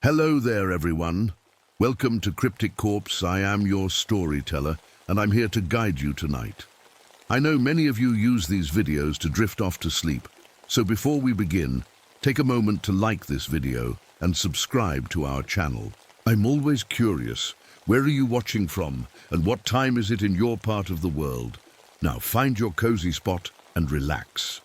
Hello there, everyone. Welcome to Cryptic Corpse. I am your storyteller, and I'm here to guide you tonight. I know many of you use these videos to drift off to sleep, so before we begin, take a moment to like this video and subscribe to our channel. I'm always curious, where are you watching from, and what time is it in your part of the world? Now find your cozy spot and relax.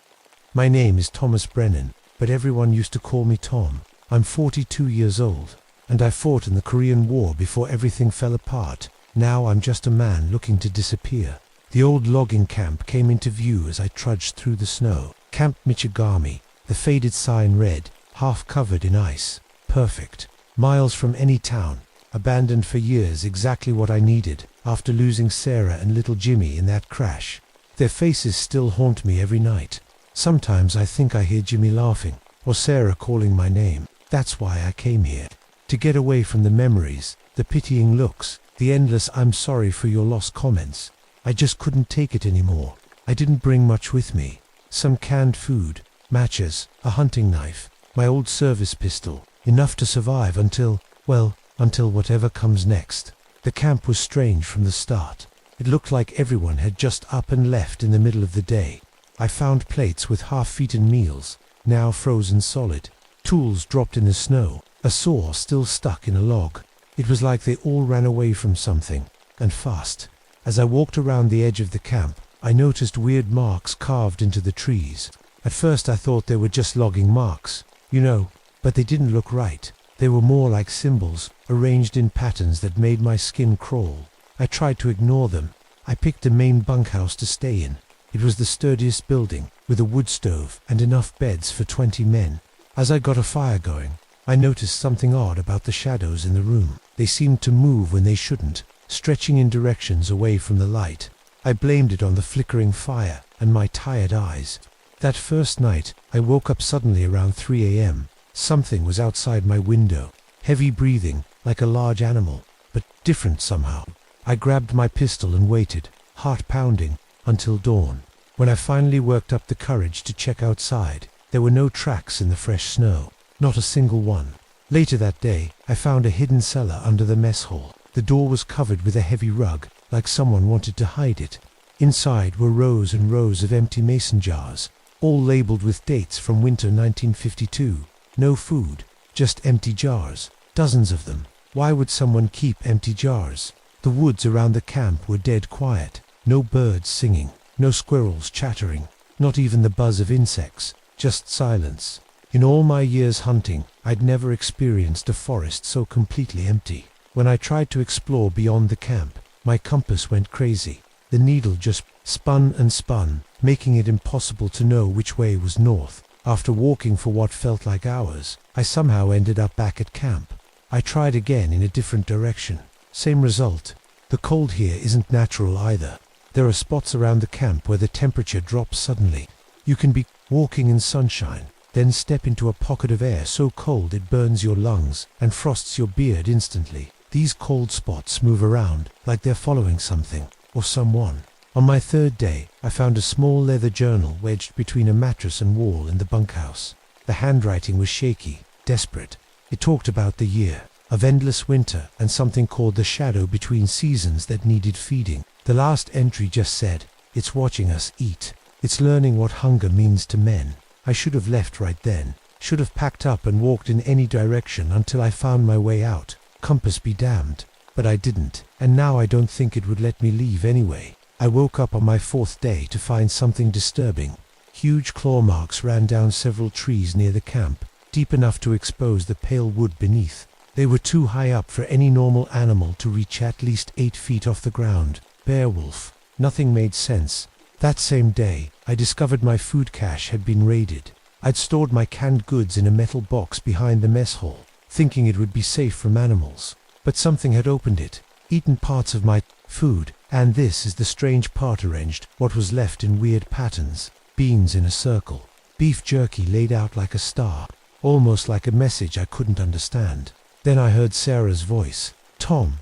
My name is Thomas Brennan, but everyone used to call me Tom. I'm 42 years old, and I fought in the Korean War before everything fell apart. Now I'm just a man looking to disappear. The old logging camp came into view as I trudged through the snow. Camp Michigami, the faded sign read, half covered in ice. Perfect. Miles from any town. Abandoned for years, exactly what I needed, after losing Sarah and little Jimmy in that crash. Their faces still haunt me every night. Sometimes I think I hear Jimmy laughing, or Sarah calling my name. That's why I came here. To get away from the memories, the pitying looks, the endless "I'm sorry for your loss" comments. I just couldn't take it anymore. I didn't bring much with me. Some canned food, matches, a hunting knife, my old service pistol, enough to survive until whatever comes next. The camp was strange from the start. It looked like everyone had just up and left in the middle of the day. I found plates with half-eaten meals, now frozen solid. Tools dropped in the snow, a saw still stuck in a log. It was like they all ran away from something, and fast. As I walked around the edge of the camp, I noticed weird marks carved into the trees. At first I thought they were just logging marks, but they didn't look right. They were more like symbols, arranged in patterns that made my skin crawl. I tried to ignore them. I picked the main bunkhouse to stay in. It was the sturdiest building, with a wood stove and enough beds for 20 men. As I got a fire going, I noticed something odd about the shadows in the room. They seemed to move when they shouldn't, stretching in directions away from the light. I blamed it on the flickering fire and my tired eyes. That first night, I woke up suddenly around 3 a.m. Something was outside my window, heavy breathing, like a large animal, but different somehow. I grabbed my pistol and waited, heart pounding, until dawn. When I finally worked up the courage to check outside, there were no tracks in the fresh snow, not a single one. Later that day, I found a hidden cellar under the mess hall. The door was covered with a heavy rug, like someone wanted to hide it. Inside were rows and rows of empty mason jars, all labeled with dates from winter 1952. No food, just empty jars, dozens of them. Why would someone keep empty jars? The woods around the camp were dead quiet. No birds singing, no squirrels chattering, not even the buzz of insects, just silence. In all my years hunting, I'd never experienced a forest so completely empty. When I tried to explore beyond the camp, my compass went crazy. The needle just spun and spun, making it impossible to know which way was north. After walking for what felt like hours, I somehow ended up back at camp. I tried again in a different direction. Same result. The cold here isn't natural either. There are spots around the camp where the temperature drops suddenly. You can be walking in sunshine, then step into a pocket of air so cold it burns your lungs and frosts your beard instantly. These cold spots move around like they're following something or someone. On my third day, I found a small leather journal wedged between a mattress and wall in the bunkhouse. The handwriting was shaky, desperate. It talked about the year, of endless winter and something called the shadow between seasons that needed feeding. The last entry just said, "It's watching us eat. It's learning what hunger means to men." I should have left right then. Should have packed up and walked in any direction until I found my way out. Compass be damned. But I didn't, and now I don't think it would let me leave anyway. I woke up on my fourth day to find something disturbing. Huge claw marks ran down several trees near the camp, deep enough to expose the pale wood beneath. They were too high up for any normal animal to reach, at least 8 feet off the ground. Beowulf. Nothing made sense. That same day, I discovered my food cache had been raided. I'd stored my canned goods in a metal box behind the mess hall, thinking it would be safe from animals. But something had opened it, eaten parts of my food, and this is the strange part: arranged what was left in weird patterns. Beans in a circle. Beef jerky laid out like a star, almost like a message I couldn't understand. Then I heard Sarah's voice. Tom,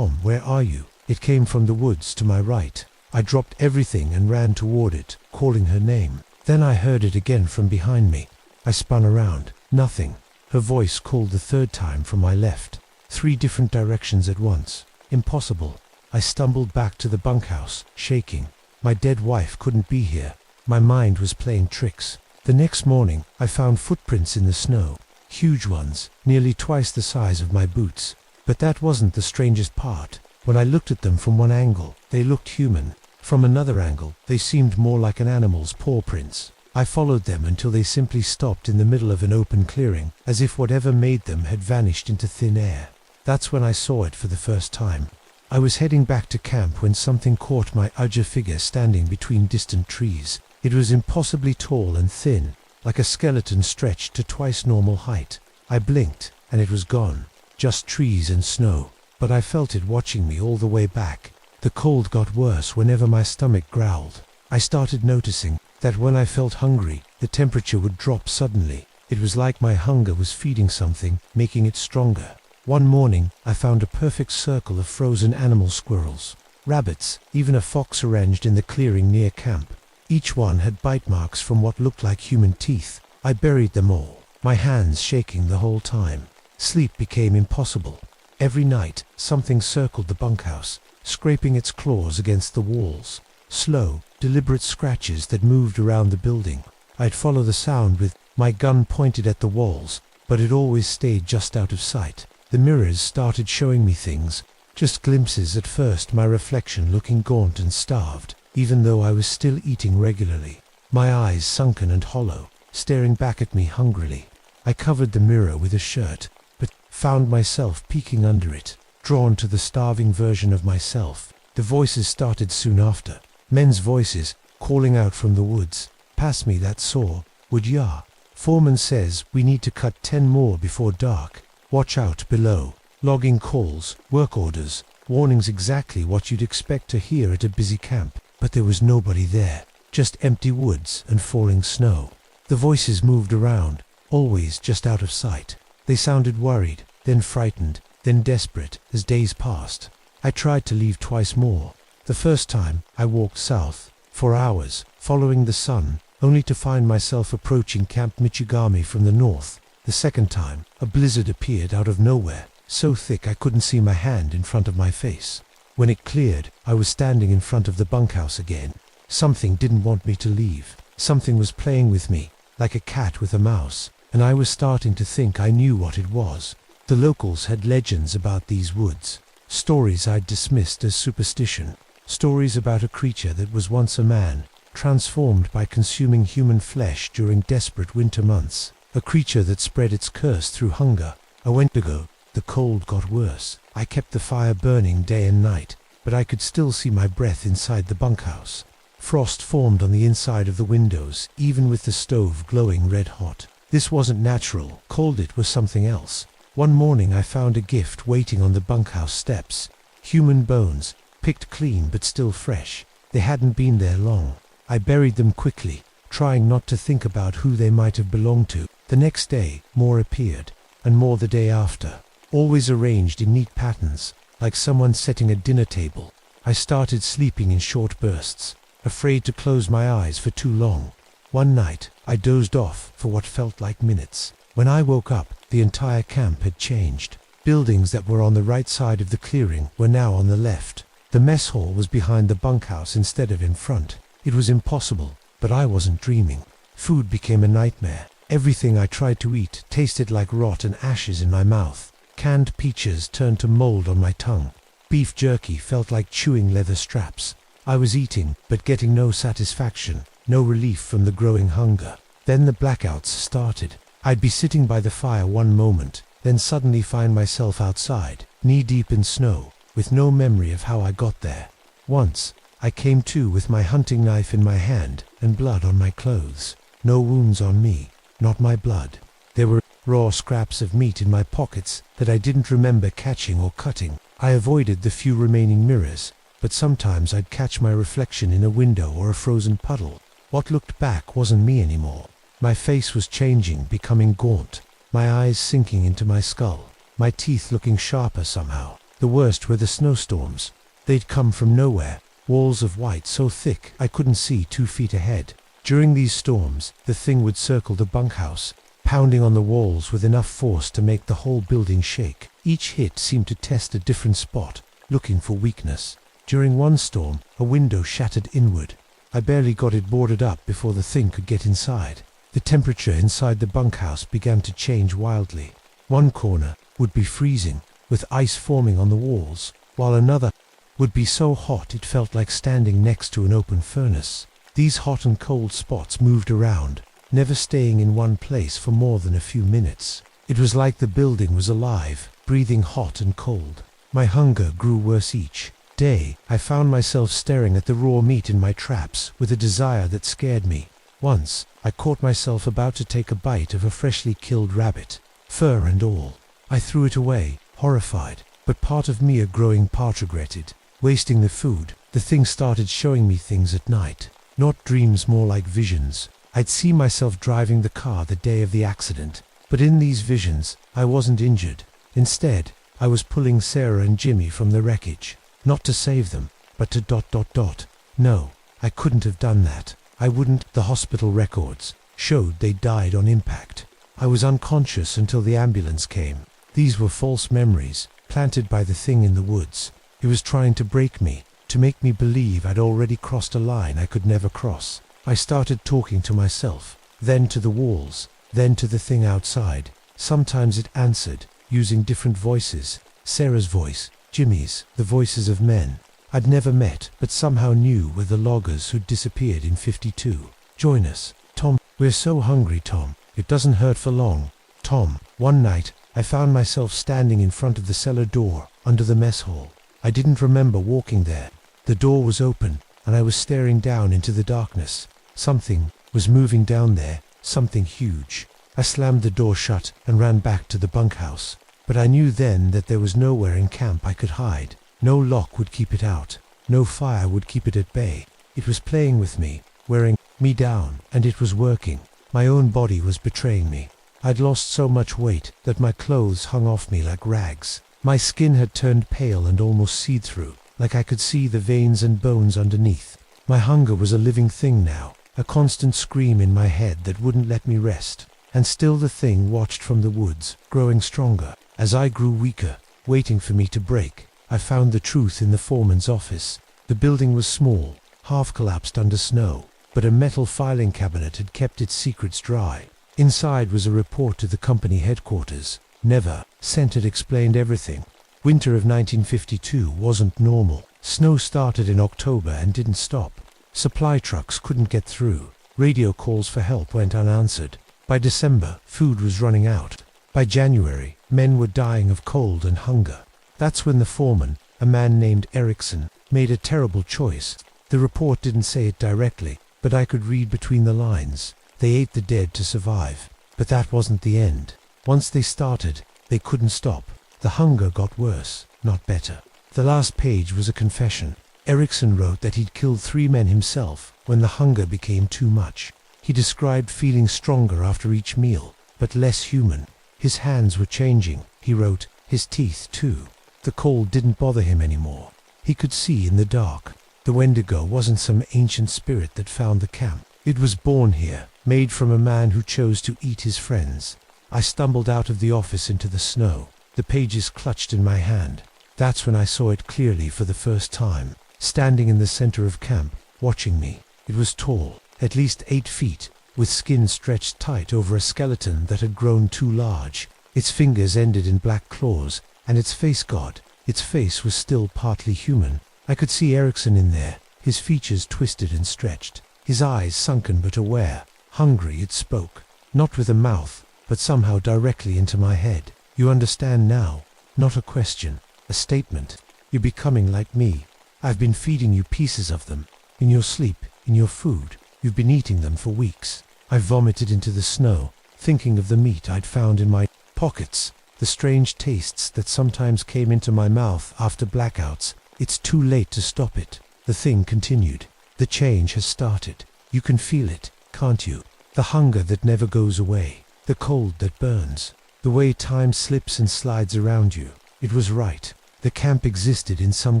where are you?" It came from the woods to my right. I dropped everything and ran toward it, calling her name. Then I heard it again from behind me. I spun around. Nothing. Her voice called the third time from my left. 3 different directions at once. Impossible. I stumbled back to the bunkhouse, shaking. My dead wife couldn't be here. My mind was playing tricks. The next morning, I found footprints in the snow. Huge ones, nearly twice the size of my boots. But that wasn't the strangest part. When I looked at them from one angle, they looked human. From another angle, they seemed more like an animal's paw prints. I followed them until they simply stopped in the middle of an open clearing, as if whatever made them had vanished into thin air. That's when I saw it for the first time. I was heading back to camp when something caught my eye, a figure standing between distant trees. It was impossibly tall and thin, like a skeleton stretched to twice normal height. I blinked, and it was gone. Just trees and snow. But I felt it watching me all the way back. The cold got worse whenever my stomach growled. I started noticing that when I felt hungry, the temperature would drop suddenly. It was like my hunger was feeding something, making it stronger. One morning, I found a perfect circle of frozen animal squirrels, rabbits, even a fox arranged in the clearing near camp. Each one had bite marks from what looked like human teeth. I buried them all, my hands shaking the whole time. Sleep became impossible. Every night, something circled the bunkhouse, scraping its claws against the walls. Slow, deliberate scratches that moved around the building. I'd follow the sound with my gun pointed at the walls, but it always stayed just out of sight. The mirrors started showing me things, just glimpses at first, my reflection looking gaunt and starved, even though I was still eating regularly. My eyes sunken and hollow, staring back at me hungrily. I covered the mirror with a shirt, but found myself peeking under it, drawn to the starving version of myself. The voices started soon after. Men's voices, calling out from the woods. Pass me that saw, would ya? Foreman says we need to cut 10 more before dark. Watch out below. Logging calls, work orders, warnings, exactly what you'd expect to hear at a busy camp. But there was nobody there, just empty woods and falling snow. The voices moved around, always just out of sight. They sounded worried, then frightened, then desperate as days passed. I tried to leave twice more. The first time, I walked south, for hours, following the sun, only to find myself approaching Camp Michigami from the north. The second time, a blizzard appeared out of nowhere, so thick I couldn't see my hand in front of my face. When it cleared, I was standing in front of the bunkhouse again. Something didn't want me to leave. Something was playing with me, like a cat with a mouse, and I was starting to think I knew what it was. The locals had legends about these woods, stories I'd dismissed as superstition, stories about a creature that was once a man, transformed by consuming human flesh during desperate winter months. A creature that spread its curse through hunger. A week ago, the cold got worse. I kept the fire burning day and night, but I could still see my breath inside the bunkhouse. Frost formed on the inside of the windows, even with the stove glowing red hot. This wasn't natural. Cold, it was something else. One morning I found a gift waiting on the bunkhouse steps. Human bones, picked clean but still fresh. They hadn't been there long. I buried them quickly, trying not to think about who they might have belonged to. The next day, more appeared, and more the day after, always arranged in neat patterns, like someone setting a dinner table. I started sleeping in short bursts, afraid to close my eyes for too long. One night, I dozed off for what felt like minutes. When I woke up, the entire camp had changed. Buildings that were on the right side of the clearing were now on the left. The mess hall was behind the bunkhouse instead of in front. It was impossible, but I wasn't dreaming. Food became a nightmare. Everything I tried to eat tasted like rot and ashes in my mouth. Canned peaches turned to mold on my tongue. Beef jerky felt like chewing leather straps. I was eating, but getting no satisfaction, no relief from the growing hunger. Then the blackouts started. I'd be sitting by the fire one moment, then suddenly find myself outside, knee-deep in snow, with no memory of how I got there. Once, I came to with my hunting knife in my hand and blood on my clothes. No wounds on me. Not my blood. There were raw scraps of meat in my pockets that I didn't remember catching or cutting. I avoided the few remaining mirrors, but sometimes I'd catch my reflection in a window or a frozen puddle. What looked back wasn't me anymore. My face was changing, becoming gaunt, my eyes sinking into my skull, my teeth looking sharper somehow. The worst were the snowstorms. They'd come from nowhere, walls of white so thick I couldn't see 2 feet ahead. During these storms, the thing would circle the bunkhouse, pounding on the walls with enough force to make the whole building shake. Each hit seemed to test a different spot, looking for weakness. During one storm, a window shattered inward. I barely got it boarded up before the thing could get inside. The temperature inside the bunkhouse began to change wildly. One corner would be freezing, with ice forming on the walls, while another would be so hot it felt like standing next to an open furnace. These hot and cold spots moved around, never staying in one place for more than a few minutes. It was like the building was alive, breathing hot and cold. My hunger grew worse each day. I found myself staring at the raw meat in my traps with a desire that scared me. Once, I caught myself about to take a bite of a freshly killed rabbit, fur and all. I threw it away, horrified, but part of me, a growing part, regretted wasting the food. The thing started showing me things at night. Not dreams, more like visions. I'd see myself driving the car the day of the accident, but in these visions, I wasn't injured. Instead, I was pulling Sarah and Jimmy from the wreckage, not to save them, but to ... No, I couldn't have done that. I wouldn't. The hospital records showed they died on impact. I was unconscious until the ambulance came. These were false memories, planted by the thing in the woods. It was trying to break me, to make me believe I'd already crossed a line I could never cross. I started talking to myself, then to the walls, then to the thing outside. Sometimes it answered, using different voices. Sarah's voice, Jimmy's, the voices of men I'd never met, but somehow knew were the loggers who'd disappeared in '52. Join us, Tom. We're so hungry, Tom. It doesn't hurt for long. Tom. One night, I found myself standing in front of the cellar door, under the mess hall. I didn't remember walking there. The door was open, and I was staring down into the darkness. Something was moving down there, something huge. I slammed the door shut and ran back to the bunkhouse. But I knew then that there was nowhere in camp I could hide. No lock would keep it out. No fire would keep it at bay. It was playing with me, wearing me down, and it was working. My own body was betraying me. I'd lost so much weight that my clothes hung off me like rags. My skin had turned pale and almost see-through, like I could see the veins and bones underneath. My hunger was a living thing now, a constant scream in my head that wouldn't let me rest. And still the thing watched from the woods, growing stronger. As I grew weaker, waiting for me to break, I found the truth in the foreman's office. The building was small, half collapsed under snow, but a metal filing cabinet had kept its secrets dry. Inside was a report to the company headquarters. Never sent. Had explained everything. Winter of 1952 wasn't normal. Snow started in October and didn't stop. Supply trucks couldn't get through. Radio calls for help went unanswered. By December, food was running out. By January, men were dying of cold and hunger. That's when the foreman, a man named Erickson, made a terrible choice. The report didn't say it directly, but I could read between the lines. They ate the dead to survive. But that wasn't the end. Once they started, they couldn't stop. The hunger got worse, not better. The last page was a confession. Erickson wrote that he'd killed 3 men himself when the hunger became too much. He described feeling stronger after each meal, but less human. His hands were changing, he wrote, his teeth too. The cold didn't bother him anymore. He could see in the dark. The Wendigo wasn't some ancient spirit that found the camp. It was born here, made from a man who chose to eat his friends. I stumbled out of the office into the snow, the pages clutched in my hand. That's when I saw it clearly for the first time, standing in the center of camp, watching me. It was tall, at least 8 feet, with skin stretched tight over a skeleton that had grown too large. Its fingers ended in black claws, and its face was still partly human. I could see Erickson in there, his features twisted and stretched, his eyes sunken but aware. Hungry, it spoke, not with a mouth, but somehow directly into my head. You understand now? Not a question, a statement. You're becoming like me. I've been feeding you pieces of them. In your sleep, in your food. You've been eating them for weeks. I vomited into the snow, thinking of the meat I'd found in my pockets, the strange tastes that sometimes came into my mouth after blackouts. It's too late to stop it. The thing continued. The change has started. You can feel it, can't you? The hunger that never goes away. The cold that burns. The way time slips and slides around you. It was right. The camp existed in some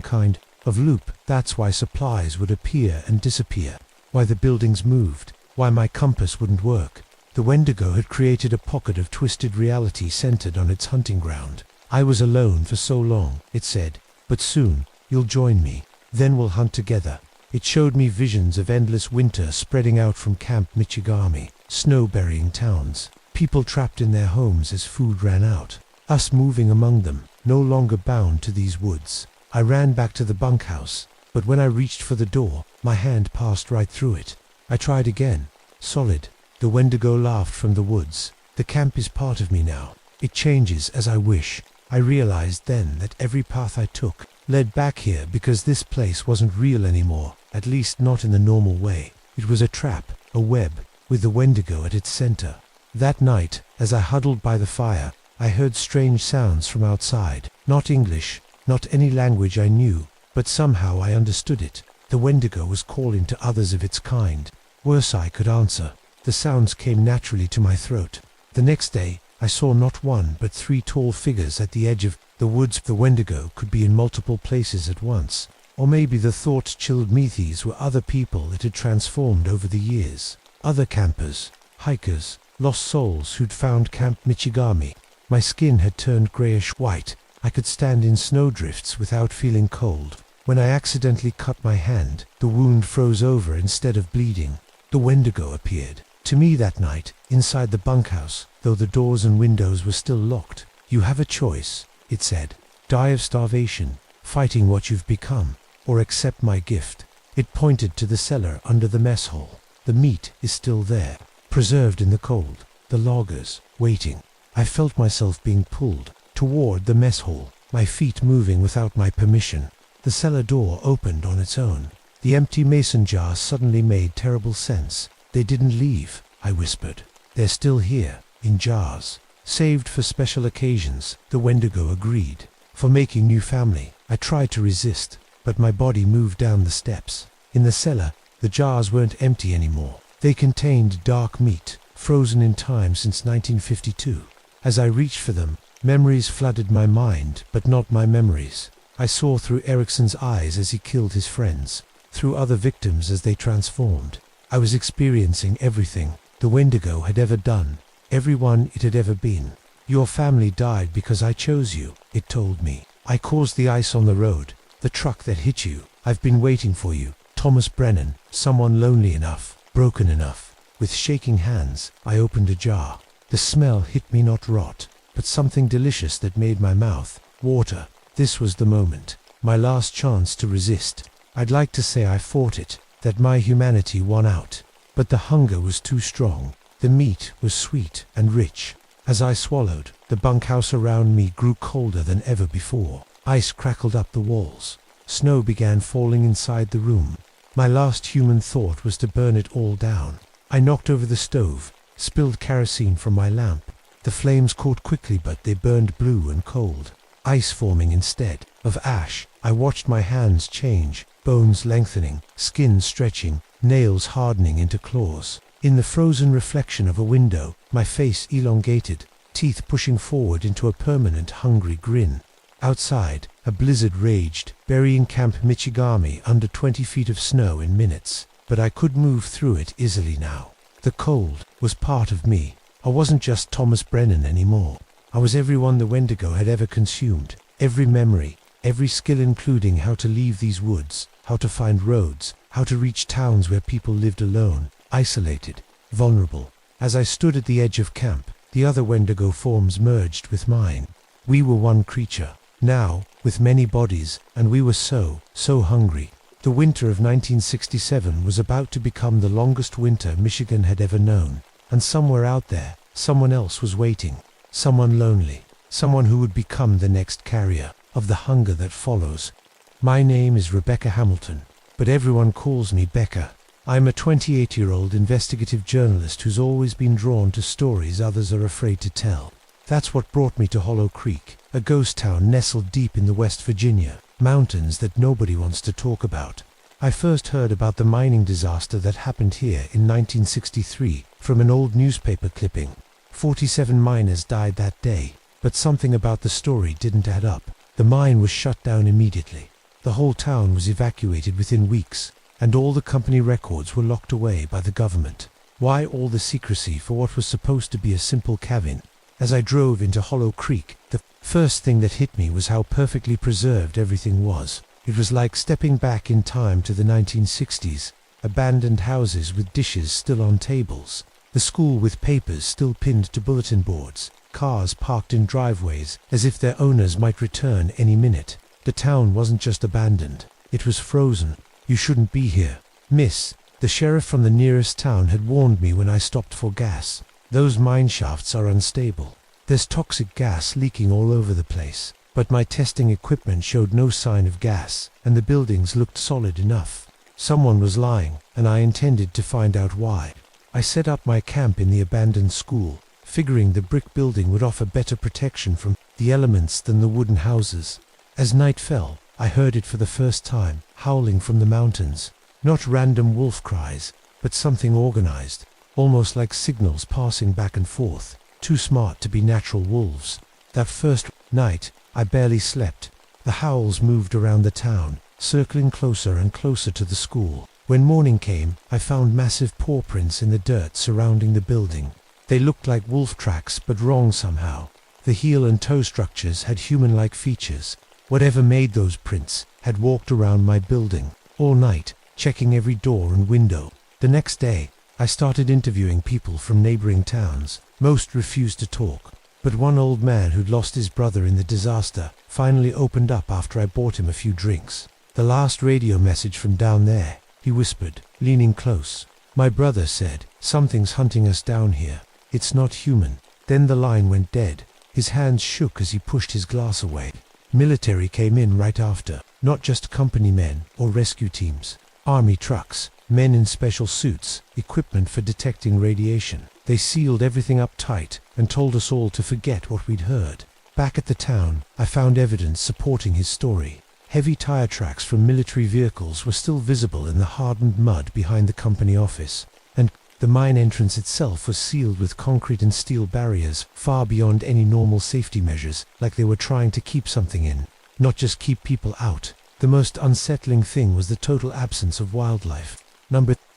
kind of loop. That's why supplies would appear and disappear. Why the buildings moved. Why my compass wouldn't work. The Wendigo had created a pocket of twisted reality centered on its hunting ground. I was alone for so long, it said, but soon, you'll join me. Then we'll hunt together. It showed me visions of endless winter spreading out from Camp Michigami, snow-burying towns, people trapped in their homes as food ran out, us moving among them, no longer bound to these woods. I ran back to the bunkhouse, but when I reached for the door, my hand passed right through it. I tried again. Solid. The Wendigo laughed from the woods. The camp is part of me now. It changes as I wish. I realized then that every path I took led back here because this place wasn't real anymore, at least not in the normal way. It was a trap, a web, with the Wendigo at its center. That night, as I huddled by the fire, I heard strange sounds from outside. Not English, not any language I knew, but somehow I understood it. The Wendigo was calling to others of its kind. Worse, I could answer. The sounds came naturally to my throat. The next day, I saw not one but 3 tall figures at the edge of the woods. The Wendigo could be in multiple places at once. Or maybe the thought chilled me, these were other people it had transformed over the years. Other campers, hikers, lost souls who'd found Camp Michigami. My skin had turned grayish-white. I could stand in snowdrifts without feeling cold. When I accidentally cut my hand, the wound froze over instead of bleeding. The Wendigo appeared. To me that night, inside the bunkhouse, though the doors and windows were still locked. You have a choice, it said. Die of starvation, fighting what you've become, or accept my gift. It pointed to the cellar under the mess hall. The meat is still there, preserved in the cold. The loggers, waiting. I felt myself being pulled toward the mess hall, my feet moving without my permission. The cellar door opened on its own. The empty mason jars suddenly made terrible sense. They didn't leave, I whispered. They're still here, in jars. Saved for special occasions, the Wendigo agreed. For making new family. I tried to resist, but my body moved down the steps. In the cellar, the jars weren't empty anymore. They contained dark meat, frozen in time since 1952. As I reached for them, memories flooded my mind, but not my memories. I saw through Ericsson's eyes as he killed his friends, through other victims as they transformed. I was experiencing everything the Wendigo had ever done, everyone it had ever been. Your family died because I chose you, it told me. I caused the ice on the road, the truck that hit you. I've been waiting for you, Thomas Brennan, someone lonely enough, broken enough. With shaking hands, I opened a jar. The smell hit me, not rot, but something delicious that made my mouth water. This was the moment, my last chance to resist. I'd like to say I fought it, that my humanity won out. But the hunger was too strong. The meat was sweet and rich. As I swallowed, the bunkhouse around me grew colder than ever before. Ice crackled up the walls. Snow began falling inside the room. My last human thought was to burn it all down. I knocked over the stove, spilled kerosene from my lamp. The flames caught quickly, but they burned blue and cold. Ice forming instead of ash. I watched my hands change, bones lengthening, skin stretching, nails hardening into claws. In the frozen reflection of a window, my face elongated, teeth pushing forward into a permanent hungry grin. Outside, a blizzard raged, burying Camp Michigami under 20 feet of snow in minutes. But I could move through it easily now. The cold was part of me. I wasn't just Thomas Brennan anymore. I was everyone the Wendigo had ever consumed. Every memory, every skill, including how to leave these woods, how to find roads, how to reach towns where people lived alone, isolated, vulnerable. As I stood at the edge of camp, the other Wendigo forms merged with mine. We were one creature, now, with many bodies, and we were so hungry. The winter of 1967 was about to become the longest winter Michigan had ever known. And somewhere out there, someone else was waiting. Someone lonely. Someone who would become the next carrier of the hunger that follows. My name is Rebecca Hamilton, but everyone calls me Becca. I'm a 28-year-old investigative journalist who's always been drawn to stories others are afraid to tell. That's what brought me to Hollow Creek, a ghost town nestled deep in the West Virginia mountains that nobody wants to talk about. I first heard about the mining disaster that happened here in 1963 from an old newspaper clipping. 47 miners died that day, but something about the story didn't add up. The mine was shut down immediately. The whole town was evacuated within weeks, and all the company records were locked away by the government. Why all the secrecy for what was supposed to be a simple cabin? As I drove into Hollow Creek, the first thing that hit me was how perfectly preserved everything was. It was like stepping back in time to the 1960s, abandoned houses with dishes still on tables, the school with papers still pinned to bulletin boards, cars parked in driveways as if their owners might return any minute. The town wasn't just abandoned, it was frozen. You shouldn't be here. Miss, the sheriff from the nearest town had warned me when I stopped for gas. Those mine shafts are unstable. There's toxic gas leaking all over the place. But my testing equipment showed no sign of gas, and the buildings looked solid enough. Someone was lying, and I intended to find out why. I set up my camp in the abandoned school, figuring the brick building would offer better protection from the elements than the wooden houses. As night fell, I heard it for the first time, howling from the mountains. Not random wolf cries, but something organized, almost like signals passing back and forth, too smart to be natural wolves. That first night, I barely slept. The howls moved around the town, circling closer and closer to the school. When morning came, I found massive paw prints in the dirt surrounding the building. They looked like wolf tracks, but wrong somehow. The heel and toe structures had human-like features. Whatever made those prints had walked around my building all night, checking every door and window. The next day, I started interviewing people from neighboring towns. Most refused to talk, but one old man who'd lost his brother in the disaster finally opened up after I bought him a few drinks. "The last radio message from down there," he whispered, leaning close. "My brother said, something's hunting us down here. It's not human." Then the line went dead. His hands shook as he pushed his glass away. Military came in right after, not just company men or rescue teams. Army trucks, men in special suits, equipment for detecting radiation. They sealed everything up tight and told us all to forget what we'd heard. Back at the town, I found evidence supporting his story. Heavy tire tracks from military vehicles were still visible in the hardened mud behind the company office, and the mine entrance itself was sealed with concrete and steel barriers far beyond any normal safety measures, like they were trying to keep something in, not just keep people out. The most unsettling thing was the total absence of wildlife.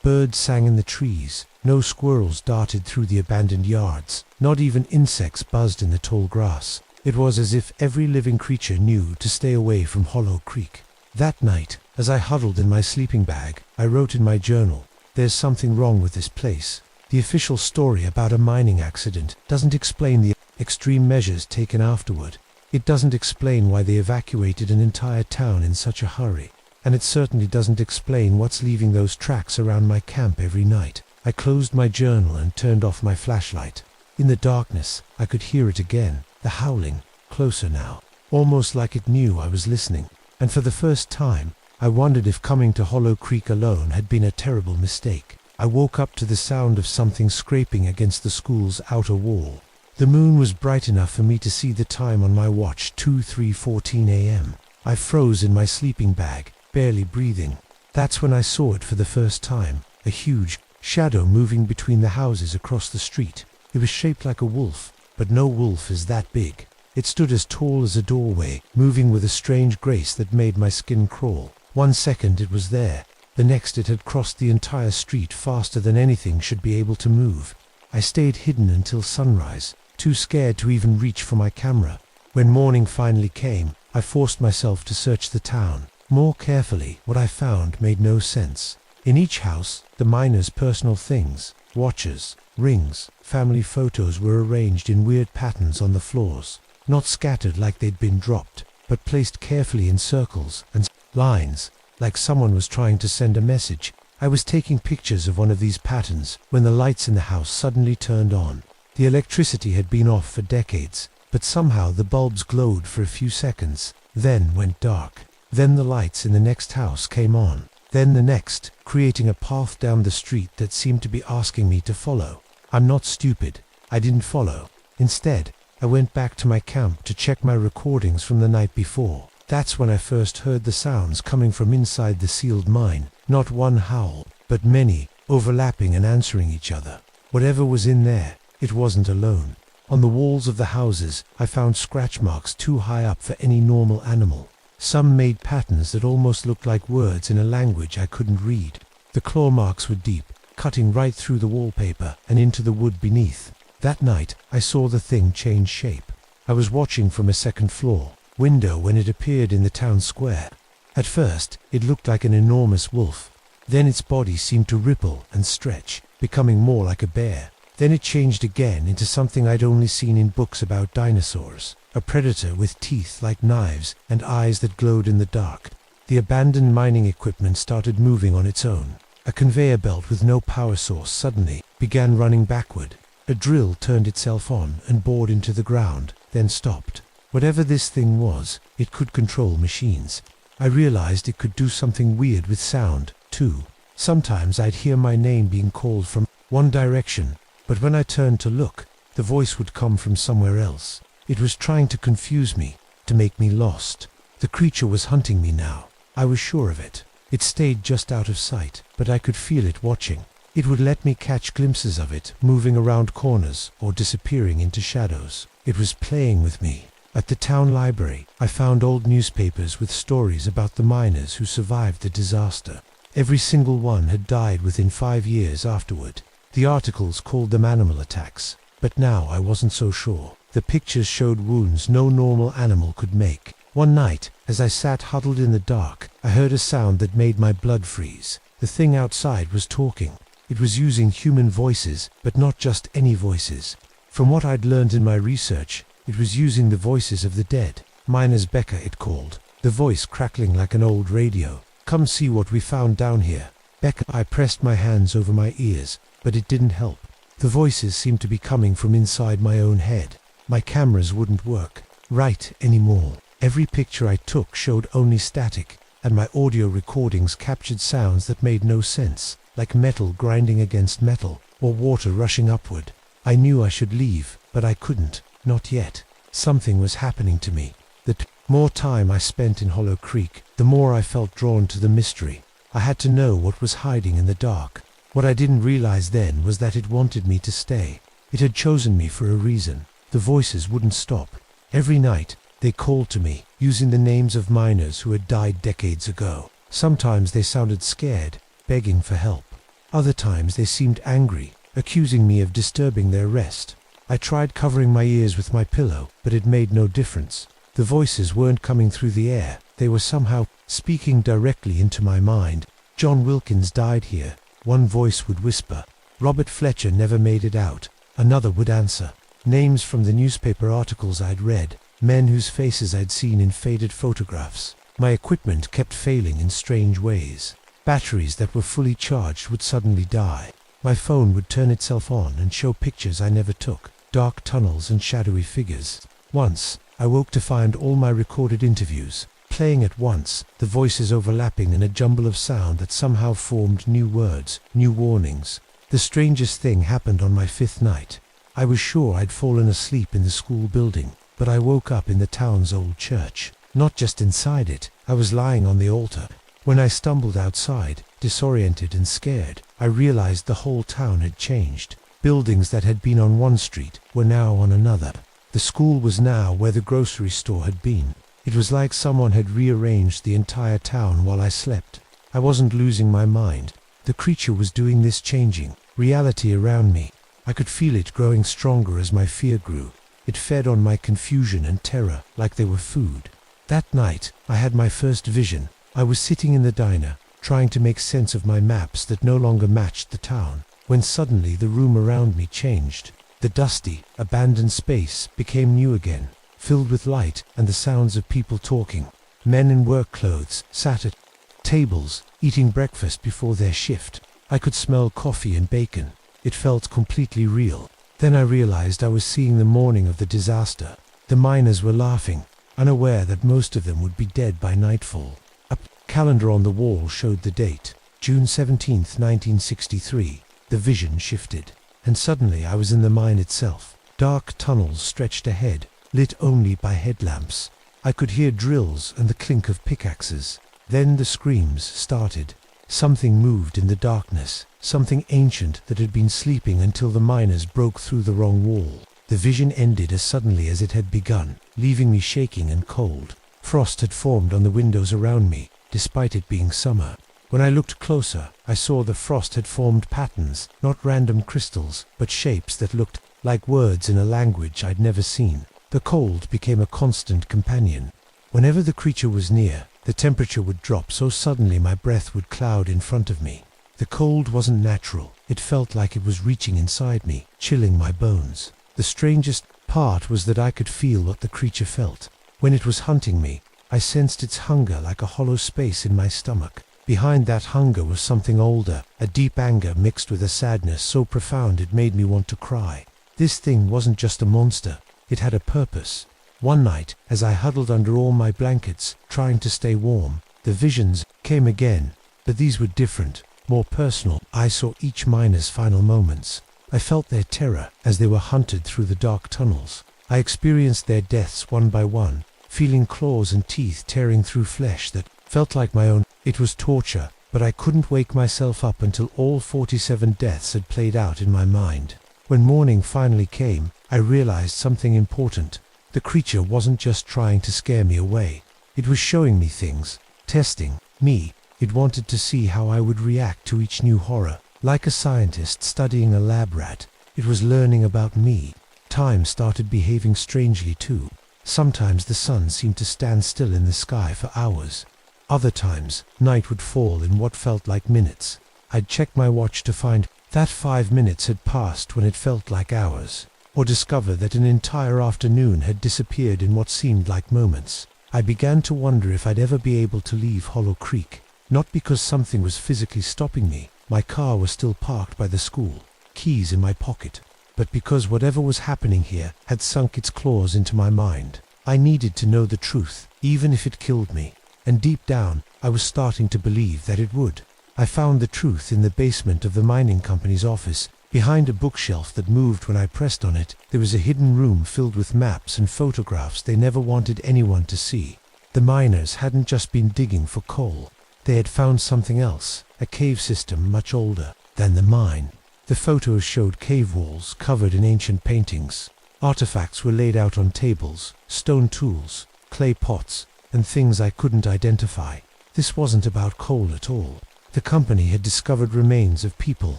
Birds sang in the trees, no squirrels darted through the abandoned yards, not even insects buzzed in the tall grass. It was as if every living creature knew to stay away from Hollow Creek. That night, as I huddled in my sleeping bag, I wrote in my journal, "There's something wrong with this place." The official story about a mining accident doesn't explain the extreme measures taken afterward. It doesn't explain why they evacuated an entire town in such a hurry. And it certainly doesn't explain what's leaving those tracks around my camp every night. I closed my journal and turned off my flashlight. In the darkness, I could hear it again, the howling, closer now, almost like it knew I was listening. And for the first time, I wondered if coming to Hollow Creek alone had been a terrible mistake. I woke up to the sound of something scraping against the school's outer wall. The moon was bright enough for me to see the time on my watch, 2:14 a.m. I froze in my sleeping bag, barely breathing. That's when I saw it for the first time, a huge shadow moving between the houses across the street. It was shaped like a wolf, but no wolf is that big. It stood as tall as a doorway, moving with a strange grace that made my skin crawl. 1 second it was there, the next it had crossed the entire street faster than anything should be able to move. I stayed hidden until sunrise, too scared to even reach for my camera. When morning finally came, I forced myself to search the town. More carefully, what I found made no sense. In each house, the miners' personal things, watches, rings, family photos were arranged in weird patterns on the floors, not scattered like they'd been dropped, but placed carefully in circles and lines, like someone was trying to send a message. I was taking pictures of one of these patterns when the lights in the house suddenly turned on. The electricity had been off for decades, but somehow the bulbs glowed for a few seconds, then went dark. Then the lights in the next house came on, then the next, creating a path down the street that seemed to be asking me to follow. I'm not stupid. I didn't follow. Instead, I went back to my camp to check my recordings from the night before. That's when I first heard the sounds coming from inside the sealed mine. Not one howl, but many, overlapping and answering each other. Whatever was in there, it wasn't alone. On the walls of the houses, I found scratch marks too high up for any normal animal. Some made patterns that almost looked like words in a language I couldn't read. The claw marks were deep, cutting right through the wallpaper and into the wood beneath. That night, I saw the thing change shape. I was watching from a second floor window when it appeared in the town square. At first, it looked like an enormous wolf. Then its body seemed to ripple and stretch, becoming more like a bear. Then it changed again into something I'd only seen in books about dinosaurs. A predator with teeth like knives and eyes that glowed in the dark. The abandoned mining equipment started moving on its own. A conveyor belt with no power source suddenly began running backward. A drill turned itself on and bored into the ground, then stopped. Whatever this thing was, it could control machines. I realized it could do something weird with sound, too. Sometimes I'd hear my name being called from one direction, but when I turned to look, the voice would come from somewhere else. It was trying to confuse me, to make me lost. The creature was hunting me now. I was sure of it. It stayed just out of sight, but I could feel it watching. It would let me catch glimpses of it, moving around corners or disappearing into shadows. It was playing with me. At the town library, I found old newspapers with stories about the miners who survived the disaster. Every single one had died within 5 years afterward. The articles called them animal attacks, but now I wasn't so sure. The pictures showed wounds no normal animal could make. One night, as I sat huddled in the dark, I heard a sound that made my blood freeze. The thing outside was talking. It was using human voices, but not just any voices. From what I'd learned in my research, it was using the voices of the dead. Miners Becca it called, the voice crackling like an old radio. Come see what we found down here. Becca. I pressed my hands over my ears, but it didn't help. The voices seemed to be coming from inside my own head. My cameras wouldn't work right anymore. Every picture I took showed only static, and my audio recordings captured sounds that made no sense, like metal grinding against metal, or water rushing upward. I knew I should leave, but I couldn't, not yet. Something was happening to me. The more time I spent in Hollow Creek, the more I felt drawn to the mystery. I had to know what was hiding in the dark. What I didn't realize then was that it wanted me to stay. It had chosen me for a reason. The voices wouldn't stop. Every night, they called to me, using the names of miners who had died decades ago. Sometimes they sounded scared, begging for help. Other times they seemed angry, accusing me of disturbing their rest. I tried covering my ears with my pillow, but it made no difference. The voices weren't coming through the air. They were somehow speaking directly into my mind. John Wilkins died here, one voice would whisper. Robert Fletcher never made it out. Another would answer. Names from the newspaper articles I'd read, men whose faces I'd seen in faded photographs. My equipment kept failing in strange ways. Batteries that were fully charged would suddenly die. My phone would turn itself on and show pictures I never took, dark tunnels and shadowy figures. Once, I woke to find all my recorded interviews playing at once, the voices overlapping in a jumble of sound that somehow formed new words, new warnings. The strangest thing happened on my 5th night. I was sure I'd fallen asleep in the school building, but I woke up in the town's old church. Not just inside it, I was lying on the altar. When I stumbled outside, disoriented and scared, I realized the whole town had changed. Buildings that had been on one street were now on another. The school was now where the grocery store had been. It was like someone had rearranged the entire town while I slept. I wasn't losing my mind. The creature was doing this, changing reality around me. I could feel it growing stronger as my fear grew. It fed on my confusion and terror like they were food. That night, I had my first vision. I was sitting in the diner, trying to make sense of my maps that no longer matched the town, when suddenly the room around me changed. The dusty, abandoned space became new again, filled with light and the sounds of people talking. Men in work clothes sat at tables, eating breakfast before their shift. I could smell coffee and bacon. It felt completely real. Then I realized I was seeing the morning of the disaster. The miners were laughing, unaware that most of them would be dead by nightfall. A calendar on the wall showed the date, June 17th, 1963. The vision shifted, and suddenly I was in the mine itself. Dark tunnels stretched ahead, lit only by headlamps. I could hear drills and the clink of pickaxes. Then the screams started. Something moved in the darkness, something ancient that had been sleeping until the miners broke through the wrong wall. The vision ended as suddenly as it had begun, leaving me shaking and cold. Frost had formed on the windows around me, despite it being summer. When I looked closer, I saw the frost had formed patterns, not random crystals, but shapes that looked like words in a language I'd never seen. The cold became a constant companion. Whenever the creature was near, the temperature would drop so suddenly my breath would cloud in front of me. The cold wasn't natural. It felt like it was reaching inside me, chilling my bones. The strangest part was that I could feel what the creature felt. When it was hunting me, I sensed its hunger like a hollow space in my stomach. Behind that hunger was something older, a deep anger mixed with a sadness so profound it made me want to cry. This thing wasn't just a monster, it had a purpose. One night, as I huddled under all my blankets, trying to stay warm, the visions came again, but these were different, more personal. I saw each miner's final moments. I felt their terror as they were hunted through the dark tunnels. I experienced their deaths one by one, feeling claws and teeth tearing through flesh that felt like my own. It was torture, but I couldn't wake myself up until all 47 deaths had played out in my mind. When morning finally came, I realized something important. The creature wasn't just trying to scare me away. It was showing me things, testing me. It wanted to see how I would react to each new horror. Like a scientist studying a lab rat, it was learning about me. Time started behaving strangely too. Sometimes the sun seemed to stand still in the sky for hours. Other times, night would fall in what felt like minutes. I'd check my watch to find that 5 minutes had passed when it felt like hours, or discover that an entire afternoon had disappeared in what seemed like moments. I began to wonder if I'd ever be able to leave Hollow Creek, not because something was physically stopping me. My car was still parked by the school, keys in my pocket, but because whatever was happening here had sunk its claws into my mind. I needed to know the truth, even if it killed me. And deep down, I was starting to believe that it would. I found the truth in the basement of the mining company's office. Behind a bookshelf that moved when I pressed on it, there was a hidden room filled with maps and photographs they never wanted anyone to see. The miners hadn't just been digging for coal. They had found something else, a cave system much older than the mine. The photos showed cave walls covered in ancient paintings. Artifacts were laid out on tables, stone tools, clay pots, and things I couldn't identify. This wasn't about coal at all. The company had discovered remains of people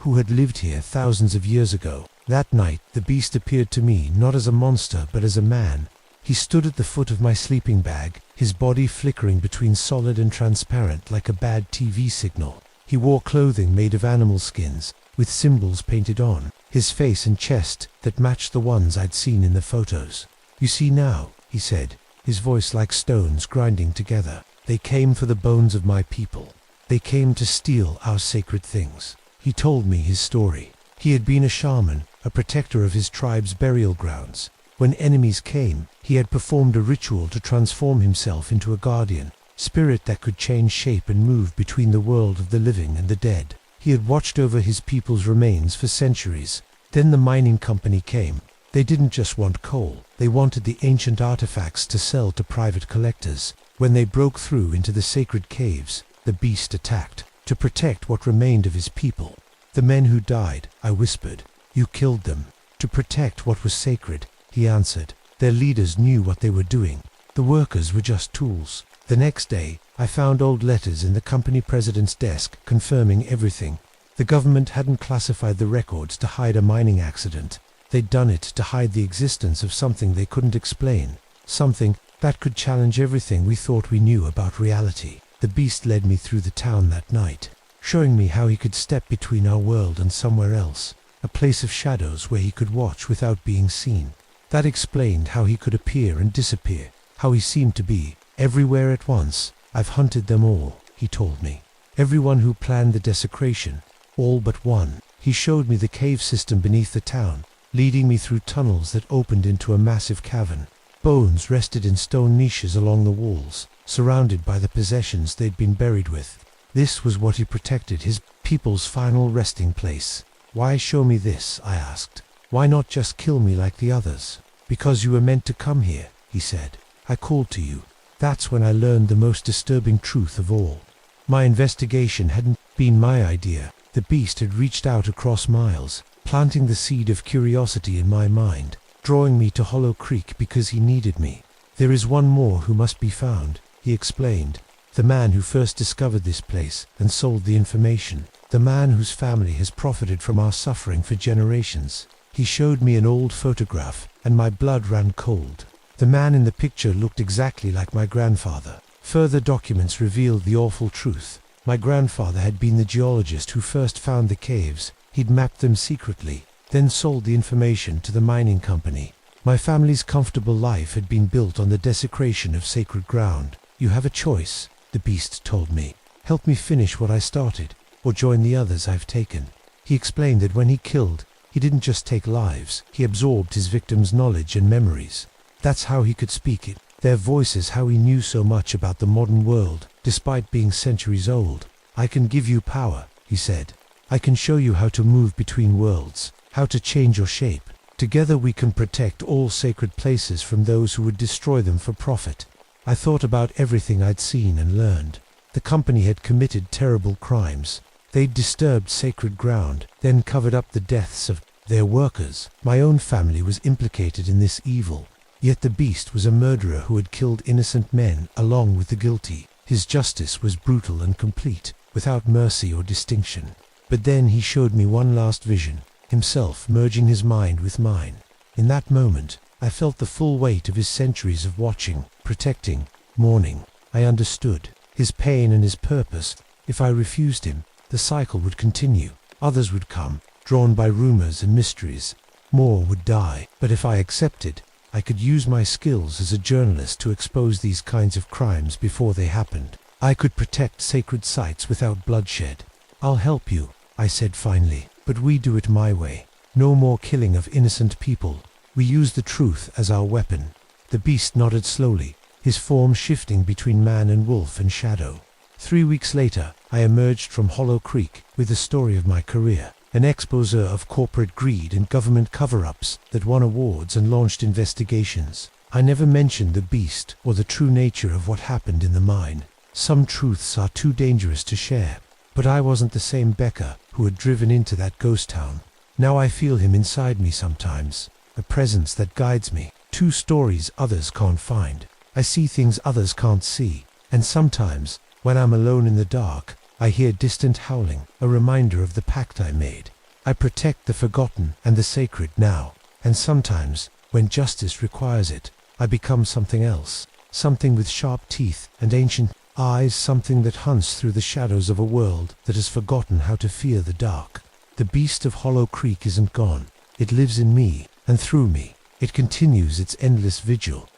who had lived here thousands of years ago. That night, the beast appeared to me not as a monster but as a man. He stood at the foot of my sleeping bag, his body flickering between solid and transparent like a bad TV signal. He wore clothing made of animal skins, with symbols painted on, his face and chest that matched the ones I'd seen in the photos. "You see now," he said, his voice like stones grinding together. "They came for the bones of my people. They came to steal our sacred things." He told me his story. He had been a shaman, a protector of his tribe's burial grounds. When enemies came, he had performed a ritual to transform himself into a guardian, spirit that could change shape and move between the world of the living and the dead. He had watched over his people's remains for centuries. Then the mining company came. They didn't just want coal, they wanted the ancient artifacts to sell to private collectors. When they broke through into the sacred caves, the beast attacked, to protect what remained of his people. "The men who died," I whispered. "You killed them." "To protect what was sacred," he answered. "Their leaders knew what they were doing. The workers were just tools." The next day, I found old letters in the company president's desk confirming everything. The government hadn't classified the records to hide a mining accident. They'd done it to hide the existence of something they couldn't explain, something that could challenge everything we thought we knew about reality. The beast led me through the town that night, showing me how he could step between our world and somewhere else, a place of shadows where he could watch without being seen. That explained how he could appear and disappear, how he seemed to be everywhere at once. "I've hunted them all," he told me. "Everyone who planned the desecration, all but one." He showed me the cave system beneath the town, leading me through tunnels that opened into a massive cavern. Bones rested in stone niches along the walls, surrounded by the possessions they'd been buried with. This was what he protected, his people's final resting place. "Why show me this?" I asked. "Why not just kill me like the others?" "Because you were meant to come here," he said. "I called to you." That's when I learned the most disturbing truth of all. My investigation hadn't been my idea. The beast had reached out across miles, planting the seed of curiosity in my mind, drawing me to Hollow Creek because he needed me. "There is one more who must be found," he explained. The man who first discovered this place and sold the information. The man whose family has profited from our suffering for generations. He showed me an old photograph, and my blood ran cold. The man in the picture looked exactly like my grandfather. Further documents revealed the awful truth. My grandfather had been the geologist who first found the caves. He'd mapped them secretly, then sold the information to the mining company. My family's comfortable life had been built on the desecration of sacred ground. You have a choice, the beast told me. Help me finish what I started, or join the others I've taken. He explained that when he killed, he didn't just take lives, he absorbed his victims' knowledge and memories. That's how he could speak it. Their voices, how he knew so much about the modern world, despite being centuries old. I can give you power, he said. I can show you how to move between worlds, how to change your shape. Together we can protect all sacred places from those who would destroy them for profit. I thought about everything I'd seen and learned. The company had committed terrible crimes. They'd disturbed sacred ground, then covered up the deaths of their workers. My own family was implicated in this evil. Yet the beast was a murderer who had killed innocent men along with the guilty. His justice was brutal and complete, without mercy or distinction. But then he showed me one last vision, himself merging his mind with mine. In that moment, I felt the full weight of his centuries of watching, protecting, mourning. I understood his pain and his purpose. If I refused him, the cycle would continue. Others would come, drawn by rumors and mysteries. More would die. But if I accepted, I could use my skills as a journalist to expose these kinds of crimes before they happened. I could protect sacred sites without bloodshed. I'll help you, I said finally, but we do it my way. No more killing of innocent people. We use the truth as our weapon. The beast nodded slowly, his form shifting between man and wolf and shadow. 3 weeks later, I emerged from Hollow Creek with the story of my career, an expose of corporate greed and government cover-ups that won awards and launched investigations. I never mentioned the beast or the true nature of what happened in the mine. Some truths are too dangerous to share. But I wasn't the same Becker who had driven into that ghost town. Now I feel him inside me sometimes, a presence that guides me. 2 stories others can't find. I see things others can't see. And sometimes, when I'm alone in the dark, I hear distant howling, a reminder of the pact I made. I protect the forgotten and the sacred now. And sometimes, when justice requires it, I become something else. Something with sharp teeth and ancient eyes, something that hunts through the shadows of a world that has forgotten how to fear the dark. The beast of Hollow Creek isn't gone. It lives in me, and through me. It continues its endless vigil.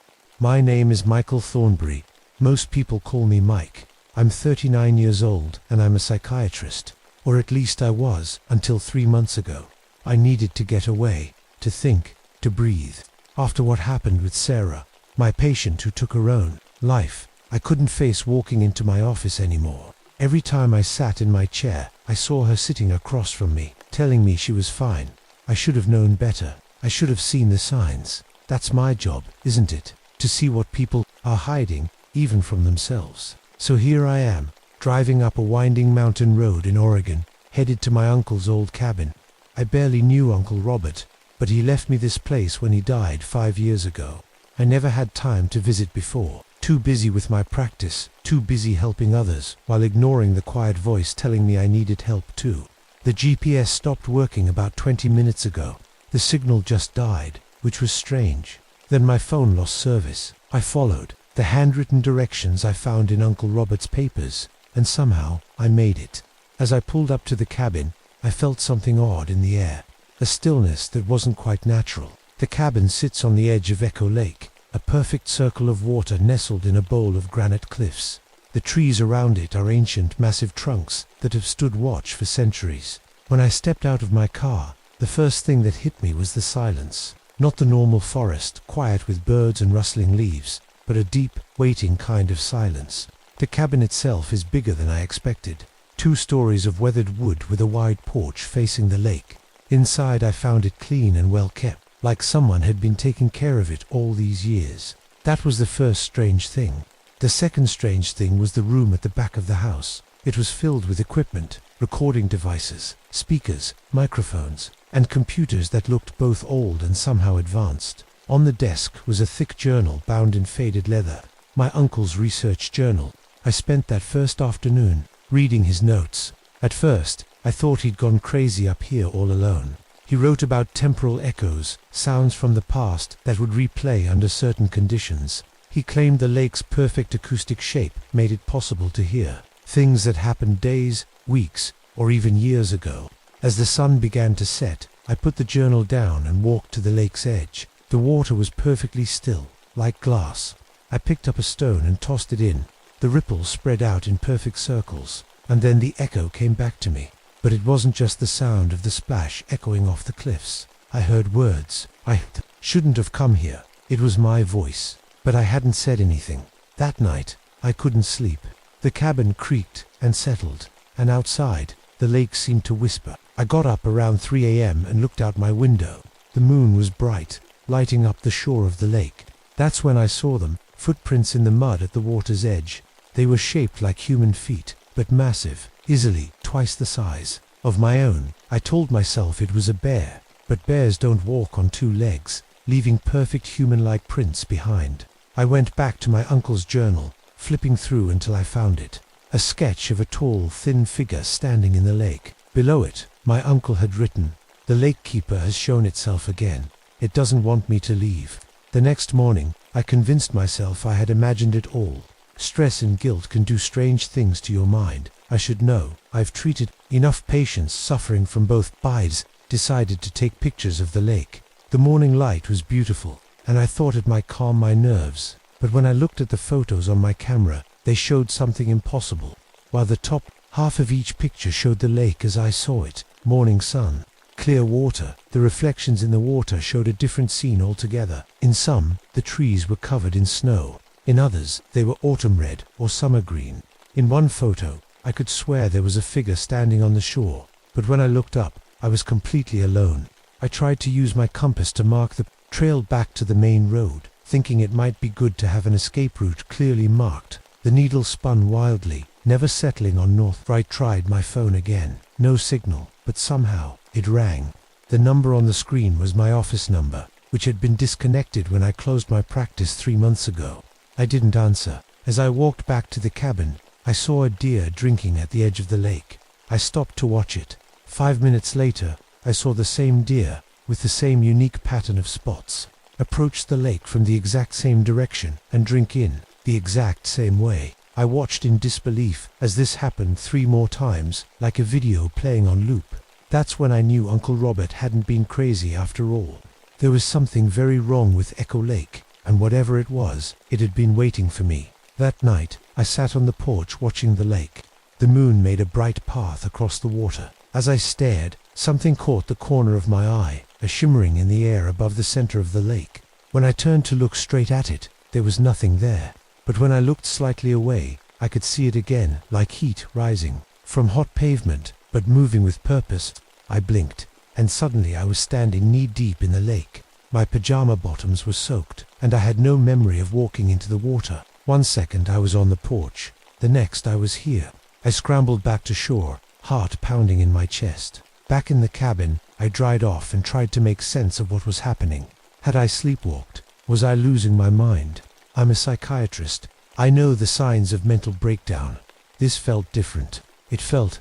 My name is Michael Thornbury. Most people call me Mike. I'm 39 years old, and I'm a psychiatrist. Or at least I was, until 3 months ago. I needed to get away, to think, to breathe. After what happened with Sarah, my patient who took her own life, I couldn't face walking into my office anymore. Every time I sat in my chair, I saw her sitting across from me, telling me she was fine. I should have known better. I should have seen the signs. That's my job, isn't it? To see what people are hiding, even from themselves. So here I am, driving up a winding mountain road in Oregon, headed to my uncle's old cabin. I barely knew Uncle Robert, but he left me this place when he died 5 years ago. I never had time to visit before. Too busy with my practice, too busy helping others, while ignoring the quiet voice telling me I needed help too. The GPS stopped working about 20 minutes ago. The signal just died, which was strange. Then my phone lost service. I followed the handwritten directions I found in Uncle Robert's papers, and somehow I made it. As I pulled up to the cabin, I felt something odd in the air, a stillness that wasn't quite natural. The cabin sits on the edge of Echo Lake, a perfect circle of water nestled in a bowl of granite cliffs. The trees around it are ancient, massive trunks that have stood watch for centuries. When I stepped out of my car, the first thing that hit me was the silence. Not the normal forest, quiet with birds and rustling leaves, but a deep, waiting kind of silence. The cabin itself is bigger than I expected. 2 stories of weathered wood with a wide porch facing the lake. Inside I found it clean and well kept, like someone had been taking care of it all these years. That was the first strange thing. The second strange thing was the room at the back of the house. It was filled with equipment, recording devices, speakers, microphones, and computers that looked both old and somehow advanced. On the desk was a thick journal bound in faded leather, my uncle's research journal. I spent that first afternoon reading his notes. At first, I thought he'd gone crazy up here all alone. He wrote about temporal echoes, sounds from the past that would replay under certain conditions. He claimed the lake's perfect acoustic shape made it possible to hear things that happened days, weeks, or even years ago. As the sun began to set, I put the journal down and walked to the lake's edge. The water was perfectly still, like glass. I picked up a stone and tossed it in. The ripples spread out in perfect circles, and then the echo came back to me. But it wasn't just the sound of the splash echoing off the cliffs. I heard words. I shouldn't have come here. It was my voice, but I hadn't said anything. That night, I couldn't sleep. The cabin creaked and settled, and outside, the lake seemed to whisper. I got up around 3 a.m. and looked out my window. The moon was bright, lighting up the shore of the lake. That's when I saw them, footprints in the mud at the water's edge. They were shaped like human feet, but massive, easily twice the size of my own. I told myself it was a bear, but bears don't walk on two legs, leaving perfect human-like prints behind. I went back to my uncle's journal, flipping through until I found it. A sketch of a tall, thin figure standing in the lake. Below it, my uncle had written, "The lake keeper has shown itself again. It doesn't want me to leave." The next morning, I convinced myself I had imagined it all. Stress and guilt can do strange things to your mind. I should know. I've treated enough patients suffering from both sides. Decided to take pictures of the lake. The morning light was beautiful, and I thought it might calm my nerves. But when I looked at the photos on my camera, they showed something impossible. While the top half of each picture showed the lake as I saw it, morning sun, clear water, the reflections in the water showed a different scene altogether. In some, the trees were covered in snow. In others, they were autumn red or summer green. In one photo, I could swear there was a figure standing on the shore, but when I looked up, I was completely alone. I tried to use my compass to mark the trail back to the main road, thinking it might be good to have an escape route clearly marked. The needle spun wildly, never settling on north. I tried my phone again. No signal, but somehow, it rang. The number on the screen was my office number, which had been disconnected when I closed my practice 3 months ago. I didn't answer. As I walked back to the cabin, I saw a deer drinking at the edge of the lake. I stopped to watch it. 5 minutes later, I saw the same deer, with the same unique pattern of spots, approach the lake from the exact same direction and drink in the exact same way. I watched in disbelief as this happened 3 more times, like a video playing on loop. That's when I knew Uncle Robert hadn't been crazy after all. There was something very wrong with Echo Lake, and whatever it was, it had been waiting for me. That night, I sat on the porch watching the lake. The moon made a bright path across the water. As I stared, something caught the corner of my eye, a shimmering in the air above the center of the lake. When I turned to look straight at it, there was nothing there. But when I looked slightly away, I could see it again, like heat rising from hot pavement, but moving with purpose. I blinked, and suddenly I was standing knee-deep in the lake. My pajama bottoms were soaked, and I had no memory of walking into the water. 1 second I was on the porch, the next I was here. I scrambled back to shore, heart pounding in my chest. Back in the cabin, I dried off and tried to make sense of what was happening. Had I sleepwalked? Was I losing my mind? I'm a psychiatrist. I know the signs of mental breakdown. This felt different. It felt ...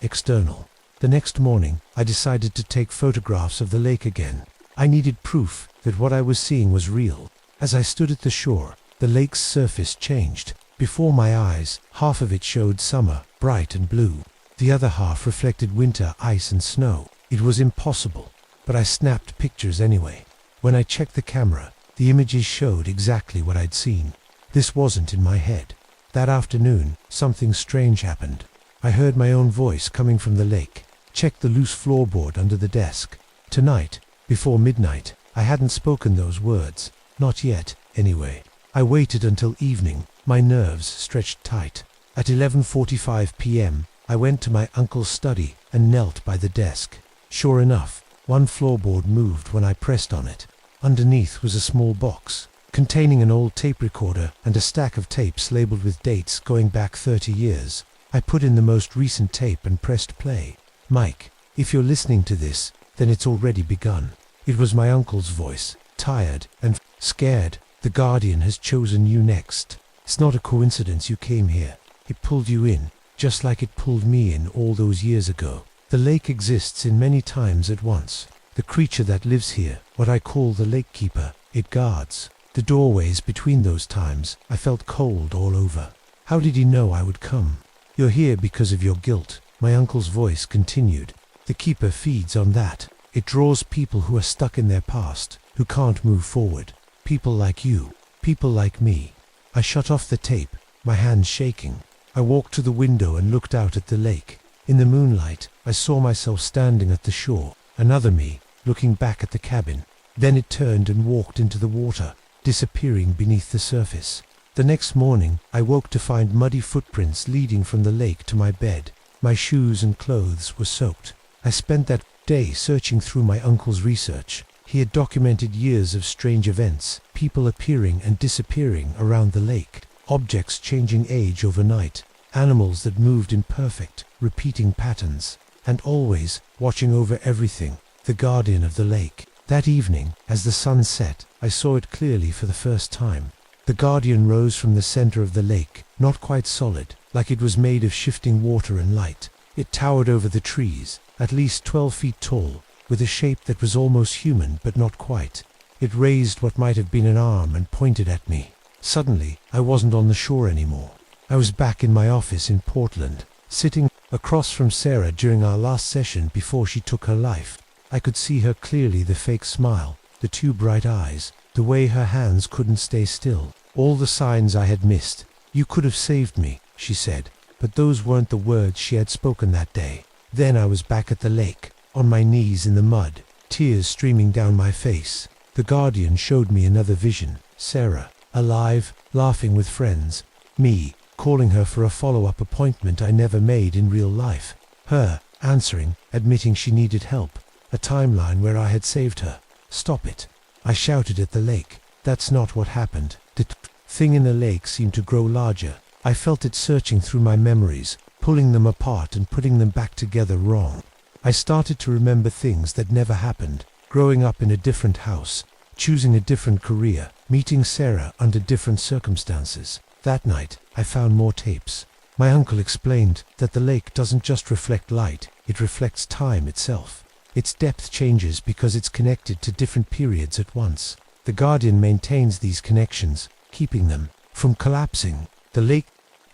external. The next morning, I decided to take photographs of the lake again. I needed proof that what I was seeing was real. As I stood at the shore, the lake's surface changed. Before my eyes, half of it showed summer, bright and blue. The other half reflected winter, ice and snow. It was impossible, but I snapped pictures anyway. When I checked the camera, the images showed exactly what I'd seen. This wasn't in my head. That afternoon, something strange happened. I heard my own voice coming from the lake. Checked the loose floorboard under the desk. Tonight, before midnight, I hadn't spoken those words. Not yet, anyway. I waited until evening, my nerves stretched tight. At 11:45 p.m., I went to my uncle's study and knelt by the desk. Sure enough, one floorboard moved when I pressed on it. Underneath was a small box, containing an old tape recorder and a stack of tapes labeled with dates going back 30 years. I put in the most recent tape and pressed play. "Mike, if you're listening to this, then it's already begun." It was my uncle's voice, tired and scared. "The Guardian has chosen you next." It's not a coincidence you came here. It pulled you in, just like it pulled me in all those years ago. The lake exists in many times at once. The creature that lives here, what I call the lake keeper, it guards the doorways between those times. I felt cold all over. How did he know I would come? You're here because of your guilt, my uncle's voice continued. The keeper feeds on that. It draws people who are stuck in their past, who can't move forward. People like you, people like me. I shut off the tape, my hands shaking. I walked to the window and looked out at the lake. In the moonlight, I saw myself standing at the shore, another me, looking back at the cabin. Then it turned and walked into the water, disappearing beneath the surface. The next morning, I woke to find muddy footprints leading from the lake to my bed. My shoes and clothes were soaked. I spent that day searching through my uncle's research. He had documented years of strange events, people appearing and disappearing around the lake, objects changing age overnight, animals that moved in perfect, repeating patterns, and always watching over everything, the guardian of the lake. That evening, as the sun set, I saw it clearly for the first time. The guardian rose from the center of the lake, not quite solid, like it was made of shifting water and light. It towered over the trees, at least 12 feet tall, with a shape that was almost human but not quite. It raised what might have been an arm and pointed at me. Suddenly, I wasn't on the shore anymore. I was back in my office in Portland, sitting across from Sarah during our last session before she took her life. I could see her clearly, the fake smile, the two bright eyes, the way her hands couldn't stay still, all the signs I had missed. You could have saved me, she said, but those weren't the words she had spoken that day. Then I was back at the lake, on my knees in the mud, tears streaming down my face. The guardian showed me another vision, Sarah, alive, laughing with friends, me, calling her for a follow-up appointment I never made in real life, her, answering, admitting she needed help, a timeline where I had saved her. Stop it, I shouted at the lake. That's not what happened. The thing in the lake seemed to grow larger. I felt it searching through my memories, pulling them apart and putting them back together wrong. I started to remember things that never happened, growing up in a different house, choosing a different career, meeting Sarah under different circumstances. That night, I found more tapes. My uncle explained that the lake doesn't just reflect light, it reflects time itself. Its depth changes because it's connected to different periods at once. The guardian maintains these connections, keeping them from collapsing. The lake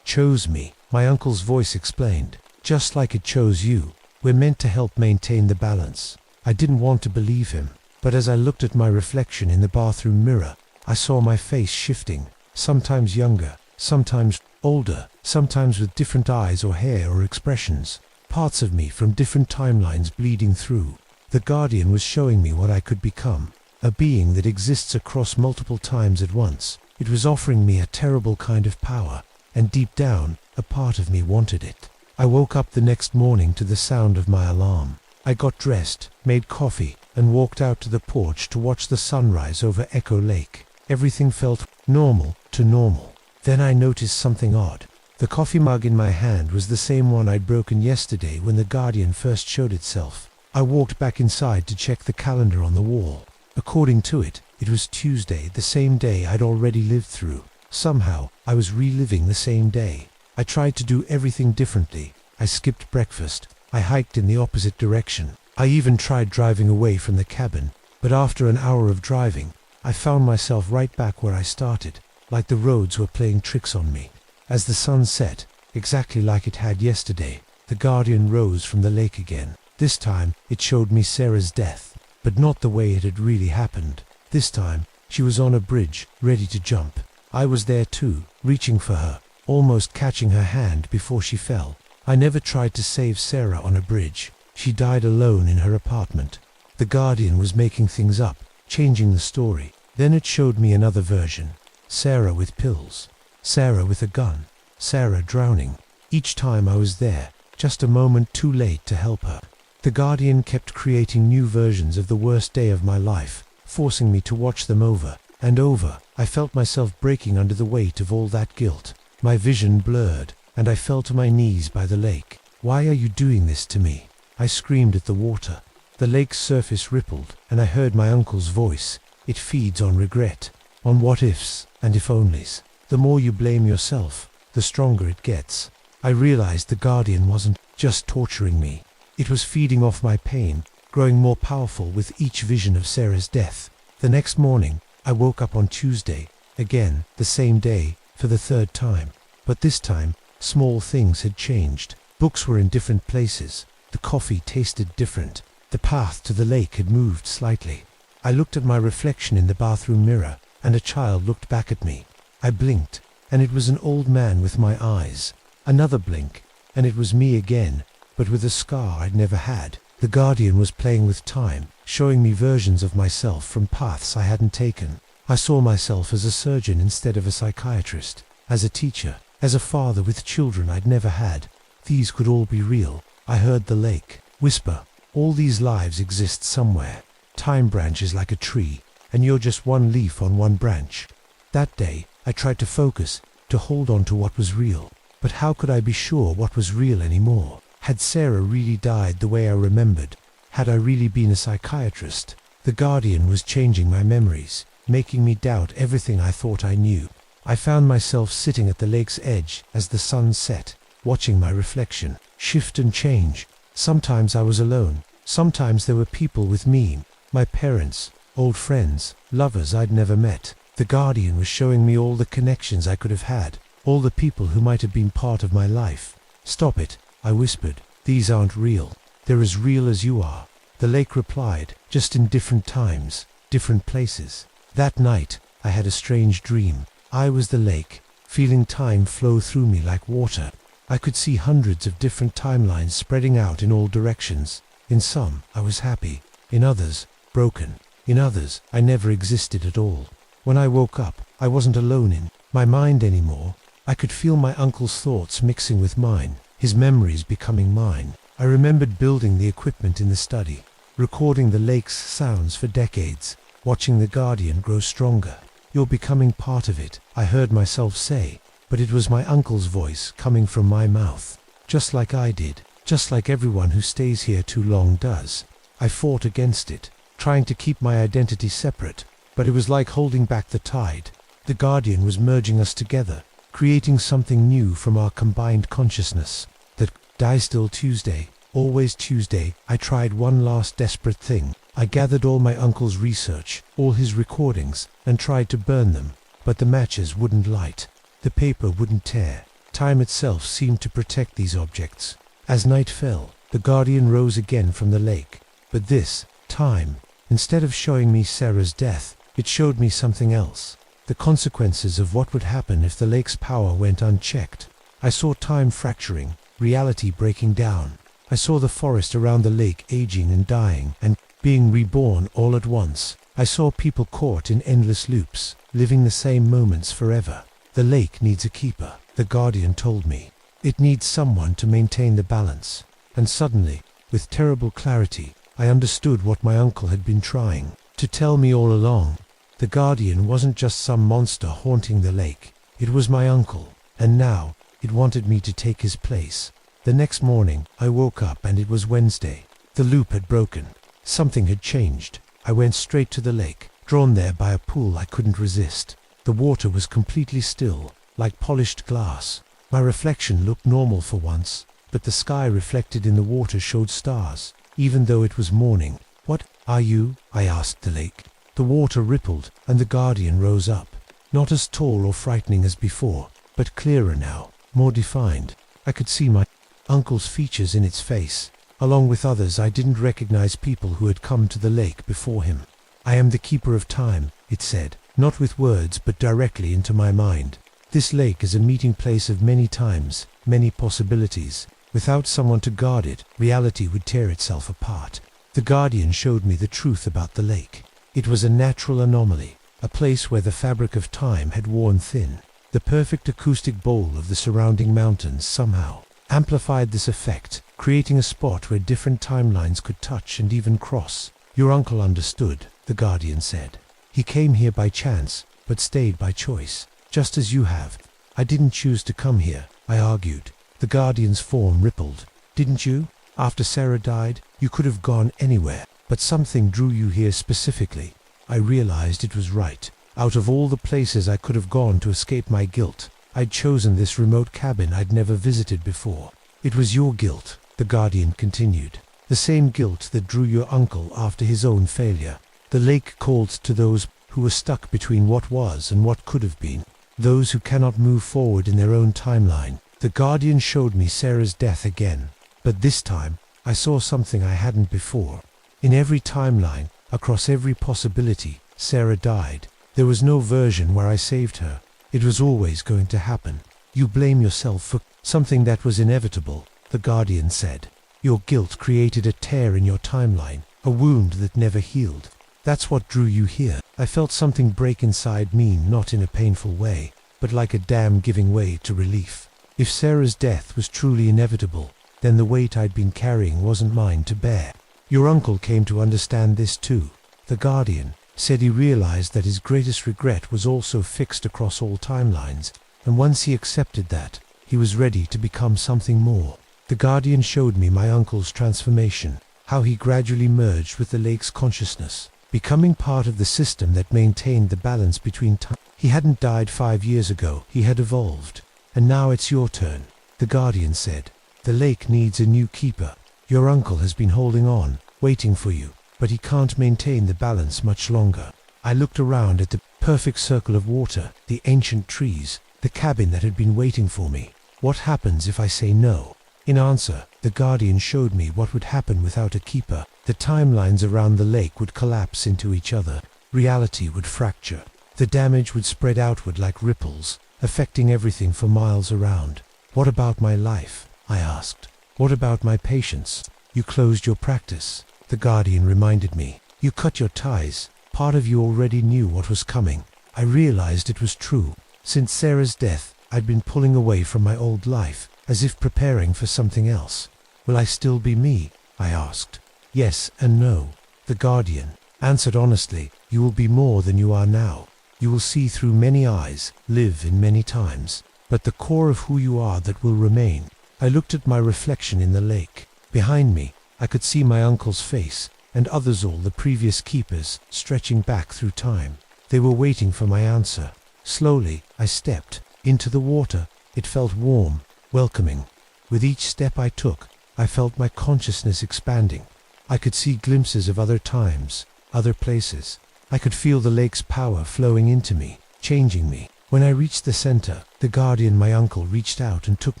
chose me, my uncle's voice explained, just like it chose you. We're meant to help maintain the balance. I didn't want to believe him, but as I looked at my reflection in the bathroom mirror, I saw my face shifting, sometimes younger, sometimes older, sometimes with different eyes or hair or expressions, parts of me from different timelines bleeding through. The guardian was showing me what I could become, a being that exists across multiple times at once. It was offering me a terrible kind of power, and deep down, a part of me wanted it. I woke up the next morning to the sound of my alarm. I got dressed, made coffee, and walked out to the porch to watch the sunrise over Echo Lake. Everything felt normal to normal. Then I noticed something odd. The coffee mug in my hand was the same one I'd broken yesterday when the guardian first showed itself. I walked back inside to check the calendar on the wall. According to it, it was Tuesday, the same day I'd already lived through. Somehow, I was reliving the same day. I tried to do everything differently. I skipped breakfast. I hiked in the opposite direction. I even tried driving away from the cabin. But after an hour of driving, I found myself right back where I started, like the roads were playing tricks on me. As the sun set, exactly like it had yesterday, the guardian rose from the lake again. This time, it showed me Sarah's death, but not the way it had really happened. This time, she was on a bridge, ready to jump. I was there too, reaching for her, almost catching her hand before she fell. I never tried to save Sarah on a bridge. She died alone in her apartment. The guardian was making things up, changing the story. Then it showed me another version. Sarah with pills. Sarah with a gun. Sarah drowning. Each time I was there, just a moment too late to help her. The guardian kept creating new versions of the worst day of my life, forcing me to watch them over and over. I felt myself breaking under the weight of all that guilt. My vision blurred, and I fell to my knees by the lake. "Why are you doing this to me?" I screamed at the water. The lake's surface rippled, and I heard my uncle's voice. It feeds on regret, on what-ifs and if-onlys. The more you blame yourself, the stronger it gets. I realized the Guardian wasn't just torturing me. It was feeding off my pain, growing more powerful with each vision of Sarah's death. The next morning, I woke up on Tuesday, again, the same day, for the third time. But this time, small things had changed. Books were in different places. The coffee tasted different. The path to the lake had moved slightly. I looked at my reflection in the bathroom mirror, and a child looked back at me. I blinked, and it was an old man with my eyes. Another blink, and it was me again, but with a scar I'd never had. The Guardian was playing with time, showing me versions of myself from paths I hadn't taken. I saw myself as a surgeon instead of a psychiatrist, as a teacher, as a father with children I'd never had. These could all be real. I heard the lake whisper, all these lives exist somewhere. Time branches like a tree, and you're just one leaf on one branch. That day, I tried to focus, to hold on to what was real. But how could I be sure what was real anymore? Had Sarah really died the way I remembered? Had I really been a psychiatrist? The Guardian was changing my memories, making me doubt everything I thought I knew. I found myself sitting at the lake's edge as the sun set, watching my reflection shift and change. Sometimes I was alone. Sometimes there were people with me, my parents, old friends, lovers I'd never met. The Guardian was showing me all the connections I could have had, all the people who might have been part of my life. Stop it, I whispered. These aren't real. They're as real as you are. The lake replied, just in different times, different places. That night, I had a strange dream. I was the lake, feeling time flow through me like water. I could see hundreds of different timelines spreading out in all directions. In some, I was happy. In others, broken. In others, I never existed at all. When I woke up, I wasn't alone in my mind anymore. I could feel my uncle's thoughts mixing with mine, his memories becoming mine. I remembered building the equipment in the study, recording the lake's sounds for decades, watching the Guardian grow stronger. You're becoming part of it, I heard myself say, but it was my uncle's voice coming from my mouth. Just like I did, just like everyone who stays here too long does. I fought against it, trying to keep my identity separate, but it was like holding back the tide. The Guardian was merging us together, creating something new from our combined consciousness. That Die Still Tuesday, always Tuesday, I tried one last desperate thing. I gathered all my uncle's research, all his recordings, and tried to burn them, but the matches wouldn't light. The paper wouldn't tear. Time itself seemed to protect these objects. As night fell, the Guardian rose again from the lake. But this time, instead of showing me Sarah's death, it showed me something else. The consequences of what would happen if the lake's power went unchecked. I saw time fracturing, reality breaking down. I saw the forest around the lake aging and dying, and being reborn all at once. I saw people caught in endless loops, living the same moments forever. The lake needs a keeper, the Guardian told me. It needs someone to maintain the balance. And suddenly, with terrible clarity, I understood what my uncle had been trying to tell me all along. The Guardian wasn't just some monster haunting the lake. It was my uncle, and now it wanted me to take his place. The next morning, I woke up and it was Wednesday. The loop had broken. Something had changed. I went straight to the lake, drawn there by a pull I couldn't resist. The water was completely still, like polished glass. My reflection looked normal for once, but the sky reflected in the water showed stars, even though it was morning. "What are you?" I asked the lake. The water rippled, and the Guardian rose up. Not as tall or frightening as before, but clearer now, more defined. I could see my uncle's features in its face, along with others I didn't recognize, people who had come to the lake before him. "I am the keeper of time," it said, not with words but directly into my mind. "This lake is a meeting place of many times, many possibilities. Without someone to guard it, reality would tear itself apart." The Guardian showed me the truth about the lake. It was a natural anomaly, a place where the fabric of time had worn thin. The perfect acoustic bowl of the surrounding mountains somehow amplified this effect, creating a spot where different timelines could touch and even cross. "Your uncle understood," the Guardian said. "He came here by chance, but stayed by choice, just as you have." "I didn't choose to come here," I argued. The Guardian's form rippled. "Didn't you? After Sarah died, you could have gone anywhere, but something drew you here specifically." I realized it was right. Out of all the places I could have gone to escape my guilt, I'd chosen this remote cabin I'd never visited before. It was your guilt, the Guardian continued. The same guilt that drew your uncle after his own failure. The lake called to those who were stuck between what was and what could have been. Those who cannot move forward in their own timeline. The Guardian showed me Sarah's death again. But this time, I saw something I hadn't before. In every timeline, across every possibility, Sarah died. There was no version where I saved her. It was always going to happen. You blame yourself for something that was inevitable, the Guardian said. Your guilt created a tear in your timeline, a wound that never healed. That's what drew you here. I felt something break inside me, not in a painful way, but like a dam giving way to relief. If Sarah's death was truly inevitable, then the weight I'd been carrying wasn't mine to bear. Your uncle came to understand this too. The Guardian said he realized that his greatest regret was also fixed across all timelines, and once he accepted that, he was ready to become something more. The Guardian showed me my uncle's transformation, how he gradually merged with the lake's consciousness, becoming part of the system that maintained the balance between time. He hadn't died 5 years ago, he had evolved. And now it's your turn, the Guardian said. The lake needs a new keeper. Your uncle has been holding on, waiting for you, but he can't maintain the balance much longer. I looked around at the perfect circle of water, the ancient trees, the cabin that had been waiting for me. What happens if I say no? In answer, the Guardian showed me what would happen without a keeper. The timelines around the lake would collapse into each other. Reality would fracture. The damage would spread outward like ripples, affecting everything for miles around. What about my life? I asked. What about my patience? You closed your practice, the Guardian reminded me. You cut your ties. Part of you already knew what was coming. I realized it was true. Since Sarah's death, I'd been pulling away from my old life, as if preparing for something else. Will I still be me? I asked. Yes and no. The Guardian answered honestly. You will be more than you are now. You will see through many eyes, live in many times, but the core of who you are that will remain. I looked at my reflection in the lake. Behind me, I could see my uncle's face, and others, all the previous keepers, stretching back through time. They were waiting for my answer. Slowly, I stepped into the water. It felt warm, welcoming. With each step I took, I felt my consciousness expanding. I could see glimpses of other times, other places. I could feel the lake's power flowing into me, changing me. When I reached the center, the Guardian, my uncle, reached out and took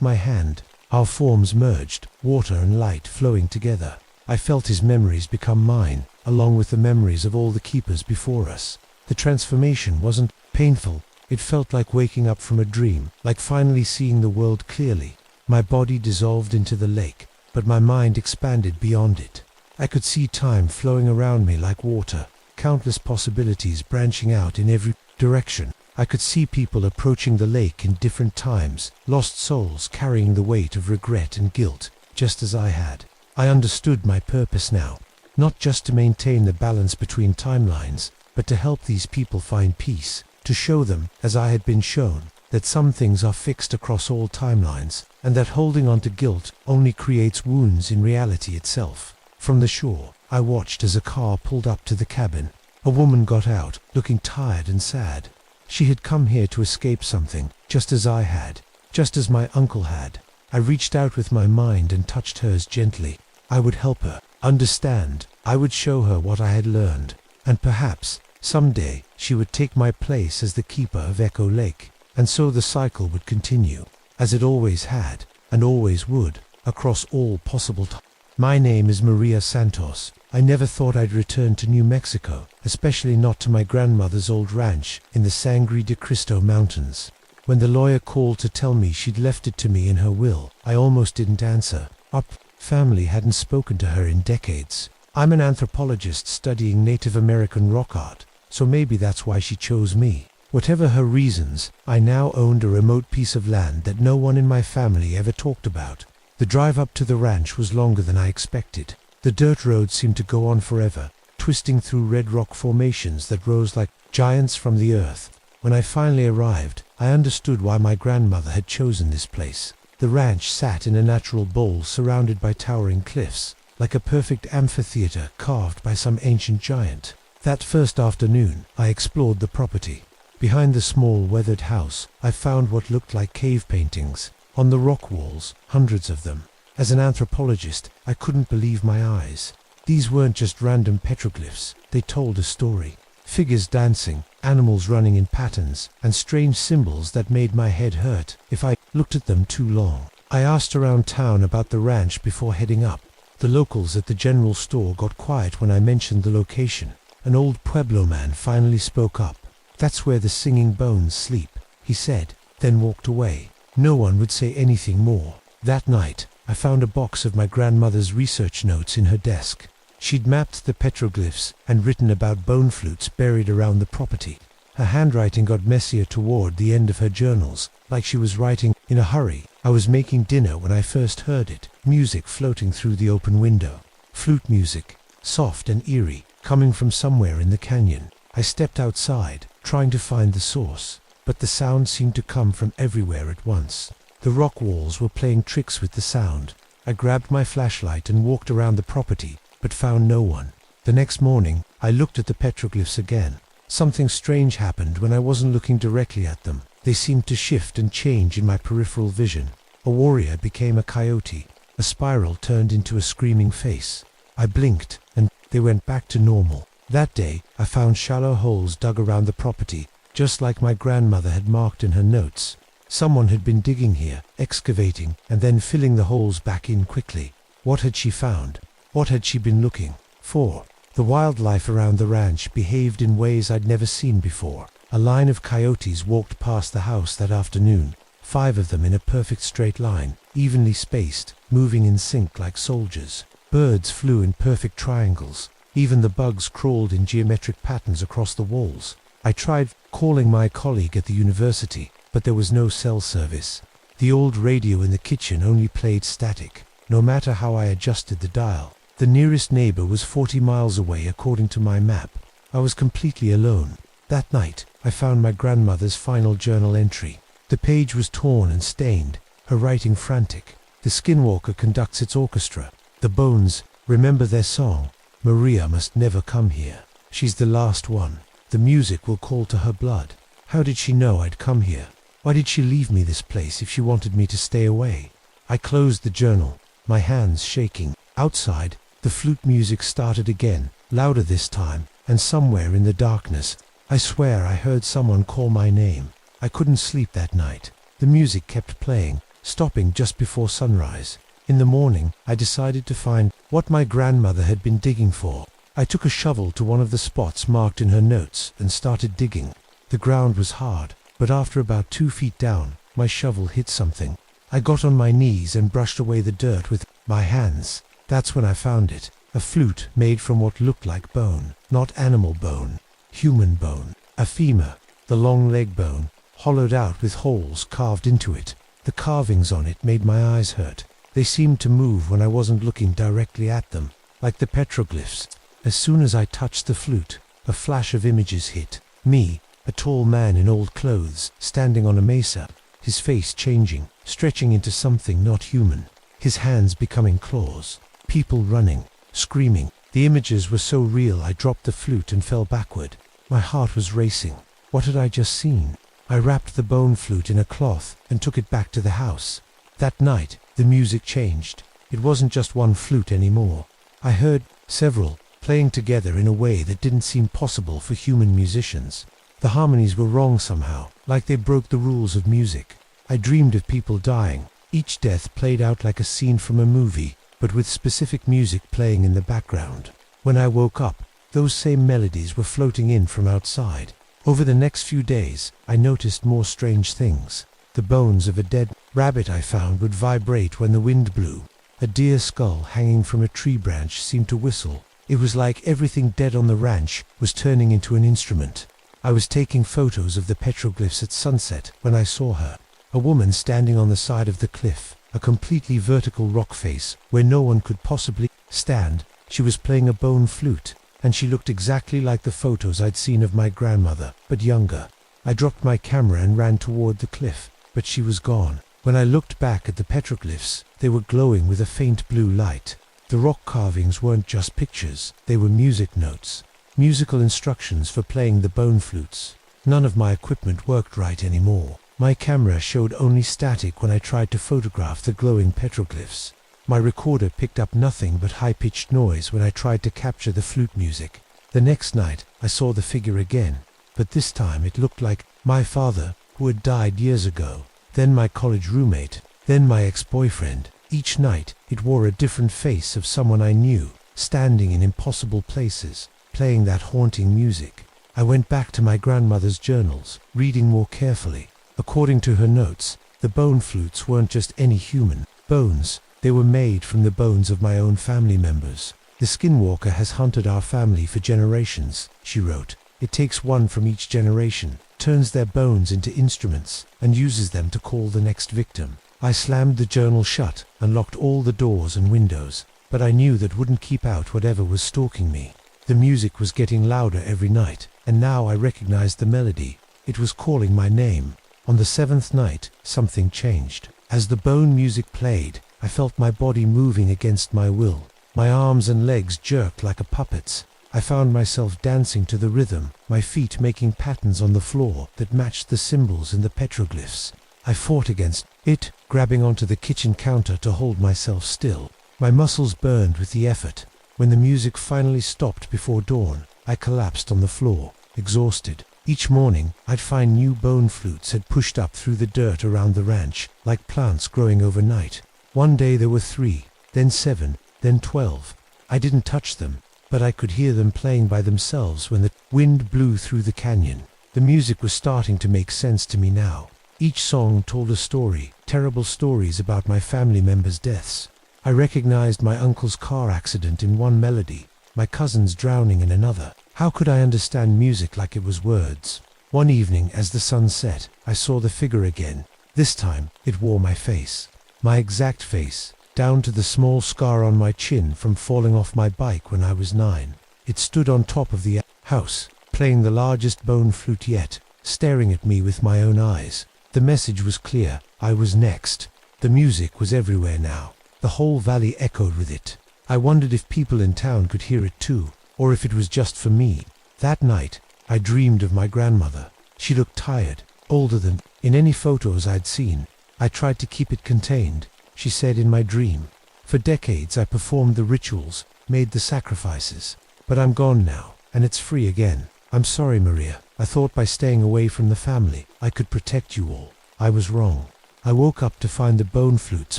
my hand. Our forms merged, water and light flowing together. I felt his memories become mine, along with the memories of all the keepers before us. The transformation wasn't painful. It felt like waking up from a dream, like finally seeing the world clearly. My body dissolved into the lake, but my mind expanded beyond it. I could see time flowing around me like water, countless possibilities branching out in every direction. I could see people approaching the lake in different times, lost souls carrying the weight of regret and guilt, just as I had. I understood my purpose now, not just to maintain the balance between timelines, but to help these people find peace, to show them, as I had been shown, that some things are fixed across all timelines, and that holding on to guilt only creates wounds in reality itself. From the shore, I watched as a car pulled up to the cabin. A woman got out, looking tired and sad. She had come here to escape something, just as I had, just as my uncle had. I reached out with my mind and touched hers gently. I would help her understand. I would show her what I had learned, and perhaps someday she would take my place as the keeper of Echo Lake, and so the cycle would continue, as it always had, and always would, across all possible times. My name is Maria Santos. I never thought I'd return to New Mexico, especially not to my grandmother's old ranch in the Sangre de Cristo Mountains. When the lawyer called to tell me she'd left it to me in her will, I almost didn't answer. Our family hadn't spoken to her in decades. I'm an anthropologist studying Native American rock art, so maybe that's why she chose me. Whatever her reasons, I now owned a remote piece of land that no one in my family ever talked about. The drive up to the ranch was longer than I expected. The dirt road seemed to go on forever, twisting through red rock formations that rose like giants from the earth. When I finally arrived, I understood why my grandmother had chosen this place. The ranch sat in a natural bowl surrounded by towering cliffs, like a perfect amphitheater carved by some ancient giant. That first afternoon, I explored the property. Behind the small weathered house, I found what looked like cave paintings. On the rock walls, hundreds of them. As an anthropologist, I couldn't believe my eyes. These weren't just random petroglyphs, they told a story. Figures dancing, animals running in patterns, and strange symbols that made my head hurt if I looked at them too long. I asked around town about the ranch before heading up. The locals at the general store got quiet when I mentioned the location. An old Pueblo man finally spoke up. "That's where the singing bones sleep," he said, then walked away. No one would say anything more. That night, I found a box of my grandmother's research notes in her desk. She'd mapped the petroglyphs and written about bone flutes buried around the property. Her handwriting got messier toward the end of her journals, like she was writing in a hurry. I was making dinner when I first heard it, music floating through the open window. Flute music, soft and eerie, coming from somewhere in the canyon. I stepped outside, trying to find the source, but the sound seemed to come from everywhere at once. The rock walls were playing tricks with the sound. I grabbed my flashlight and walked around the property, but found no one. The next morning, I looked at the petroglyphs again. Something strange happened when I wasn't looking directly at them. They seemed to shift and change in my peripheral vision. A warrior became a coyote. A spiral turned into a screaming face. I blinked, and they went back to normal. That day, I found shallow holes dug around the property, just like my grandmother had marked in her notes. Someone had been digging here, excavating, and then filling the holes back in quickly. What had she found? What had she been looking for? The wildlife around the ranch behaved in ways I'd never seen before. A line of coyotes walked past the house that afternoon, 5 of them in a perfect straight line, evenly spaced, moving in sync like soldiers. Birds flew in perfect triangles. Even the bugs crawled in geometric patterns across the walls. I tried calling my colleague at the university, but there was no cell service. The old radio in the kitchen only played static, no matter how I adjusted the dial. The nearest neighbor was 40 miles away according to my map. I was completely alone. That night, I found my grandmother's final journal entry. The page was torn and stained, her writing frantic. The skinwalker conducts its orchestra. The bones remember their song. Maria must never come here. She's the last one. The music will call to her blood. How did she know I'd come here? Why did she leave me this place if she wanted me to stay away? I closed the journal, my hands shaking. Outside, the flute music started again, louder this time, and somewhere in the darkness, I swear I heard someone call my name. I couldn't sleep that night. The music kept playing, stopping just before sunrise. In the morning, I decided to find what my grandmother had been digging for. I took a shovel to one of the spots marked in her notes and started digging. The ground was hard, but after about 2 feet down, my shovel hit something. I got on my knees and brushed away the dirt with my hands. That's when I found it. A flute made from what looked like bone. Not animal bone. Human bone. A femur. The long leg bone. Hollowed out with holes carved into it. The carvings on it made my eyes hurt. They seemed to move when I wasn't looking directly at them, like the petroglyphs. As soon as I touched the flute, a flash of images hit. Me, a tall man in old clothes, standing on a mesa, his face changing, stretching into something not human, his hands becoming claws. People running, screaming. The images were so real I dropped the flute and fell backward. My heart was racing. What had I just seen? I wrapped the bone flute in a cloth and took it back to the house. That night, the music changed. It wasn't just one flute anymore. I heard several playing together in a way that didn't seem possible for human musicians. The harmonies were wrong somehow, like they broke the rules of music. I dreamed of people dying. Each death played out like a scene from a movie, but with specific music playing in the background. When I woke up, those same melodies were floating in from outside. Over the next few days, I noticed more strange things. The bones of a dead rabbit I found would vibrate when the wind blew. A deer skull hanging from a tree branch seemed to whistle. It was like everything dead on the ranch was turning into an instrument. I was taking photos of the petroglyphs at sunset when I saw her. A woman standing on the side of the cliff, a completely vertical rock face where no one could possibly stand. She was playing a bone flute, and she looked exactly like the photos I'd seen of my grandmother, but younger. I dropped my camera and ran toward the cliff, but she was gone. When I looked back at the petroglyphs, they were glowing with a faint blue light. The rock carvings weren't just pictures, they were music notes. musical instructions for playing the bone flutes. None of my equipment worked right anymore. My camera showed only static when I tried to photograph the glowing petroglyphs. My recorder picked up nothing but high-pitched noise when I tried to capture the flute music. The next night, I saw the figure again, but this time it looked like my father, who had died years ago, then my college roommate, then my ex-boyfriend. Each night, it wore a different face of someone I knew, standing in impossible places, playing that haunting music. I went back to my grandmother's journals, reading more carefully. According to her notes, the bone flutes weren't just any human bones. They were made from the bones of my own family members. The skinwalker has hunted our family for generations, she wrote. It takes one from each generation, turns their bones into instruments, and uses them to call the next victim. I slammed the journal shut and locked all the doors and windows, but I knew that wouldn't keep out whatever was stalking me. The music was getting louder every night, and now I recognized the melody. It was calling my name. On the seventh night, something changed. As the bone music played, I felt my body moving against my will. My arms and legs jerked like a puppet's. I found myself dancing to the rhythm, my feet making patterns on the floor that matched the symbols in the petroglyphs. I fought against it, grabbing onto the kitchen counter to hold myself still. My muscles burned with the effort. When the music finally stopped before dawn, I collapsed on the floor, exhausted. Each morning, I'd find new bone flutes had pushed up through the dirt around the ranch, like plants growing overnight. One day there were 3, then 7, then 12. I didn't touch them, but I could hear them playing by themselves when the wind blew through the canyon. The music was starting to make sense to me now. Each song told a story, terrible stories about my family members' deaths. I recognized my uncle's car accident in one melody, my cousin's drowning in another. How could I understand music like it was words? One evening, as the sun set, I saw the figure again. This time, it wore my face. My exact face, down to the small scar on my chin from falling off my bike when I was 9. It stood on top of the house, playing the largest bone flute yet, staring at me with my own eyes. The message was clear. I was next. The music was everywhere now. The whole valley echoed with it. I wondered if people in town could hear it too, or if it was just for me. That night, I dreamed of my grandmother. She looked tired, older than in any photos I'd seen. I tried to keep it contained, she said in my dream. For decades I performed the rituals, made the sacrifices. But I'm gone now, and it's free again. I'm sorry, Maria. I thought by staying away from the family, I could protect you all. I was wrong. I woke up to find the bone flutes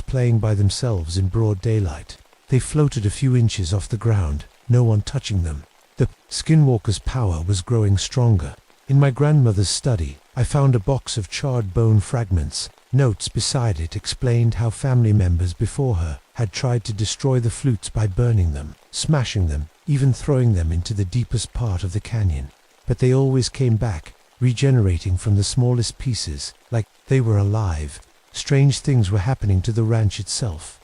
playing by themselves in broad daylight. They floated a few inches off the ground, no one touching them. The skinwalker's power was growing stronger. In my grandmother's study, I found a box of charred bone fragments. Notes beside it explained how family members before her had tried to destroy the flutes by burning them, smashing them, even throwing them into the deepest part of the canyon. But they always came back, regenerating from the smallest pieces, like they were alive. Strange things were happening to the ranch itself.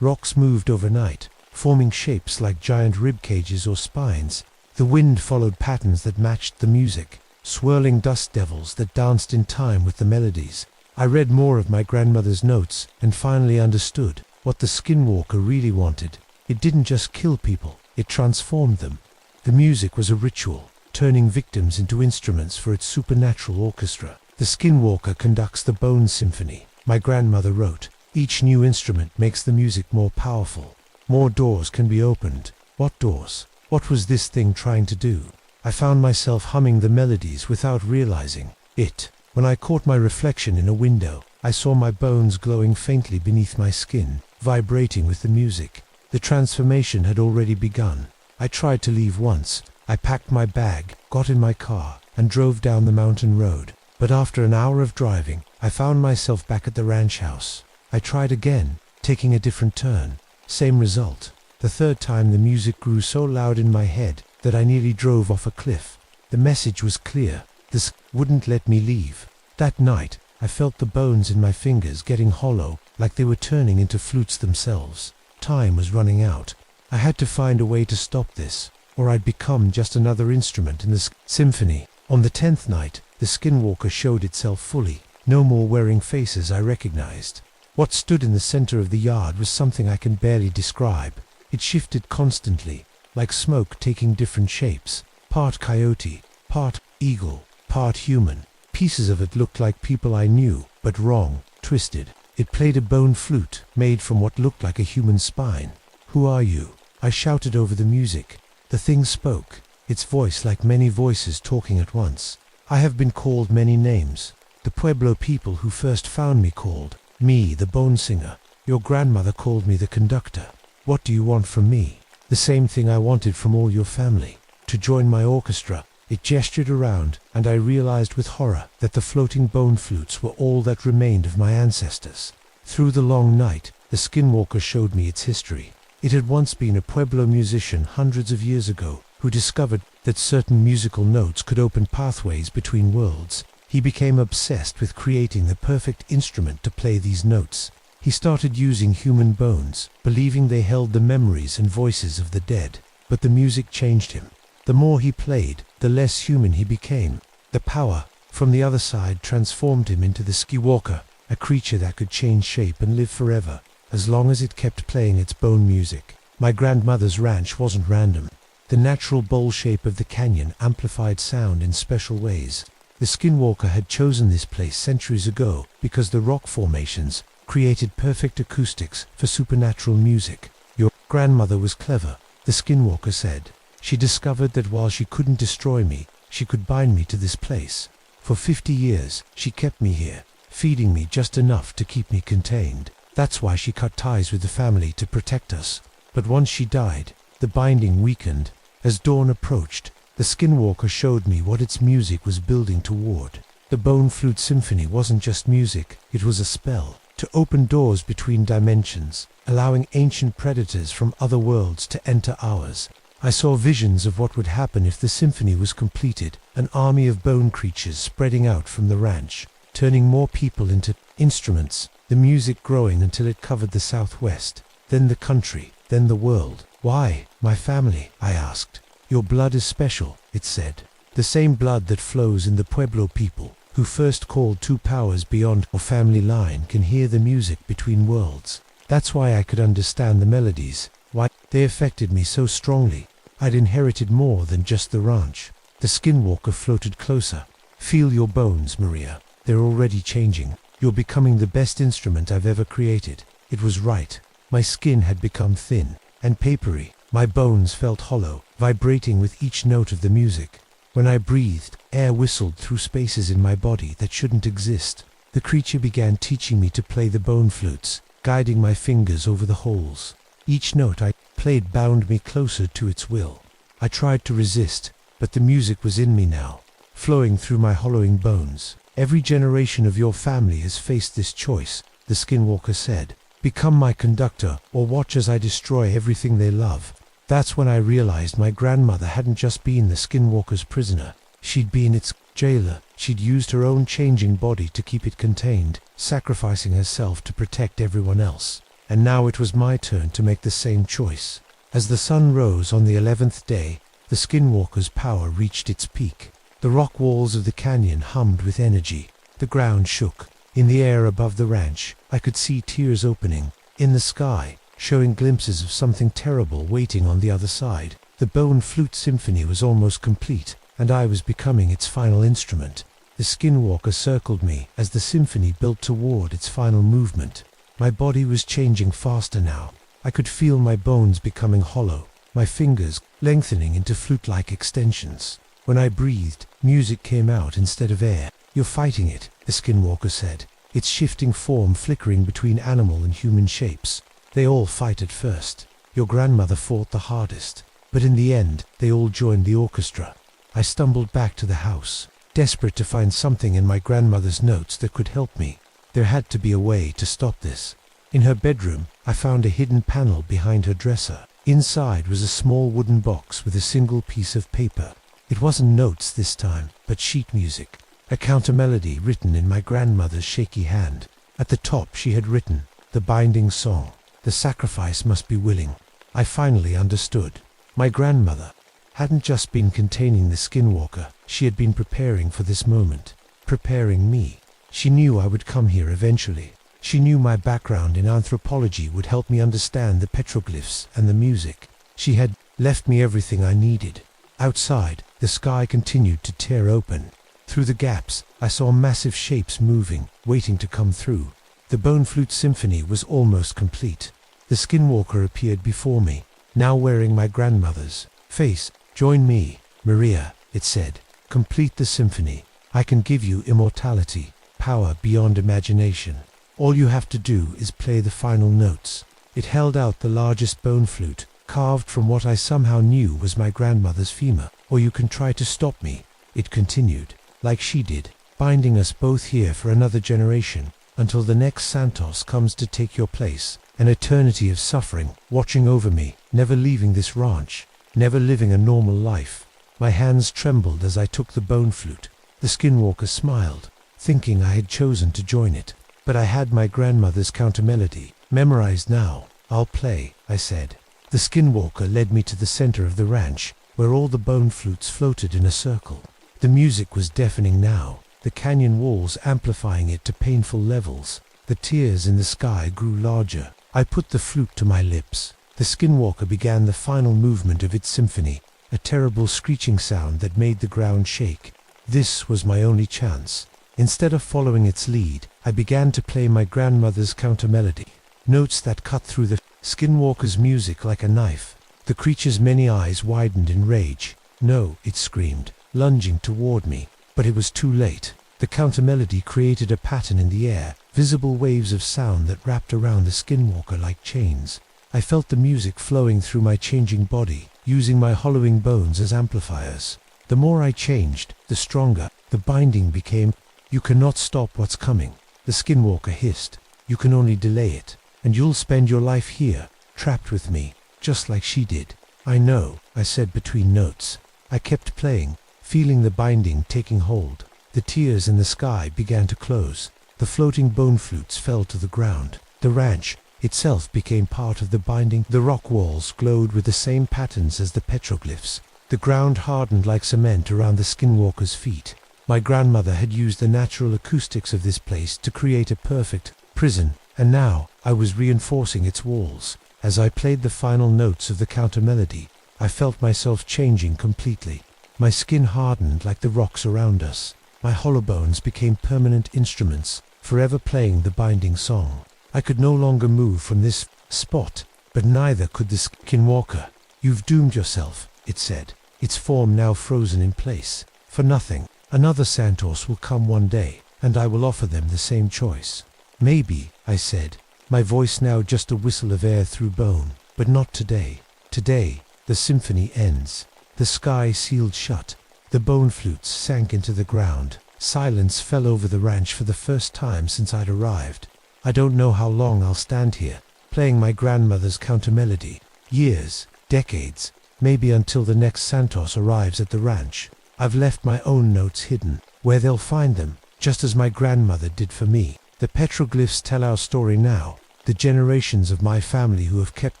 Rocks moved overnight, forming shapes like giant rib cages or spines. The wind followed patterns that matched the music, swirling dust devils that danced in time with the melodies. I read more of my grandmother's notes and finally understood what the skinwalker really wanted. It didn't just kill people, it transformed them. The music was a ritual, turning victims into instruments for its supernatural orchestra. The skinwalker conducts the bone symphony. My grandmother wrote, each new instrument makes the music more powerful. More doors can be opened. What doors? What was this thing trying to do? I found myself humming the melodies without realizing it. When I caught my reflection in a window, I saw my bones glowing faintly beneath my skin, vibrating with the music. The transformation had already begun. I tried to leave once. I packed my bag, got in my car, and drove down the mountain road. But after an hour of driving, I found myself back at the ranch house. I tried again, taking a different turn. Same result. The third time the music grew so loud in my head that I nearly drove off a cliff. The message was clear. This wouldn't let me leave. That night, I felt the bones in my fingers getting hollow, like they were turning into flutes themselves. Time was running out. I had to find a way to stop this, or I'd become just another instrument in the symphony. On the 10th night, the skinwalker showed itself fully. No more wearing faces I recognized. What stood in the center of the yard was something I can barely describe. It shifted constantly, like smoke taking different shapes. Part coyote, part eagle, part human. Pieces of it looked like people I knew, but wrong, twisted. It played a bone flute, made from what looked like a human spine. "Who are you?" I shouted over the music. The thing spoke, its voice like many voices talking at once. "I have been called many names. The Pueblo people who first found me called me the bone singer. Your grandmother called me the conductor. What do you want from me?" "The same thing I wanted from all your family. To join my orchestra." It gestured around, and I realized with horror that the floating bone flutes were all that remained of my ancestors. Through the long night, the skinwalker showed me its history. It had once been a Pueblo musician hundreds of years ago who discovered that certain musical notes could open pathways between worlds. He became obsessed with creating the perfect instrument to play these notes. He started using human bones, believing they held the memories and voices of the dead. But the music changed him. The more he played, the less human he became. The power from the other side transformed him into the Skinwalker, a creature that could change shape and live forever, as long as it kept playing its bone music. My grandmother's ranch wasn't random. The natural bowl shape of the canyon amplified sound in special ways. The Skinwalker had chosen this place centuries ago because the rock formations created perfect acoustics for supernatural music. "Your grandmother was clever," the Skinwalker said. "She discovered that while she couldn't destroy me, she could bind me to this place. For 50 years, she kept me here, feeding me just enough to keep me contained. That's why she cut ties with the family to protect us. But once she died, the binding weakened. As dawn approached, the Skinwalker showed me what its music was building toward. The Bone Flute Symphony wasn't just music, it was a spell to open doors between dimensions, allowing ancient predators from other worlds to enter ours. I saw visions of what would happen if the symphony was completed, an army of bone creatures spreading out from the ranch, turning more people into instruments, the music growing until it covered the southwest, then the country, then the world. "Why, my family?" I asked. "Your blood is special," it said. "The same blood that flows in the Pueblo people, who first called two powers beyond our family line, can hear the music between worlds. That's why I could understand the melodies, why they affected me so strongly. I'd inherited more than just the ranch." The Skinwalker floated closer. "Feel your bones, Maria. They're already changing. You're becoming the best instrument I've ever created." It was right. My skin had become thin and papery. My bones felt hollow, vibrating with each note of the music. When I breathed, air whistled through spaces in my body that shouldn't exist. The creature began teaching me to play the bone flutes, guiding my fingers over the holes. Each note I played bound me closer to its will. I tried to resist, but the music was in me now, flowing through my hollowing bones. "Every generation of your family has faced this choice," the Skinwalker said. "Become my conductor, or watch as I destroy everything they love." That's when I realized my grandmother hadn't just been the Skinwalker's prisoner. She'd been its jailer. She'd used her own changing body to keep it contained, sacrificing herself to protect everyone else. And now it was my turn to make the same choice. As the sun rose on the 11th day, the Skinwalker's power reached its peak. The rock walls of the canyon hummed with energy. The ground shook. In the air above the ranch, I could see tears opening. In the sky, showing glimpses of something terrible waiting on the other side. The Bone Flute Symphony was almost complete, and I was becoming its final instrument. The Skinwalker circled me as the symphony built toward its final movement. My body was changing faster now. I could feel my bones becoming hollow, my fingers lengthening into flute-like extensions. When I breathed, music came out instead of air. "You're fighting it," the Skinwalker said, its shifting form flickering between animal and human shapes. "They all fight at first. Your grandmother fought the hardest, but in the end, they all joined the orchestra." I stumbled back to the house, desperate to find something in my grandmother's notes that could help me. There had to be a way to stop this. In her bedroom, I found a hidden panel behind her dresser. Inside was a small wooden box with a single piece of paper. It wasn't notes this time, but sheet music. A counter-melody written in my grandmother's shaky hand. At the top she had written, "The binding song. The sacrifice must be willing." I finally understood. My grandmother hadn't just been containing the Skinwalker, she had been preparing for this moment. Preparing me. She knew I would come here eventually. She knew my background in anthropology would help me understand the petroglyphs and the music. She had left me everything I needed. Outside, the sky continued to tear open. Through the gaps, I saw massive shapes moving, waiting to come through. The Bone Flute Symphony was almost complete. The Skinwalker appeared before me, now wearing my grandmother's face. "Join me, Maria," it said. "Complete the symphony. I can give you immortality, power beyond imagination. All you have to do is play the final notes." It held out the largest bone flute, carved from what I somehow knew was my grandmother's femur. "Or you can try to stop me," it continued, "like she did, binding us both here for another generation, until the next Santos comes to take your place. An eternity of suffering, watching over me, never leaving this ranch, never living a normal life." My hands trembled as I took the bone flute. The Skinwalker smiled, thinking I had chosen to join it. But I had my grandmother's countermelody memorized now. "I'll play," I said. The Skinwalker led me to the center of the ranch, where all the bone flutes floated in a circle. The music was deafening now, the canyon walls amplifying it to painful levels. The tears in the sky grew larger. I put the flute to my lips. The Skinwalker began the final movement of its symphony, a terrible screeching sound that made the ground shake. This was my only chance. Instead of following its lead, I began to play my grandmother's countermelody, notes that cut through the Skinwalker's music like a knife. The creature's many eyes widened in rage. "No," it screamed, lunging toward me. But it was too late. The countermelody created a pattern in the air, visible waves of sound that wrapped around the Skinwalker like chains. I felt the music flowing through my changing body, using my hollowing bones as amplifiers. The more I changed, the stronger the binding became. "You cannot stop what's coming," the Skinwalker hissed. "You can only delay it, and you'll spend your life here, trapped with me, just like she did." "I know," I said between notes. I kept playing, feeling the binding taking hold. The tears in the sky began to close. The floating bone flutes fell to the ground. The ranch itself became part of the binding. The rock walls glowed with the same patterns as the petroglyphs. The ground hardened like cement around the Skinwalker's feet. My grandmother had used the natural acoustics of this place to create a perfect prison, and now I was reinforcing its walls. As I played the final notes of the countermelody, I felt myself changing completely. My skin hardened like the rocks around us. My hollow bones became permanent instruments, forever playing the binding song. I could no longer move from this spot, but neither could the Skinwalker. "You've doomed yourself," it said, its form now frozen in place. "For nothing. Another Santos will come one day, and I will offer them the same choice." "Maybe," I said, my voice now just a whistle of air through bone. "But not today. Today, the symphony ends." The sky sealed shut. The bone flutes sank into the ground. Silence fell over the ranch for the first time since I'd arrived. I don't know how long I'll stand here, playing my grandmother's countermelody. Years, decades, maybe until the next Santos arrives at the ranch. I've left my own notes hidden, where they'll find them, just as my grandmother did for me. The petroglyphs tell our story now, the generations of my family who have kept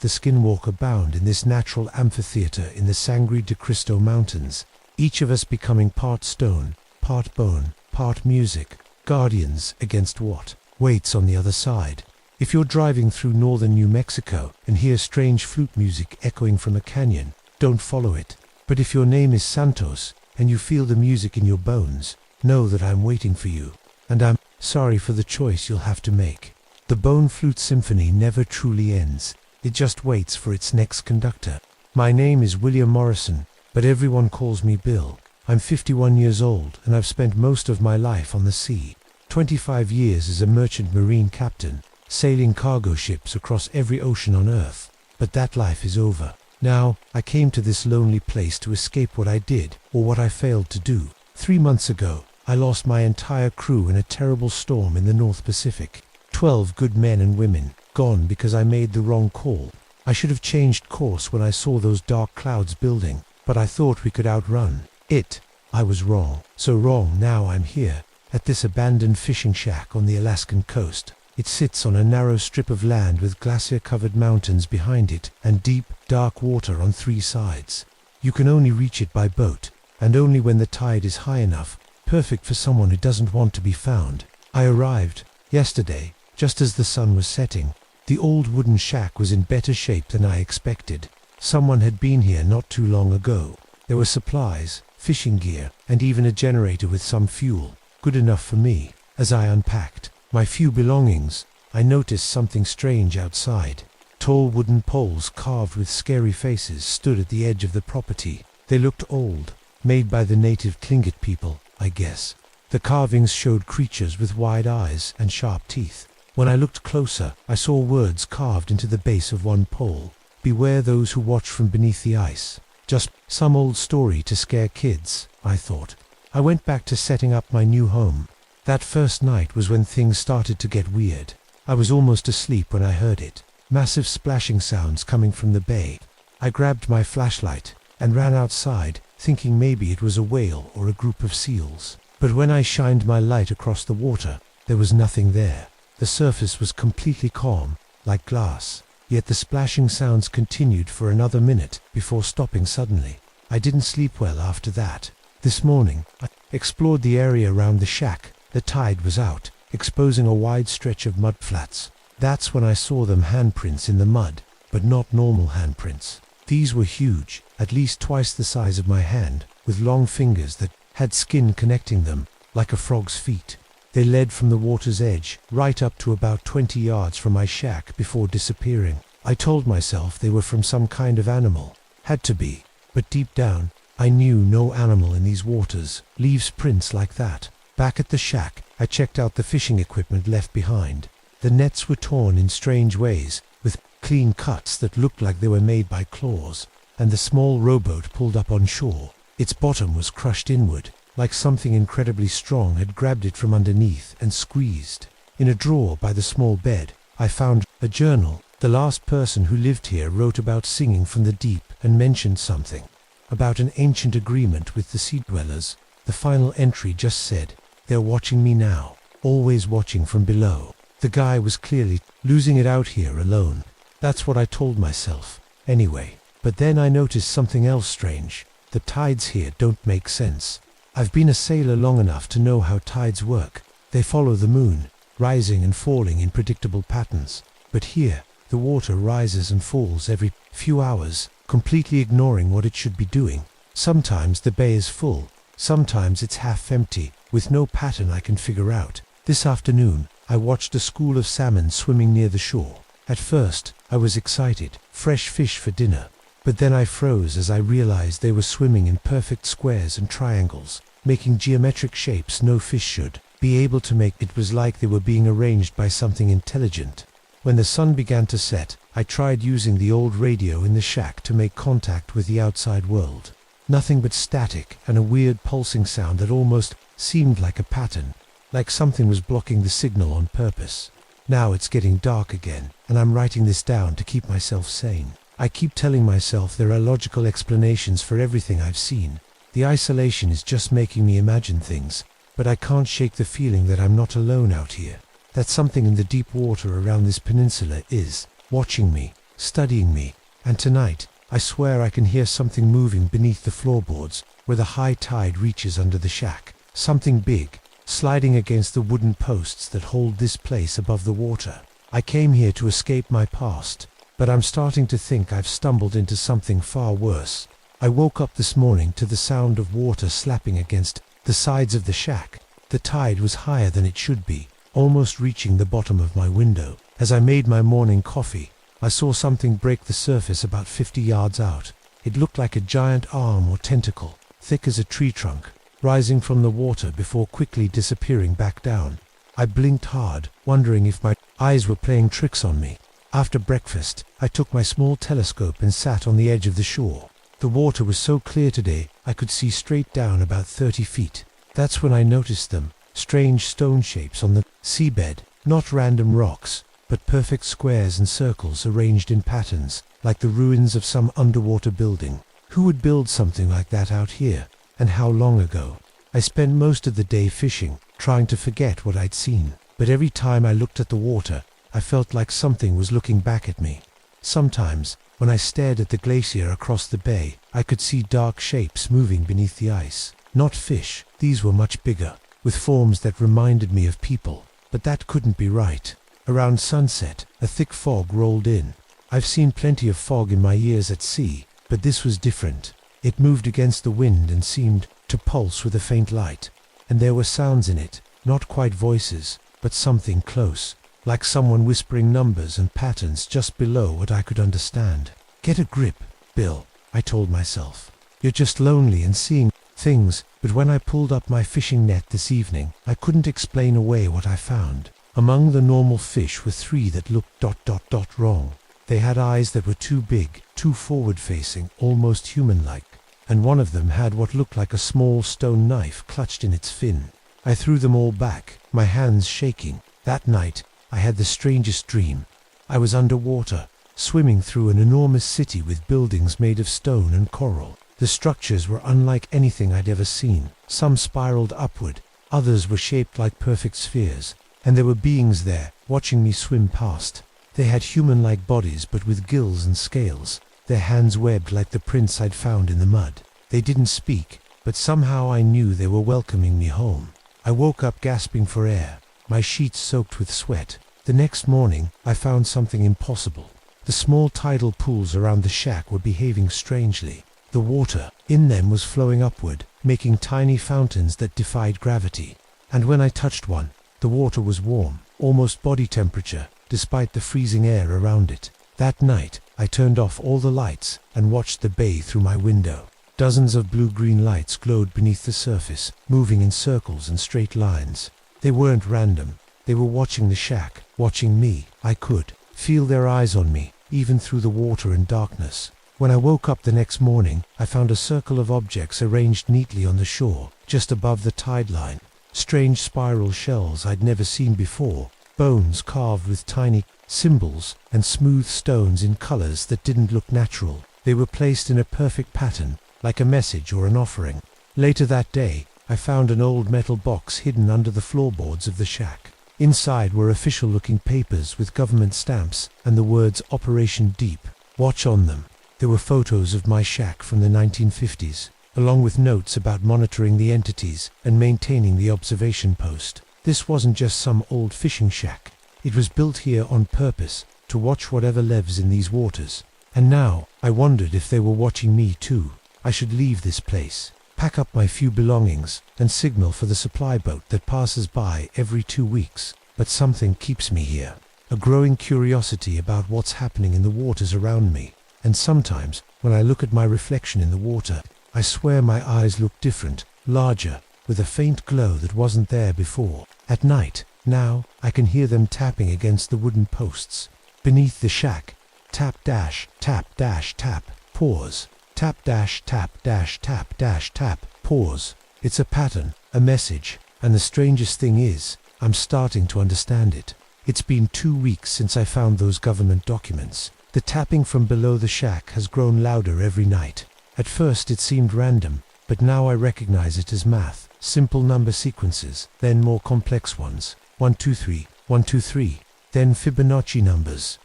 the Skinwalker bound in this natural amphitheater in the Sangre de Cristo Mountains, each of us becoming part stone, part bone, part music, guardians against what waits on the other side. If you're driving through northern New Mexico and hear strange flute music echoing from a canyon, don't follow it. But if your name is Santos, and you feel the music in your bones, know that I'm waiting for you, and I'm sorry for the choice you'll have to make. The Bone Flute Symphony never truly ends. It just waits for its next conductor. My name is William Morrison, but everyone calls me Bill. I'm 51 years old, and I've spent most of my life on the sea. 25 years as a merchant marine captain, sailing cargo ships across every ocean on Earth. But that life is over. Now, I came to this lonely place to escape what I did, or what I failed to do. 3 months ago, I lost my entire crew in a terrible storm in the North Pacific. 12 good men and women, gone because I made the wrong call. I should have changed course when I saw those dark clouds building, but I thought we could outrun it. I was wrong. So wrong now I'm here, at this abandoned fishing shack on the Alaskan coast. It sits on a narrow strip of land with glacier-covered mountains behind it and deep, dark water on 3 sides. You can only reach it by boat, and only when the tide is high enough, perfect for someone who doesn't want to be found. I arrived yesterday, just as the sun was setting. The old wooden shack was in better shape than I expected. Someone had been here not too long ago. There were supplies, fishing gear, and even a generator with some fuel, good enough for me. As I unpacked my few belongings, I noticed something strange outside. Tall wooden poles carved with scary faces stood at the edge of the property. They looked old, made by the native Tlingit people, I guess. The carvings showed creatures with wide eyes and sharp teeth. When I looked closer, I saw words carved into the base of one pole. Beware those who watch from beneath the ice. Just some old story to scare kids, I thought. I went back to setting up my new home. That first night was when things started to get weird. I was almost asleep when I heard it. Massive splashing sounds coming from the bay. I grabbed my flashlight and ran outside, thinking maybe it was a whale or a group of seals. But when I shined my light across the water, there was nothing there. The surface was completely calm, like glass. Yet the splashing sounds continued for another minute before stopping suddenly. I didn't sleep well after that. This morning, I explored the area around the shack. The tide was out, exposing a wide stretch of mud flats. That's when I saw them handprints in the mud, but not normal handprints. These were huge, at least twice the size of my hand, with long fingers that had skin connecting them, like a frog's feet. They led from the water's edge, right up to about 20 yards from my shack before disappearing. I told myself they were from some kind of animal. Had to be. But deep down, I knew no animal in these waters leaves prints like that. Back at the shack, I checked out the fishing equipment left behind. The nets were torn in strange ways, with clean cuts that looked like they were made by claws, and the small rowboat pulled up on shore. Its bottom was crushed inward, like something incredibly strong had grabbed it from underneath and squeezed. In a drawer by the small bed, I found a journal. The last person who lived here wrote about singing from the deep and mentioned something about an ancient agreement with the sea dwellers. The final entry just said, "They're watching me now, always watching from below." The guy was clearly losing it out here alone. That's what I told myself, anyway. But then I noticed something else strange. The tides here don't make sense. I've been a sailor long enough to know how tides work. They follow the moon, rising and falling in predictable patterns. But here, the water rises and falls every few hours, completely ignoring what it should be doing. Sometimes the bay is full, sometimes it's half empty, with no pattern I can figure out. This afternoon, I watched a school of salmon swimming near the shore. At first, I was excited, fresh fish for dinner. But then I froze as I realized they were swimming in perfect squares and triangles, making geometric shapes no fish should be able to make. It was like they were being arranged by something intelligent. When the sun began to set, I tried using the old radio in the shack to make contact with the outside world. Nothing but static and a weird pulsing sound that almost seemed like a pattern, like something was blocking the signal on purpose. Now it's getting dark again, and I'm writing this down to keep myself sane. I keep telling myself there are logical explanations for everything I've seen. The isolation is just making me imagine things, but I can't shake the feeling that I'm not alone out here. That something in the deep water around this peninsula is watching me, studying me, and tonight, I swear I can hear something moving beneath the floorboards where the high tide reaches under the shack. Something big, sliding against the wooden posts that hold this place above the water. I came here to escape my past, but I'm starting to think I've stumbled into something far worse. I woke up this morning to the sound of water slapping against the sides of the shack. The tide was higher than it should be, almost reaching the bottom of my window. As I made my morning coffee, I saw something break the surface about 50 yards out. It looked like a giant arm or tentacle, thick as a tree trunk, rising from the water before quickly disappearing back down. I blinked hard, wondering if my eyes were playing tricks on me. After breakfast, I took my small telescope and sat on the edge of the shore. The water was so clear today, I could see straight down about 30 feet. That's when I noticed them, strange stone shapes on the seabed, not random rocks, but perfect squares and circles arranged in patterns, like the ruins of some underwater building. Who would build something like that out here, and how long ago? I spent most of the day fishing, trying to forget what I'd seen, but every time I looked at the water, I felt like something was looking back at me. Sometimes, when I stared at the glacier across the bay, I could see dark shapes moving beneath the ice. Not fish, these were much bigger, with forms that reminded me of people. But that couldn't be right. Around sunset, a thick fog rolled in. I've seen plenty of fog in my years at sea, but this was different. It moved against the wind and seemed to pulse with a faint light. And there were sounds in it, not quite voices, but something close, like someone whispering numbers and patterns just below what I could understand. Get a grip, Bill, I told myself. You're just lonely and seeing things. But when I pulled up my fishing net this evening, I couldn't explain away what I found. Among the normal fish were 3 that looked wrong. They had eyes that were too big, too forward-facing, almost human-like, and one of them had what looked like a small stone knife clutched in its fin. I threw them all back, my hands shaking. That night, I had the strangest dream. I was underwater, swimming through an enormous city with buildings made of stone and coral. The structures were unlike anything I'd ever seen. Some spiraled upward, others were shaped like perfect spheres, and there were beings there, watching me swim past. They had human-like bodies but with gills and scales, their hands webbed like the prints I'd found in the mud. They didn't speak, but somehow I knew they were welcoming me home. I woke up gasping for air, my sheets soaked with sweat. The next morning, I found something impossible. The small tidal pools around the shack were behaving strangely. The water in them was flowing upward, making tiny fountains that defied gravity. And when I touched one, the water was warm, almost body temperature, despite the freezing air around it. That night, I turned off all the lights and watched the bay through my window. Dozens of blue-green lights glowed beneath the surface, moving in circles and straight lines. They weren't random. They were watching the shack, watching me. I could feel their eyes on me, even through the water and darkness. When I woke up the next morning, I found a circle of objects arranged neatly on the shore, just above the tide line. Strange spiral shells I'd never seen before, bones carved with tiny symbols, and smooth stones in colors that didn't look natural. They were placed in a perfect pattern, like a message or an offering. Later that day, I found an old metal box hidden under the floorboards of the shack. Inside were official-looking papers with government stamps and the words Operation Deep Watch on them. There were photos of my shack from the 1950s, along with notes about monitoring the entities and maintaining the observation post. This wasn't just some old fishing shack. It was built here on purpose, to watch whatever lives in these waters. And now, I wondered if they were watching me too. I should leave this place, pack up my few belongings, and signal for the supply boat that passes by every 2 weeks. But something keeps me here. A growing curiosity about what's happening in the waters around me. And sometimes, when I look at my reflection in the water, I swear my eyes look different, larger, with a faint glow that wasn't there before. At night, now, I can hear them tapping against the wooden posts. Beneath the shack, tap dash, tap dash tap, pause. Tap dash tap dash tap dash tap, pause. It's a pattern, a message, and the strangest thing is, I'm starting to understand it. It's been 2 weeks since I found those government documents. The tapping from below the shack has grown louder every night. At first it seemed random, but now I recognize it as math. Simple number sequences, then more complex ones. 1, 2, 3, 1, 2, 3. Then Fibonacci numbers.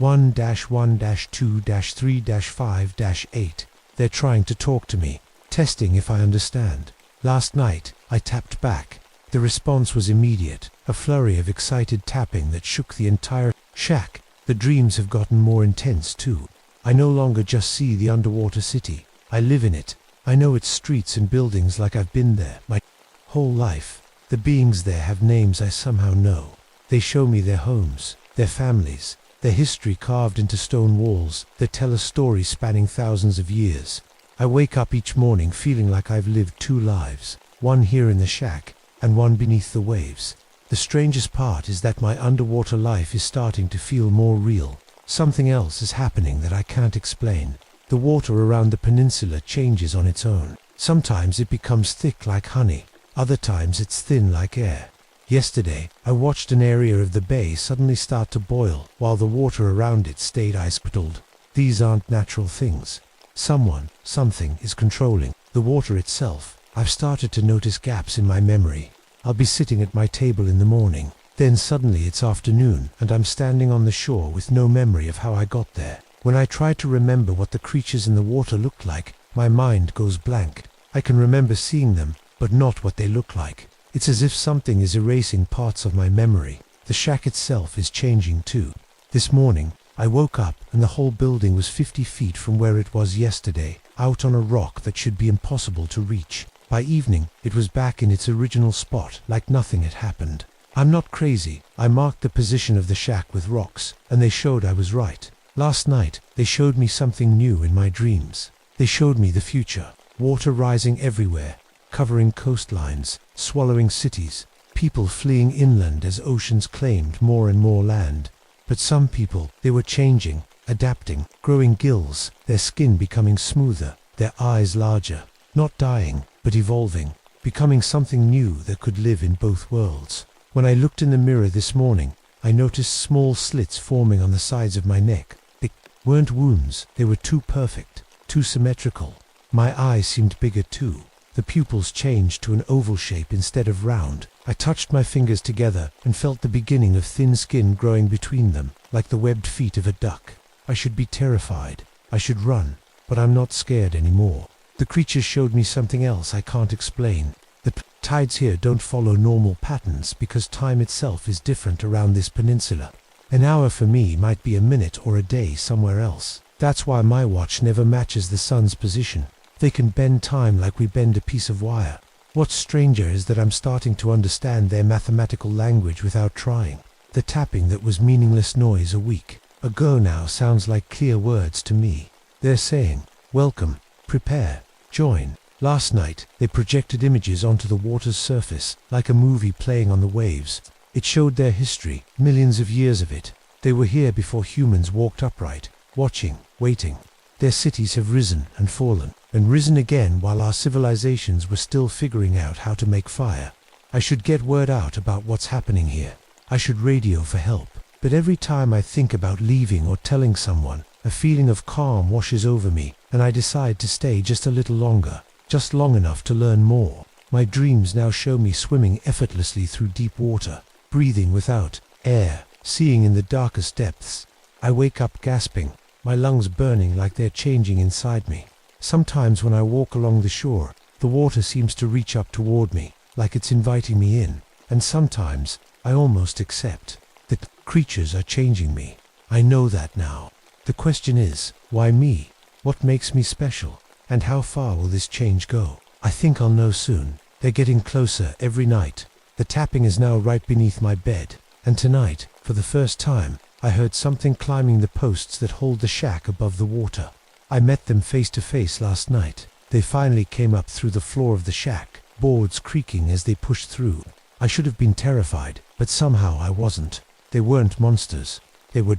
1-1-2-3-5-8. They're trying to talk to me, testing if I understand. Last night, I tapped back. The response was immediate, a flurry of excited tapping that shook the entire shack. The dreams have gotten more intense too. I no longer just see the underwater city. I live in it. I know its streets and buildings like I've been there my whole life. The beings there have names I somehow know. They show me their homes, their families, their history carved into stone walls that tell a story spanning thousands of years. I wake up each morning feeling like I've lived 2 lives, one here in the shack and one beneath the waves. The strangest part is that my underwater life is starting to feel more real. Something else is happening that I can't explain. The water around the peninsula changes on its own. Sometimes it becomes thick like honey, other times it's thin like air. Yesterday, I watched an area of the bay suddenly start to boil while the water around it stayed ice-cooled. These aren't natural things. Someone, something is controlling the water itself. I've started to notice gaps in my memory. I'll be sitting at my table in the morning. Then suddenly it's afternoon and I'm standing on the shore with no memory of how I got there. When I try to remember what the creatures in the water looked like, my mind goes blank. I can remember seeing them, but not what they look like. It's as if something is erasing parts of my memory. The shack itself is changing too. This morning, I woke up and the whole building was 50 feet from where it was yesterday. out on a rock that should be impossible to reach. By evening, it was back in its original spot, like nothing had happened. I'm not crazy. I marked the position of the shack with rocks, and they showed I was right. Last night, they showed me something new in my dreams. They showed me the future. Water rising everywhere, covering coastlines, swallowing cities, people fleeing inland as oceans claimed more and more land. But some people, they were changing, adapting, growing gills, their skin becoming smoother, their eyes larger, not dying, but evolving, becoming something new that could live in both worlds. When I looked in the mirror this morning, I noticed small slits forming on the sides of my neck. They weren't wounds, they were too perfect, too symmetrical. My eyes seemed bigger too. The pupils changed to an oval shape instead of round. I touched my fingers together and felt the beginning of thin skin growing between them, like the webbed feet of a duck. I should be terrified. I should run, but I'm not scared anymore. The creatures showed me something else I can't explain. The tides here don't follow normal patterns because time itself is different around this peninsula. An hour for me might be a minute or a day somewhere else. That's why my watch never matches the sun's position. They can bend time like we bend a piece of wire. What's stranger is that I'm starting to understand their mathematical language without trying. The tapping that was meaningless noise a week ago now sounds like clear words to me. They're saying, welcome, prepare, join. Last night, they projected images onto the water's surface, like a movie playing on the waves. It showed their history, millions of years of it. They were here before humans walked upright, watching, waiting. Their cities have risen and fallen, and risen again while our civilizations were still figuring out how to make fire. I should get word out about what's happening here. I should radio for help. But every time I think about leaving or telling someone, a feeling of calm washes over me, and I decide to stay just a little longer. Just long enough to learn more. My dreams now show me swimming effortlessly through deep water, breathing without air, seeing in the darkest depths. I wake up gasping, my lungs burning like they're changing inside me. Sometimes when I walk along the shore, the water seems to reach up toward me, like it's inviting me in. And sometimes, I almost accept that creatures are changing me. I know that now. The question is, why me? What makes me special? And how far will this change go? I think I'll know soon. They're getting closer every night. The tapping is now right beneath my bed. And tonight, for the first time, I heard something climbing the posts that hold the shack above the water. I met them face to face last night. They finally came up through the floor of the shack, boards creaking as they pushed through. I should have been terrified, but somehow I wasn't. They weren't monsters. They were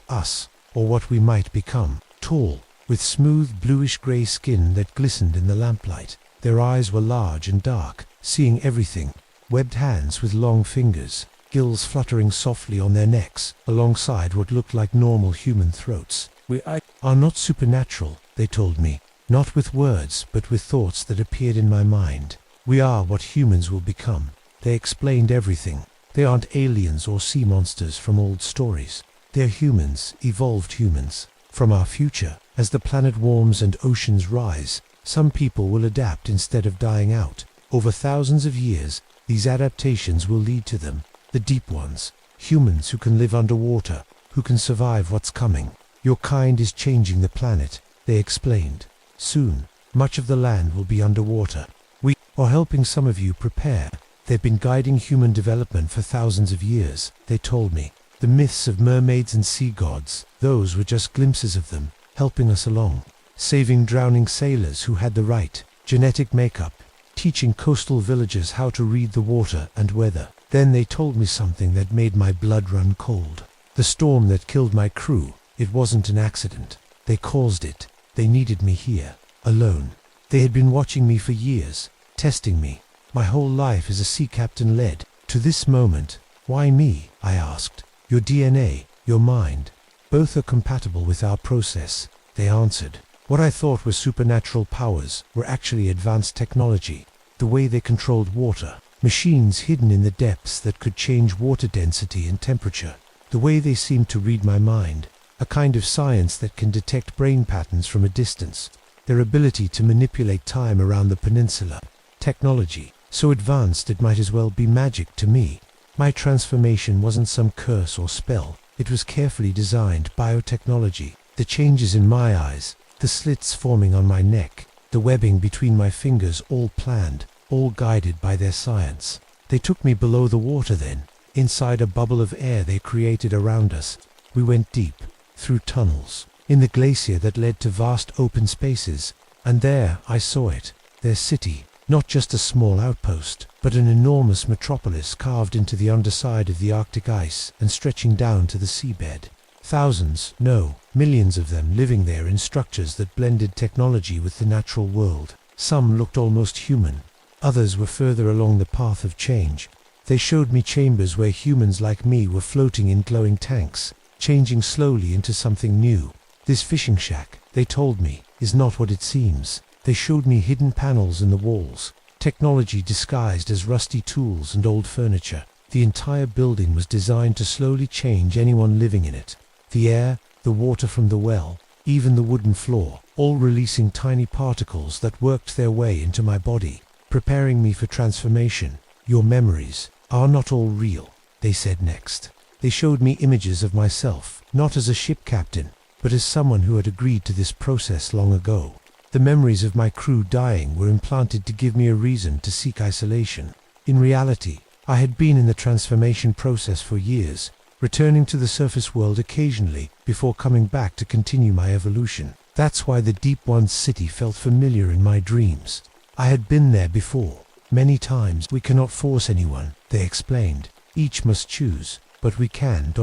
us, or what we might become. Tall, with smooth bluish-grey skin that glistened in the lamplight. Their eyes were large and dark, seeing everything. Webbed hands with long fingers, gills fluttering softly on their necks, alongside what looked like normal human throats. We are not supernatural, they told me. Not with words, but with thoughts that appeared in my mind. We are what humans will become. They explained everything. They aren't aliens or sea monsters from old stories. They're humans, evolved humans, from our future. As the planet warms and oceans rise, some people will adapt instead of dying out. Over thousands of years, these adaptations will lead to them, the deep ones, humans who can live underwater, who can survive what's coming. Your kind is changing the planet, they explained. Soon, much of the land will be underwater. We are helping some of you prepare. They've been guiding human development for thousands of years, they told me. The myths of mermaids and sea gods, those were just glimpses of them, helping us along. Saving drowning sailors who had the right genetic makeup, teaching coastal villagers how to read the water and weather. Then they told me something that made my blood run cold. The storm that killed my crew, it wasn't an accident. They caused it. They needed me here, alone. They had been watching me for years, testing me. My whole life as a sea captain led to this moment. Why me? I asked. Your DNA, your mind, both are compatible with our process, they answered. What I thought were supernatural powers were actually advanced technology. The way they controlled water, machines hidden in the depths that could change water density and temperature. The way they seemed to read my mind, a kind of science that can detect brain patterns from a distance. Their ability to manipulate time around the peninsula. Technology, so advanced it might as well be magic to me. My transformation wasn't some curse or spell. It was carefully designed biotechnology. The changes in my eyes, The slits forming on my neck, the webbing between my fingers, all planned, all guided by their science. They took me below the water then. Inside a bubble of air they created around us, we went deep, through tunnels, in the glacier that led to vast open spaces. And there I saw it, their city, not just a small outpost, but an enormous metropolis carved into the underside of the Arctic ice and stretching down to the seabed. Thousands, no, millions of them living there in structures that blended technology with the natural world. Some looked almost human. Others were further along the path of change. They showed me chambers where humans like me were floating in glowing tanks, changing slowly into something new. This fishing shack, they told me, is not what it seems. They showed me hidden panels in the walls, technology disguised as rusty tools and old furniture. The entire building was designed to slowly change anyone living in it. The air, the water from the well, even the wooden floor, all releasing tiny particles that worked their way into my body, preparing me for transformation. Your memories are not all real, they said next. They showed me images of myself, not as a ship captain, but as someone who had agreed to this process long ago. The memories of my crew dying were implanted to give me a reason to seek isolation. In reality, I had been in the transformation process for years, returning to the surface world occasionally before coming back to continue my evolution. That's why the Deep One's city felt familiar in my dreams. I had been there before, many times. We cannot force anyone, they explained. Each must choose, but we can ...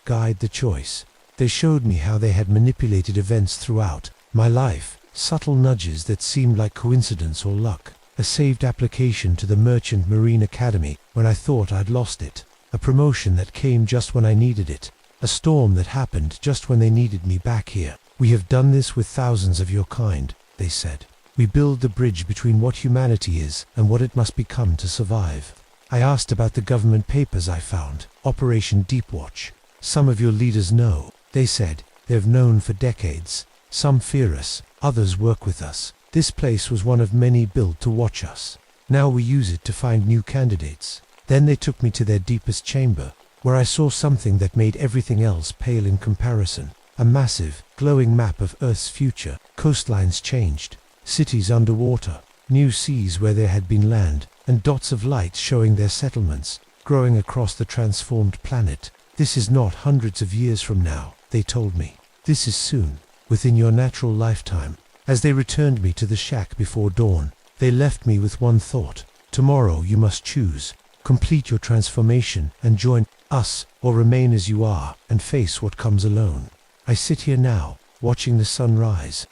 guide the choice. They showed me how they had manipulated events throughout my life, subtle nudges that seemed like coincidence or luck. A saved application to the Merchant Marine Academy when I thought I'd lost it. A promotion that came just when I needed it. A storm that happened just when they needed me back here. We have done this with thousands of your kind, they said. We build the bridge between what humanity is and what it must become to survive. I asked about the government papers I found, Operation Deepwatch. Some of your leaders know, they said. They've known for decades. Some fear us, others work with us. This place was one of many built to watch us. Now we use it to find new candidates. Then they took me to their deepest chamber, where I saw something that made everything else pale in comparison. A massive, glowing map of Earth's future. Coastlines changed, cities underwater, new seas where there had been land, and dots of light showing their settlements, growing across the transformed planet. This is not hundreds of years from now, they told me. This is soon, within your natural lifetime. As they returned me to the shack before dawn, they left me with one thought. Tomorrow you must choose. Complete your transformation and join us, or remain as you are and face what comes alone. I sit here now, watching the sun rise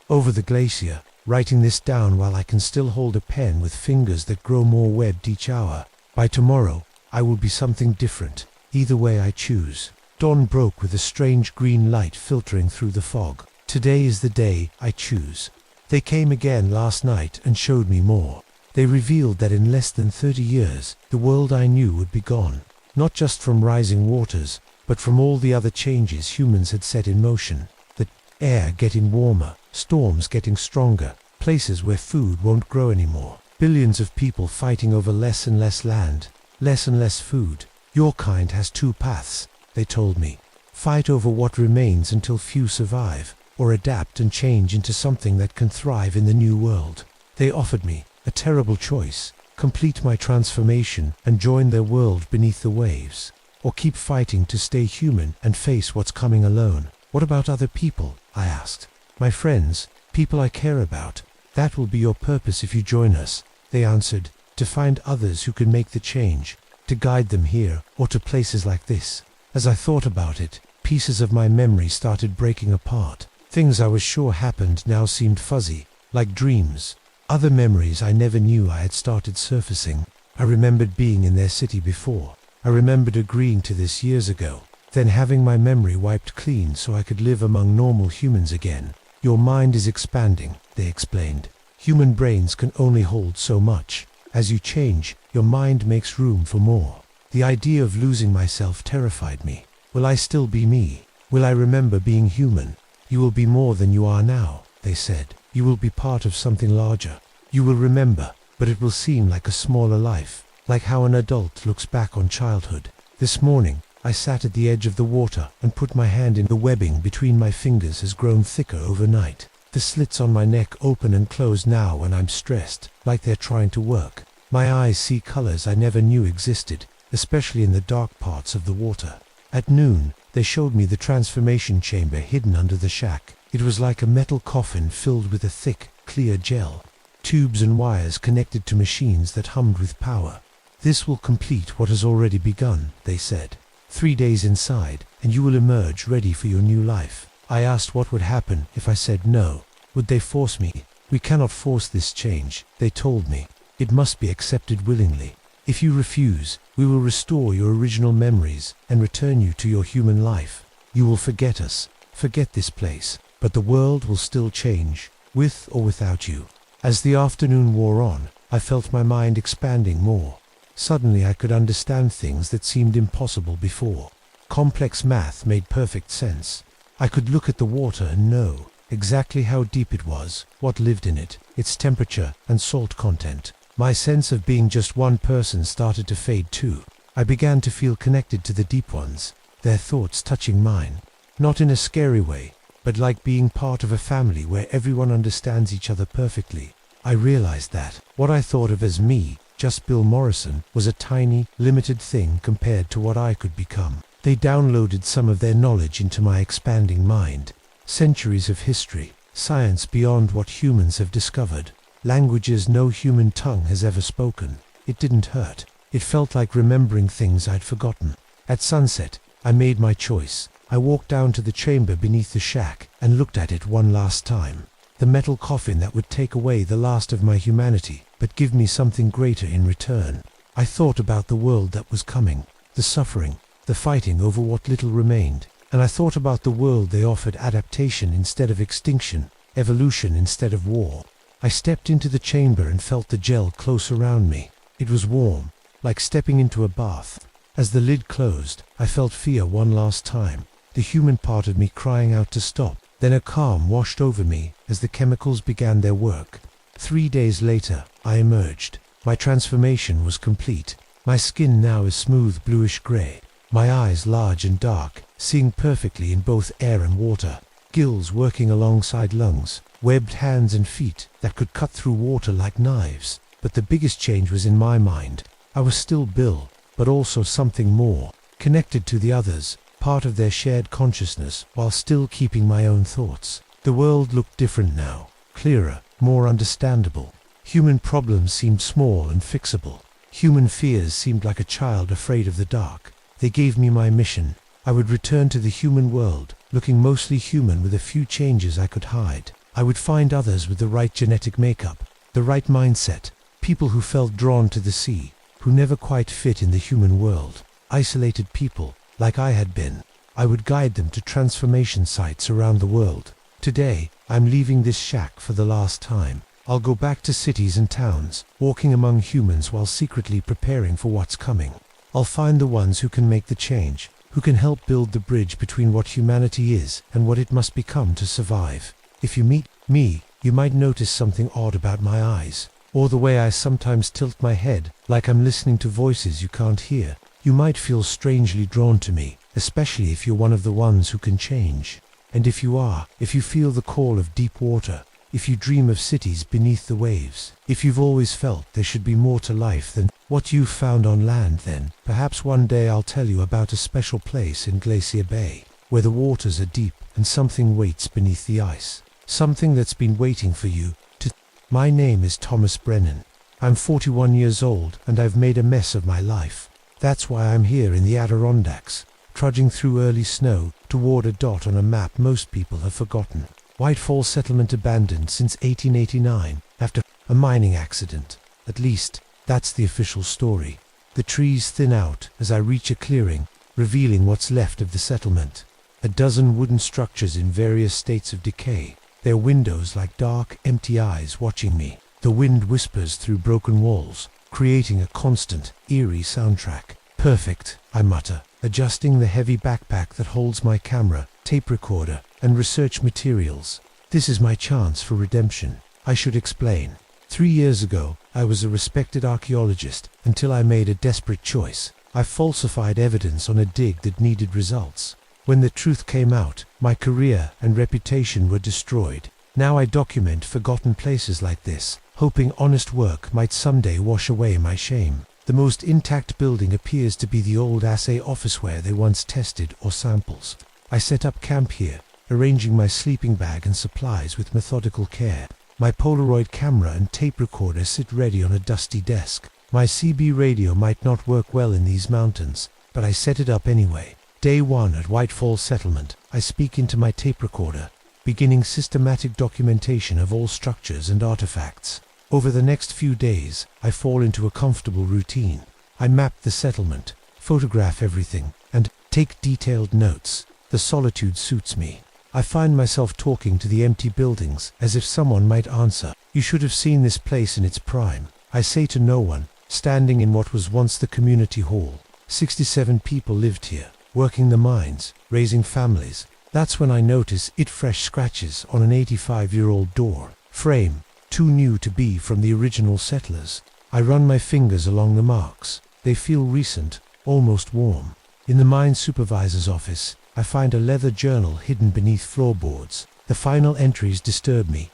over the glacier, writing this down while I can still hold a pen with fingers that grow more webbed each hour. By tomorrow, I will be something different. Either way I choose. Dawn broke with a strange green light filtering through the fog. Today is the day I choose. They came again last night and showed me more. They revealed that in less than 30 years, the world I knew would be gone. Not just from rising waters, but from all the other changes humans had set in motion. The air getting warmer, storms getting stronger, places where food won't grow anymore. Billions of people fighting over less and less land, less and less food. Your kind has two paths, they told me. Fight over what remains until few survive, or adapt and change into something that can thrive in the new world. They offered me a terrible choice: complete my transformation and join their world beneath the waves, or keep fighting to stay human and face what's coming alone. What about other people? I asked. My friends, people I care about. That will be your purpose if you join us, they answered. To find others who can make the change, to guide them here or to places like this. As I thought about it, pieces of my memory started breaking apart. Things I was sure happened now seemed fuzzy, like dreams. Other memories I never knew I had started surfacing. I remembered being in their city before. I remembered agreeing to this years ago, then having my memory wiped clean so I could live among normal humans again. Your mind is expanding, they explained. Human brains can only hold so much. As you change, your mind makes room for more. The idea of losing myself terrified me. Will I still be me? Will I remember being human? You will be more than you are now, they said. You will be part of something larger. You will remember, but it will seem like a smaller life, like how an adult looks back on childhood. This morning, I sat at the edge of the water and put my hand in. The webbing between my fingers has grown thicker overnight. The slits on my neck open and close now when I'm stressed, like they're trying to work. My eyes see colors I never knew existed, especially in the dark parts of the water. At noon, they showed me the transformation chamber hidden under the shack. It was like a metal coffin filled with a thick, clear gel. Tubes and wires connected to machines that hummed with power. This will complete what has already begun, they said. 3 days inside, and you will emerge ready for your new life. I asked what would happen if I said no. Would they force me? We cannot force this change, they told me. It must be accepted willingly. If you refuse, we will restore your original memories and return you to your human life. You will forget us, forget this place, but the world will still change, with or without you. As the afternoon wore on, I felt my mind expanding more. Suddenly I could understand things that seemed impossible before. Complex math made perfect sense. I could look at the water and know exactly how deep it was, what lived in it, its temperature and salt content. My sense of being just one person started to fade too. I began to feel connected to the deep ones, their thoughts touching mine. Not in a scary way, but like being part of a family where everyone understands each other perfectly. I realized that what I thought of as me, just Bill Morrison, was a tiny, limited thing compared to what I could become. They downloaded some of their knowledge into my expanding mind. Centuries of history, science beyond what humans have discovered, languages no human tongue has ever spoken. It didn't hurt. It felt like remembering things I'd forgotten. At sunset, I made my choice. I walked down to the chamber beneath the shack and looked at it one last time. The metal coffin that would take away the last of my humanity, but give me something greater in return. I thought about the world that was coming, the suffering, the fighting over what little remained, and I thought about the world they offered adaptation instead of extinction, evolution instead of war. I stepped into the chamber and felt the gel close around me. It was warm, like stepping into a bath. As the lid closed, I felt fear one last time, the human part of me crying out to stop. Then a calm washed over me as the chemicals began their work. 3 days later, I emerged. My transformation was complete. My skin now is smooth bluish gray. My eyes large and dark, seeing perfectly in both air and water. Gills working alongside lungs. Webbed hands and feet that could cut through water like knives. But the biggest change was in my mind. I was still Bill, but also something more, connected to the others, part of their shared consciousness, while still keeping my own thoughts. The world looked different now, clearer, more understandable. Human problems seemed small and fixable. Human fears seemed like a child afraid of the dark. They gave me my mission. I would return to the human world, looking mostly human with a few changes I could hide. I would find others with the right genetic makeup, the right mindset, people who felt drawn to the sea, who never quite fit in the human world. Isolated people, like I had been. I would guide them to transformation sites around the world. Today, I'm leaving this shack for the last time. I'll go back to cities and towns, walking among humans while secretly preparing for what's coming. I'll find the ones who can make the change, who can help build the bridge between what humanity is and what it must become to survive. If you meet me, you might notice something odd about my eyes, or the way I sometimes tilt my head, like I'm listening to voices you can't hear. You might feel strangely drawn to me, especially if you're one of the ones who can change. And if you are, if you feel the call of deep water, if you dream of cities beneath the waves, if you've always felt there should be more to life than what you've found on land, then perhaps one day I'll tell you about a special place in Glacier Bay, where the waters are deep and something waits beneath the ice. Something that's been waiting for you to... My name is Thomas Brennan. I'm 41 years old and I've made a mess of my life. That's why I'm here in the Adirondacks, trudging through early snow toward a dot on a map most people have forgotten. White Falls settlement abandoned since 1889 after a mining accident. At least, that's the official story. The trees thin out as I reach a clearing, revealing what's left of the settlement. A dozen wooden structures in various states of decay, their windows like dark, empty eyes watching me. The wind whispers through broken walls, creating a constant, eerie soundtrack. Perfect, I mutter, adjusting the heavy backpack that holds my camera, tape recorder, and research materials. This is my chance for redemption. I should explain. 3 years ago, I was a respected archaeologist until I made a desperate choice. I falsified evidence on a dig that needed results. When the truth came out, my career and reputation were destroyed. Now I document forgotten places like this, hoping honest work might someday wash away my shame. The most intact building appears to be the old assay office where they once tested or samples. I set up camp here, arranging my sleeping bag and supplies with methodical care. My Polaroid camera and tape recorder sit ready on a dusty desk. My CB radio might not work well in these mountains, but I set it up anyway. Day 1 at Whitefall Settlement, I speak into my tape recorder, beginning systematic documentation of all structures and artifacts. Over the next few days, I fall into a comfortable routine. I map the settlement, photograph everything, and take detailed notes. The solitude suits me. I find myself talking to the empty buildings as if someone might answer. You should have seen this place in its prime. I say to no one, standing in what was once the community hall. 67 people lived here, working the mines, raising families. That's when I notice fresh scratches on an 85-year-old door frame, too new to be from the original settlers. I run my fingers along the marks. They feel recent, almost warm. In the mine supervisor's office, I find a leather journal hidden beneath floorboards. The final entries disturb me.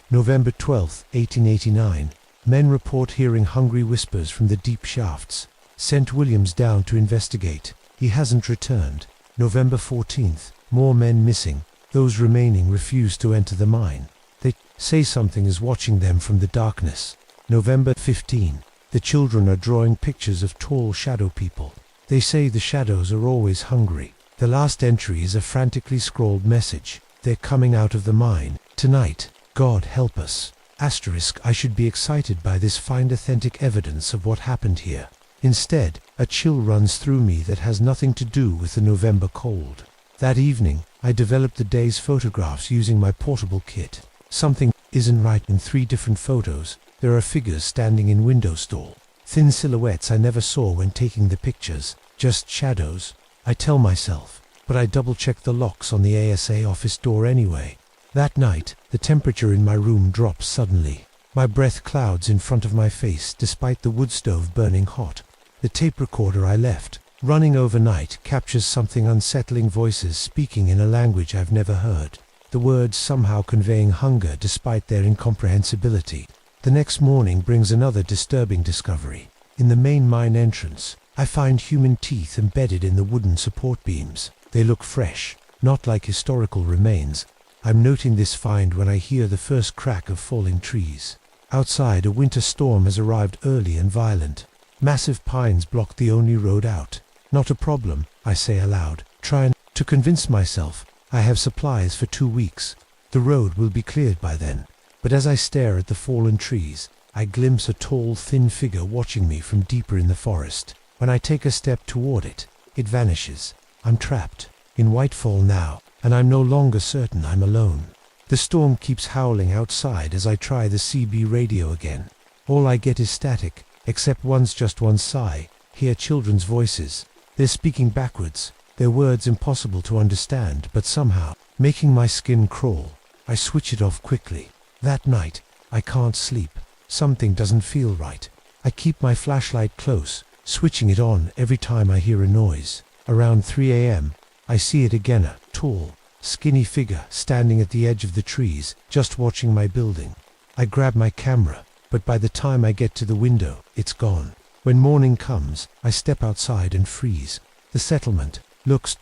November 12, 1889. Men report hearing hungry whispers from the deep shafts. Sent Williams down to investigate. He hasn't returned. November 14th. More men missing. Those remaining refuse to enter the mine. They say something is watching them from the darkness. November 15. The children are drawing pictures of tall shadow people. They say the shadows are always hungry. The last entry is a frantically scrawled message. They're coming out of the mine. Tonight. God help us. I should be excited by this find authentic evidence of what happened here. Instead, a chill runs through me that has nothing to do with the November cold. That evening, I developed the day's photographs using my portable kit. Something isn't right in 3 different photos. There are figures standing in window stall. Thin silhouettes I never saw when taking the pictures. Just shadows. I tell myself, but I double-check the locks on the ASA office door anyway. That night, the temperature in my room drops suddenly. My breath clouds in front of my face despite the wood stove burning hot. The tape recorder I left, running overnight, captures something unsettling, voices speaking in a language I've never heard. The words somehow conveying hunger despite their incomprehensibility. The next morning brings another disturbing discovery. In the main mine entrance, I find human teeth embedded in the wooden support beams. They look fresh, not like historical remains. I'm noting this find when I hear the first crack of falling trees. Outside, a winter storm has arrived early and violent. Massive pines block the only road out. Not a problem, I say aloud, trying to convince myself I have supplies for 2 weeks. The road will be cleared by then. But as I stare at the fallen trees, I glimpse a tall, thin figure watching me from deeper in the forest. When I take a step toward it, it vanishes. I'm trapped in Whitefall now, and I'm no longer certain I'm alone. The storm keeps howling outside as I try the CB radio again. All I get is static, except just one sigh. Hear children's voices. They're speaking backwards, their words impossible to understand, but somehow making my skin crawl. I switch it off quickly. That night, I can't sleep. Something doesn't feel right. I keep my flashlight close, switching it on every time I hear a noise. Around 3 a.m., I see it again, a tall, skinny figure standing at the edge of the trees, just watching my building. I grab my camera, but by the time I get to the window, it's gone. When morning comes, I step outside and freeze. The settlement looks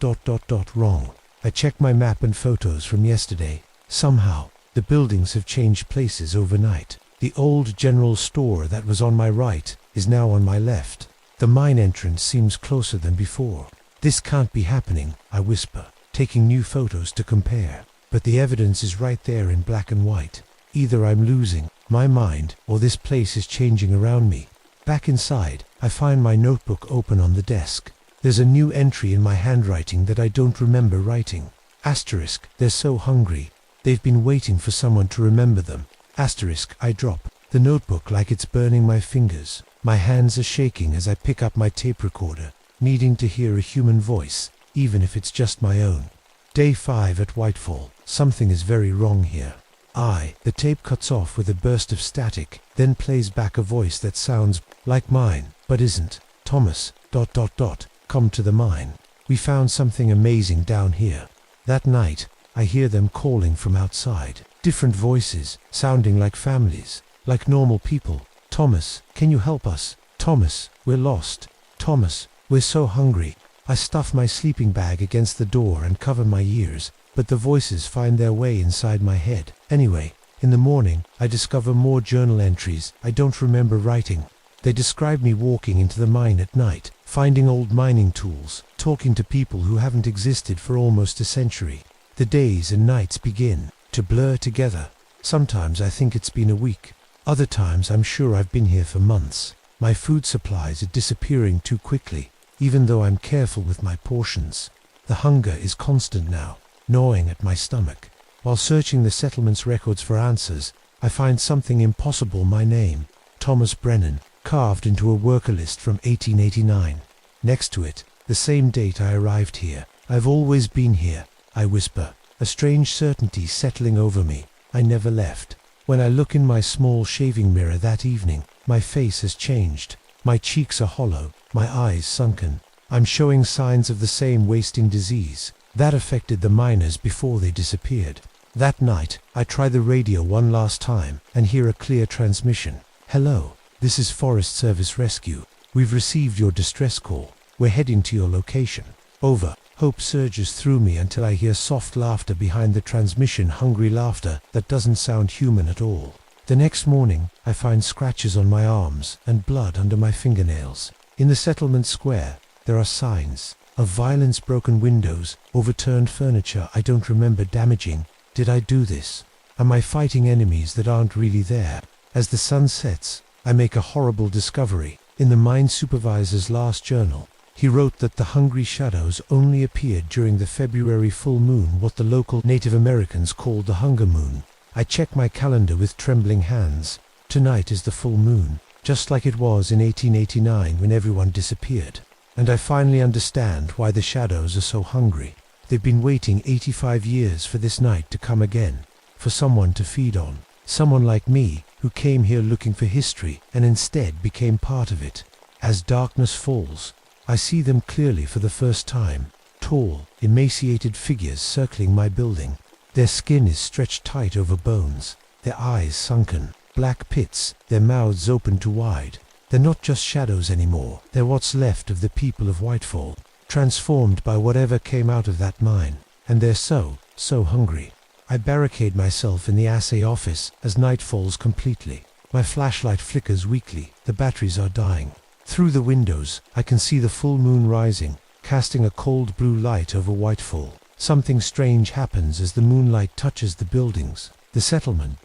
wrong. I check my map and photos from yesterday. Somehow, the buildings have changed places overnight. The old general store that was on my right is now on my left. The mine entrance seems closer than before. This can't be happening, I whisper, taking new photos to compare. But the evidence is right there in black and white. Either I'm losing my mind or this place is changing around me. Back inside, I find my notebook open on the desk. There's a new entry in my handwriting that I don't remember writing. They're so hungry. They've been waiting for someone to remember them. I drop the notebook like it's burning my fingers. My hands are shaking as I pick up my tape recorder, needing to hear a human voice, even if it's just my own. Day 5 at Whitefall. Something is very wrong here. The tape cuts off with a burst of static, then plays back a voice that sounds like mine, but isn't. Thomas, Come to the mine. We found something amazing down here. That night, I hear them calling from outside. Different voices, sounding like families, like normal people. Thomas, can you help us? Thomas, we're lost. Thomas, we're so hungry. I stuff my sleeping bag against the door and cover my ears, but the voices find their way inside my head. Anyway, in the morning, I discover more journal entries I don't remember writing. They describe me walking into the mine at night, finding old mining tools, talking to people who haven't existed for almost a century. The days and nights begin to blur together. Sometimes I think it's been a week. Other times I'm sure I've been here for months. My food supplies are disappearing too quickly, even though I'm careful with my portions. The hunger is constant now, gnawing at my stomach. While searching the settlement's records for answers, I find something impossible: my name, Thomas Brennan, carved into a worker list from 1889. Next to it, the same date I arrived here. I've always been here, I whisper, a strange certainty settling over me. I never left. When I look in my small shaving mirror that evening, my face has changed. My cheeks are hollow, my eyes sunken. I'm showing signs of the same wasting disease that affected the miners before they disappeared. That night, I try the radio one last time and hear a clear transmission. Hello, this is Forest Service Rescue. We've received your distress call. We're heading to your location. Over. Hope surges through me until I hear soft laughter behind the transmission, hungry laughter that doesn't sound human at all. The next morning, I find scratches on my arms and blood under my fingernails. In the settlement square, there are signs of violence: broken windows, overturned furniture I don't remember damaging. Did I do this? Am I fighting enemies that aren't really there? As the sun sets, I make a horrible discovery. In the mine supervisor's last journal, he wrote that the hungry shadows only appeared during the February full moon, what the local Native Americans called the hunger moon. I check my calendar with trembling hands. Tonight is the full moon, just like it was in 1889 when everyone disappeared. And I finally understand why the shadows are so hungry. They've been waiting 85 years for this night to come again, for someone to feed on. Someone like me, who came here looking for history and instead became part of it. As darkness falls, I see them clearly for the first time. Tall, emaciated figures circling my building. Their skin is stretched tight over bones, their eyes sunken, black pits, their mouths open too wide. They're not just shadows anymore. They're what's left of the people of Whitefall, transformed by whatever came out of that mine. And they're so hungry. I barricade myself in the assay office as night falls completely. My flashlight flickers weakly. The batteries are dying. Through the windows, I can see the full moon rising, casting a cold blue light over Whitefall. Something strange happens as the moonlight touches the buildings. The settlement ...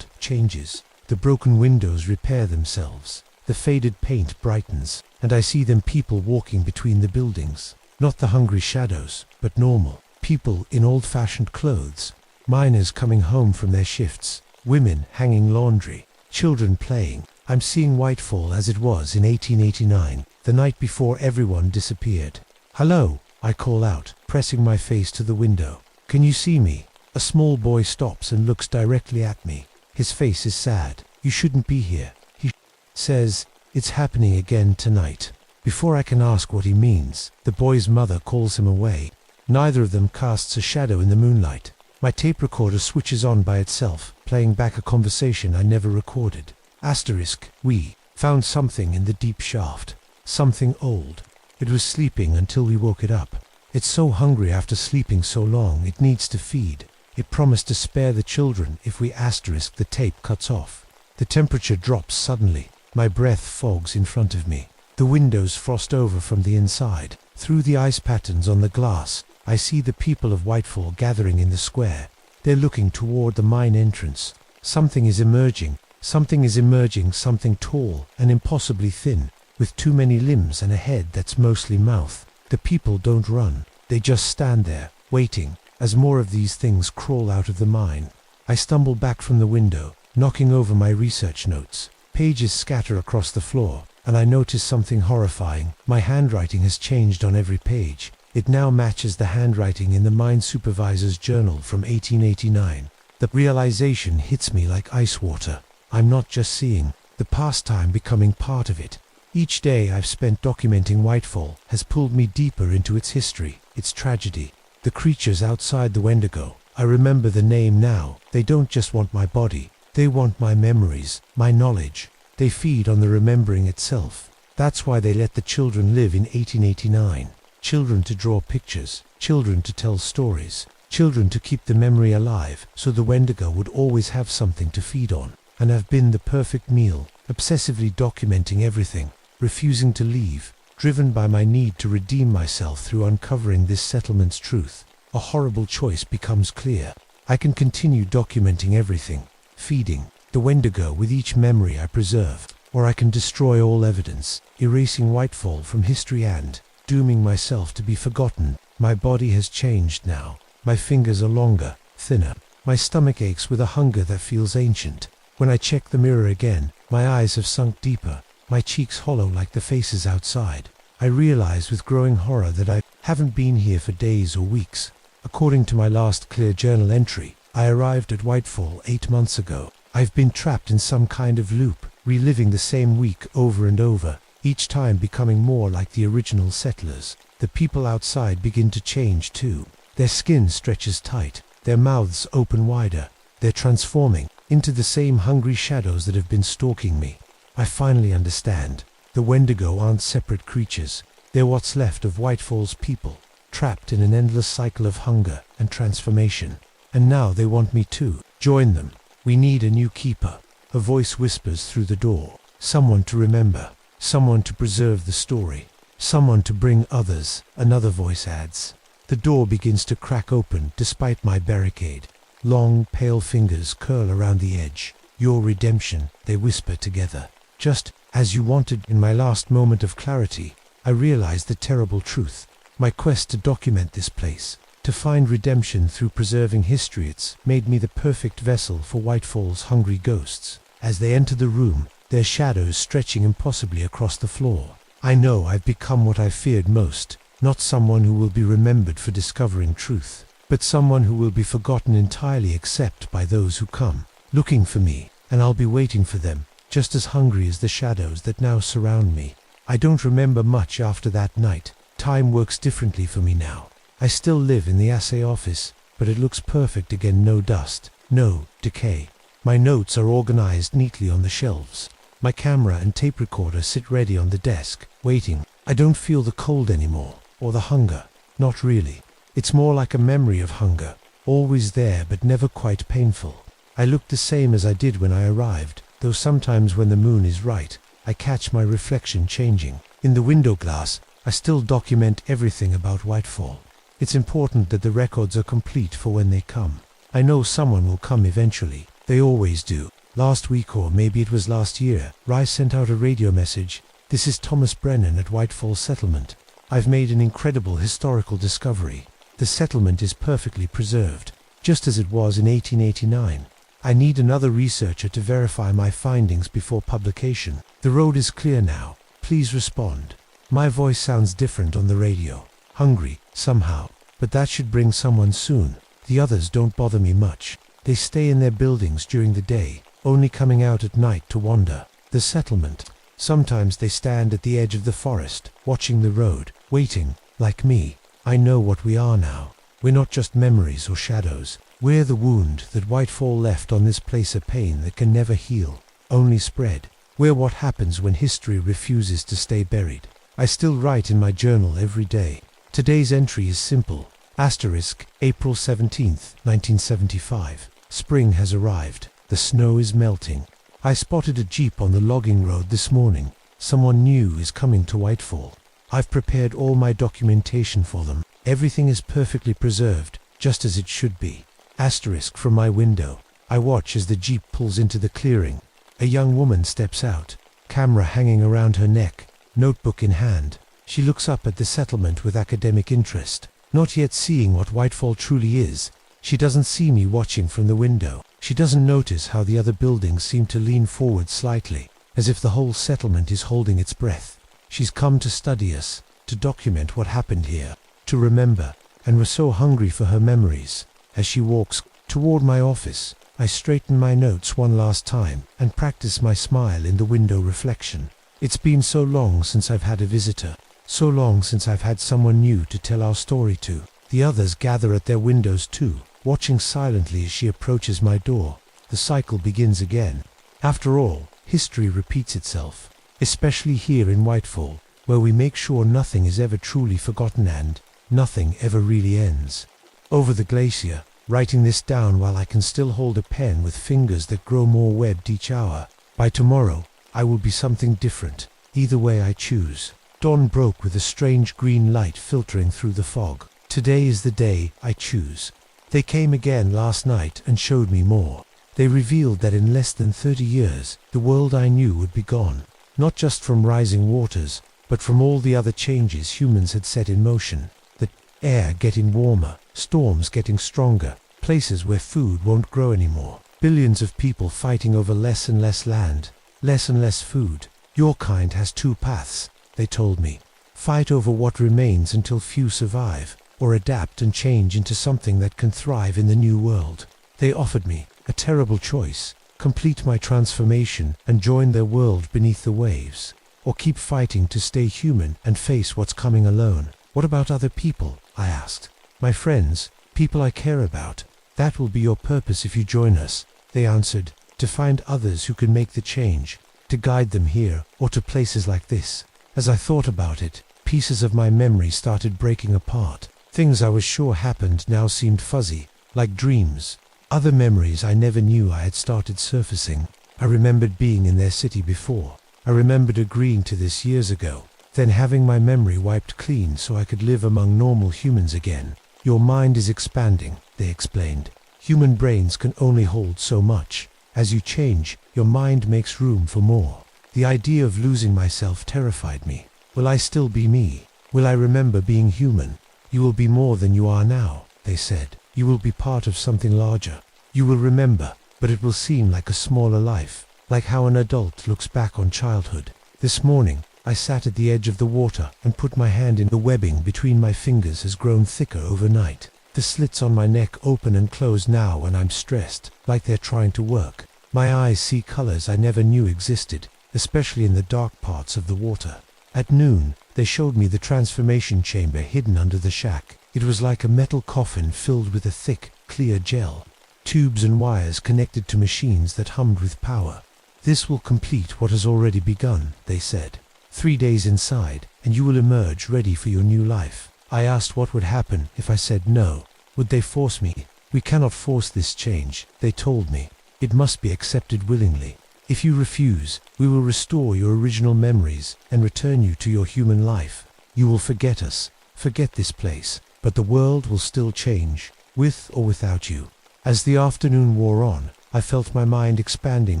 changes. The broken windows repair themselves. The faded paint brightens, and I see them people walking between the buildings. Not the hungry shadows, but normal people in old-fashioned clothes. Miners coming home from their shifts. Women hanging laundry. Children playing. I'm seeing Whitefall as it was in 1889, the night before everyone disappeared. Hello, I call out, pressing my face to the window. Can you see me? A small boy stops and looks directly at me. His face is sad. You shouldn't be here. He says, it's happening again tonight. Before I can ask what he means, the boy's mother calls him away. Neither of them casts a shadow in the moonlight. My tape recorder switches on by itself, playing back a conversation I never recorded. Asterisk, we found something in the deep shaft. Something old. It was sleeping until we woke it up. It's so hungry after sleeping so long it needs to feed. It promised to spare the children if we asterisk the tape cuts off. The temperature drops suddenly. My breath fogs in front of me. The windows frost over from the inside. Through the ice patterns on the glass, I see the people of Whitefall gathering in the square. They're looking toward the mine entrance. Something is emerging, something tall and impossibly thin, with too many limbs and a head that's mostly mouth. The people don't run, they just stand there, waiting, as more of these things crawl out of the mine. I stumble back from the window, knocking over my research notes. Pages scatter across the floor, and I notice something horrifying. My handwriting has changed on every page. It now matches the handwriting in the mine supervisor's journal from 1889. The realization hits me like ice water. I'm not just seeing the past time becoming part of it. Each day I've spent documenting Whitefall has pulled me deeper into its history, its tragedy. The creatures outside the Wendigo, I remember the name now. They don't just want my body, they want my memories, my knowledge. They feed on the remembering itself. That's why they let the children live in 1889. Children to draw pictures, children to tell stories, children to keep the memory alive, so the Wendigo would always have something to feed on. And I've been the perfect meal, obsessively documenting everything, refusing to leave, driven by my need to redeem myself through uncovering this settlement's truth. A horrible choice becomes clear. I can continue documenting everything, feeding the Wendigo with each memory I preserve, or I can destroy all evidence, erasing Whitefall from history and dooming myself to be forgotten. My body has changed now. My fingers are longer, thinner. My stomach aches with a hunger that feels ancient. When I check the mirror again, my eyes have sunk deeper, my cheeks hollow like the faces outside. I realize with growing horror that I haven't been here for days or weeks. According to my last clear journal entry, I arrived at Whitefall 8 months ago. I've been trapped in some kind of loop, reliving the same week over and over, each time becoming more like the original settlers. The people outside begin to change too. Their skin stretches tight, their mouths open wider. They're transforming into the same hungry shadows that have been stalking me. I finally understand. The Wendigo aren't separate creatures. They're what's left of Whitefall's people, trapped in an endless cycle of hunger and transformation. And now they want me to join them. We need a new keeper. A voice whispers through the door. Someone to remember. Someone to preserve the story. Someone to bring others. Another voice adds. The door begins to crack open despite my barricade. Long, pale fingers curl around the edge. Your redemption, they whisper together. Just as you wanted. In my last moment of clarity, I realized the terrible truth. My quest to document this place, to find redemption through preserving history, it's made me the perfect vessel for Whitefall's hungry ghosts. As they enter the room, their shadows stretching impossibly across the floor. I know I've become what I feared most, not someone who will be remembered for discovering truth, but someone who will be forgotten entirely except by those who come, looking for me, and I'll be waiting for them, just as hungry as the shadows that now surround me. I don't remember much after that night. Time works differently for me now. I still live in the assay office, but it looks perfect again. No dust, no decay. My notes are organized neatly on the shelves. My camera and tape recorder sit ready on the desk, waiting. I don't feel the cold anymore, or the hunger. Not really. It's more like a memory of hunger, always there but never quite painful. I look the same as I did when I arrived, though sometimes when the moon is right, I catch my reflection changing. In the window glass, I still document everything about Whitefall. It's important that the records are complete for when they come. I know someone will come eventually. They always do. Last week, or maybe it was last year, Rice sent out a radio message. This is Thomas Brennan at Whitefall Settlement. I've made an incredible historical discovery. The settlement is perfectly preserved, just as it was in 1889. I need another researcher to verify my findings before publication. The road is clear now. Please respond. My voice sounds different on the radio. Hungry, somehow. But that should bring someone soon. The others don't bother me much. They stay in their buildings during the day, only coming out at night to wander. The settlement. Sometimes they stand at the edge of the forest, watching the road, waiting, like me. I know what we are now. We're not just memories or shadows. We're the wound that Whitefall left on this place, a pain that can never heal, only spread. We're what happens when history refuses to stay buried. I still write in my journal every day. Today's entry is simple. Asterisk, April 17th, 1975. Spring has arrived. The snow is melting. I spotted a jeep on the logging road this morning. Someone new is coming to Whitefall. I've prepared all my documentation for them. Everything is perfectly preserved, just as it should be. Asterisk, from my window, I watch as the jeep pulls into the clearing. A young woman steps out, camera hanging around her neck, notebook in hand. She looks up at the settlement with academic interest, not yet seeing what Whitefall truly is. She doesn't see me watching from the window. She doesn't notice how the other buildings seem to lean forward slightly, as if the whole settlement is holding its breath. She's come to study us, to document what happened here, to remember, and we're so hungry for her memories. As she walks toward my office, I straighten my notes one last time and practice my smile in the window reflection. It's been so long since I've had a visitor, so long since I've had someone new to tell our story to. The others gather at their windows too, watching silently as she approaches my door. The cycle begins again. After all, history repeats itself, especially here in Whitefall, where we make sure nothing is ever truly forgotten and nothing ever really ends. Over the glacier, writing this down while I can still hold a pen with fingers that grow more webbed each hour. By tomorrow, I will be something different, either way I choose. Dawn broke with a strange green light filtering through the fog. Today is the day I choose. They came again last night and showed me more. They revealed that in less than 30 years, the world I knew would be gone. Not just from rising waters, but from all the other changes humans had set in motion. The air getting warmer, storms getting stronger, places where food won't grow anymore. Billions of people fighting over less and less land, less and less food. Your kind has two paths, they told me. Fight over what remains until few survive, or adapt and change into something that can thrive in the new world. They offered me a terrible choice: complete my transformation and join their world beneath the waves, or keep fighting to stay human and face what's coming alone. What about other people? I asked. My friends, people I care about. That will be your purpose if you join us, they answered. To find others who can make the change, to guide them here or to places like this. As I thought about it, pieces of my memory started breaking apart. Things I was sure happened now seemed fuzzy, like dreams. Other memories I never knew I had started surfacing. I remembered being in their city before. I remembered agreeing to this years ago, then having my memory wiped clean so I could live among normal humans again. Your mind is expanding, they explained. Human brains can only hold so much. As you change, your mind makes room for more. The idea of losing myself terrified me. Will I still be me? Will I remember being human? You will be more than you are now, they said. You will be part of something larger. You will remember, but it will seem like a smaller life, like how an adult looks back on childhood. This morning, I sat at the edge of the water and put my hand in. The webbing between my fingers has grown thicker overnight. The slits on my neck open and close now when I'm stressed, like they're trying to work. My eyes see colors I never knew existed, especially in the dark parts of the water. At noon, they showed me the transformation chamber hidden under the shack. It was like a metal coffin filled with a thick, clear gel. Tubes and wires connected to machines that hummed with power. This will complete what has already begun, they said. 3 days inside, and you will emerge ready for your new life. I asked what would happen if I said no. Would they force me? We cannot force this change, they told me. It must be accepted willingly. If you refuse, we will restore your original memories and return you to your human life. You will forget us, forget this place, but the world will still change, with or without you. As the afternoon wore on, I felt my mind expanding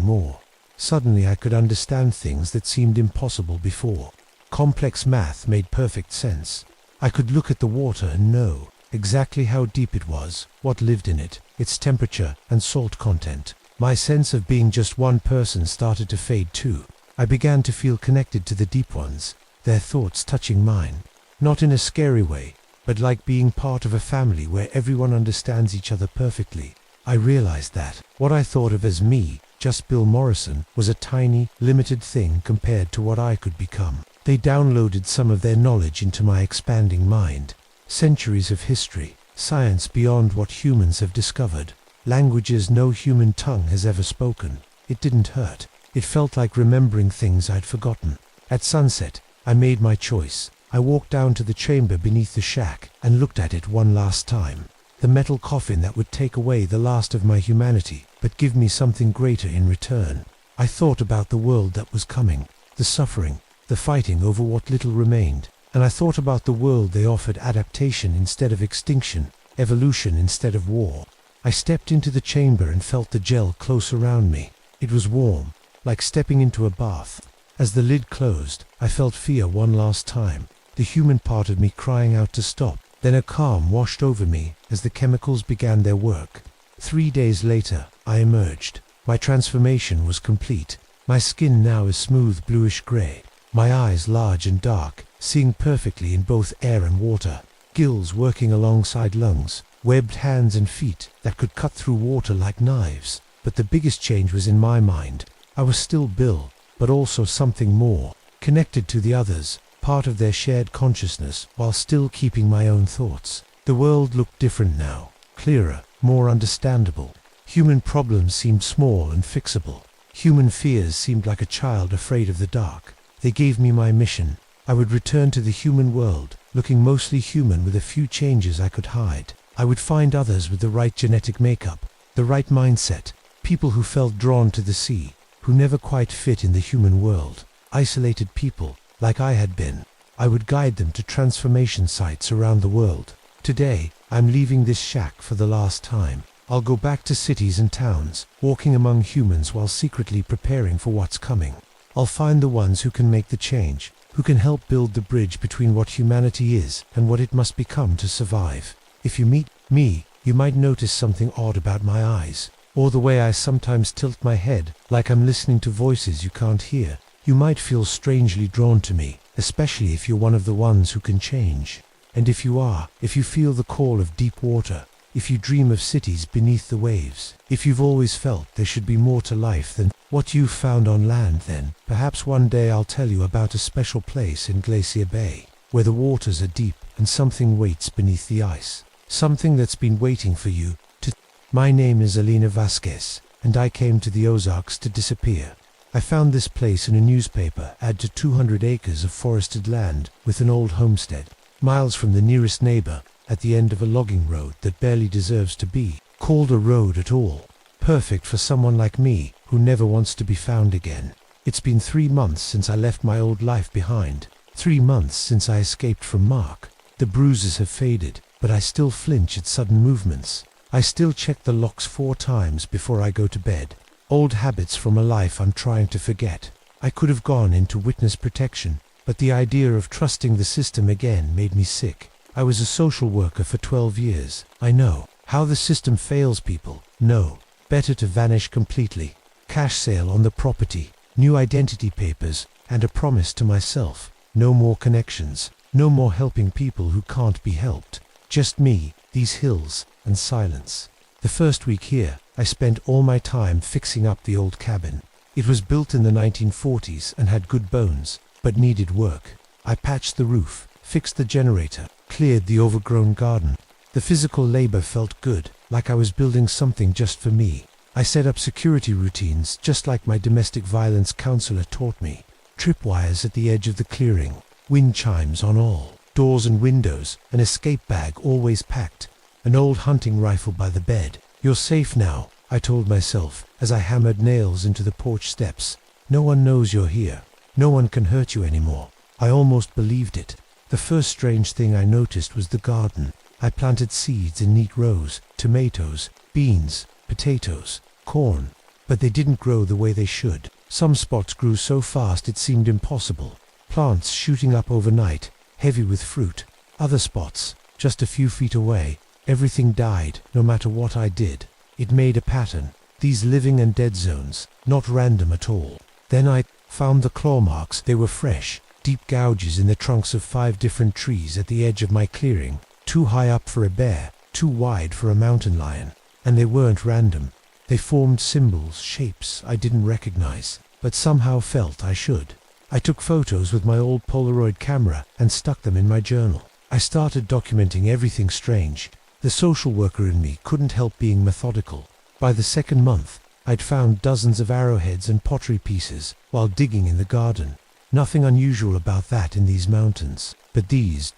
more. Suddenly I could understand things that seemed impossible before. Complex math made perfect sense. I could look at the water and know exactly how deep it was, what lived in it, its temperature and salt content. My sense of being just one person started to fade too. I began to feel connected to the deep ones, their thoughts touching mine. Not in a scary way, but like being part of a family where everyone understands each other perfectly. I realized that what I thought of as me, just Bill Morrison, was a tiny, limited thing compared to what I could become. They downloaded some of their knowledge into my expanding mind. Centuries of history, science beyond what humans have discovered, languages no human tongue has ever spoken. It didn't hurt. It felt like remembering things I'd forgotten. At sunset, I made my choice. I walked down to the chamber beneath the shack and looked at it one last time. The metal coffin that would take away the last of my humanity, but give me something greater in return. I thought about the world that was coming, the suffering, the fighting over what little remained, and I thought about the world they offered adaptation instead of extinction, evolution instead of war. I stepped into the chamber and felt the gel close around me. It was warm, like stepping into a bath. As the lid closed, I felt fear one last time, the human part of me crying out to stop. Then a calm washed over me as the chemicals began their work. 3 days later, I emerged. My transformation was complete. My skin now is smooth bluish gray. My eyes large and dark, seeing perfectly in both air and water. Gills working alongside lungs. Webbed hands and feet that could cut through water like knives. But the biggest change was in my mind. I was still Bill, but also something more. connected to the others, part of their shared consciousness, while still keeping my own thoughts. The world looked different now, clearer, more understandable. Human problems seemed small and fixable. Human fears seemed like a child afraid of the dark. They gave me my mission. I would return to the human world, looking mostly human with a few changes I could hide. I would find others with the right genetic makeup, the right mindset, people who felt drawn to the sea, who never quite fit in the human world. Isolated people, like I had been. I would guide them to transformation sites around the world. Today, I'm leaving this shack for the last time. I'll go back to cities and towns, walking among humans while secretly preparing for what's coming. I'll find the ones who can make the change, who can help build the bridge between what humanity is and what it must become to survive. If you meet me, you might notice something odd about my eyes, or the way I sometimes tilt my head, like I'm listening to voices you can't hear. You might feel strangely drawn to me, especially if you're one of the ones who can change. And if you are, if you feel the call of deep water, if you dream of cities beneath the waves, if you've always felt there should be more to life than what you've found on land, then perhaps one day I'll tell you about a special place in Glacier Bay, where the waters are deep and something waits beneath the ice. Something that's been waiting for you to... My name is Elena Vasquez, and I came to the Ozarks to disappear. I found this place in a newspaper ad to 200 acres of forested land with an old homestead, miles from the nearest neighbor, at the end of a logging road that barely deserves to be called a road at all. Perfect for someone like me who never wants to be found again. It's been 3 months since I left my old life behind. 3 months since I escaped from Mark. The bruises have faded, but I still flinch at sudden movements. I still check the locks 4 times before I go to bed. Old habits from a life I'm trying to forget. I could have gone into witness protection, but the idea of trusting the system again made me sick. I was a social worker for 12 years. I know how the system fails people. No, better to vanish completely. Cash sale on the property, new identity papers, and a promise to myself. No more connections, no more helping people who can't be helped. Just me, these hills, and silence. The first week here, I spent all my time fixing up the old cabin. It was built in the 1940s and had good bones, but needed work. I patched the roof, fixed the generator, cleared the overgrown garden. The physical labor felt good, like I was building something just for me. I set up security routines, just like my domestic violence counselor taught me. Tripwires at the edge of the clearing, wind chimes on all doors and windows, an escape bag always packed, an old hunting rifle by the bed. You're safe now, I told myself, as I hammered nails into the porch steps. No one knows you're here. No one can hurt you anymore. I almost believed it. The first strange thing I noticed was the garden. I planted seeds in neat rows, tomatoes, beans, potatoes, corn, but they didn't grow the way they should. Some spots grew so fast it seemed impossible. Plants shooting up overnight, heavy with fruit. Other spots, just a few feet away, everything died, no matter what I did. It made a pattern. These living and dead zones, not random at all. Then I found the claw marks. They were fresh. Deep gouges in the trunks of 5 different trees at the edge of my clearing, too high up for a bear, too wide for a mountain lion. And they weren't random. They formed symbols, shapes I didn't recognize, but somehow felt I should. I took photos with my old Polaroid camera and stuck them in my journal. I started documenting everything strange. The social worker in me couldn't help being methodical. By the 2nd month, I'd found dozens of arrowheads and pottery pieces while digging in the garden. Nothing unusual about that in these mountains. But these ...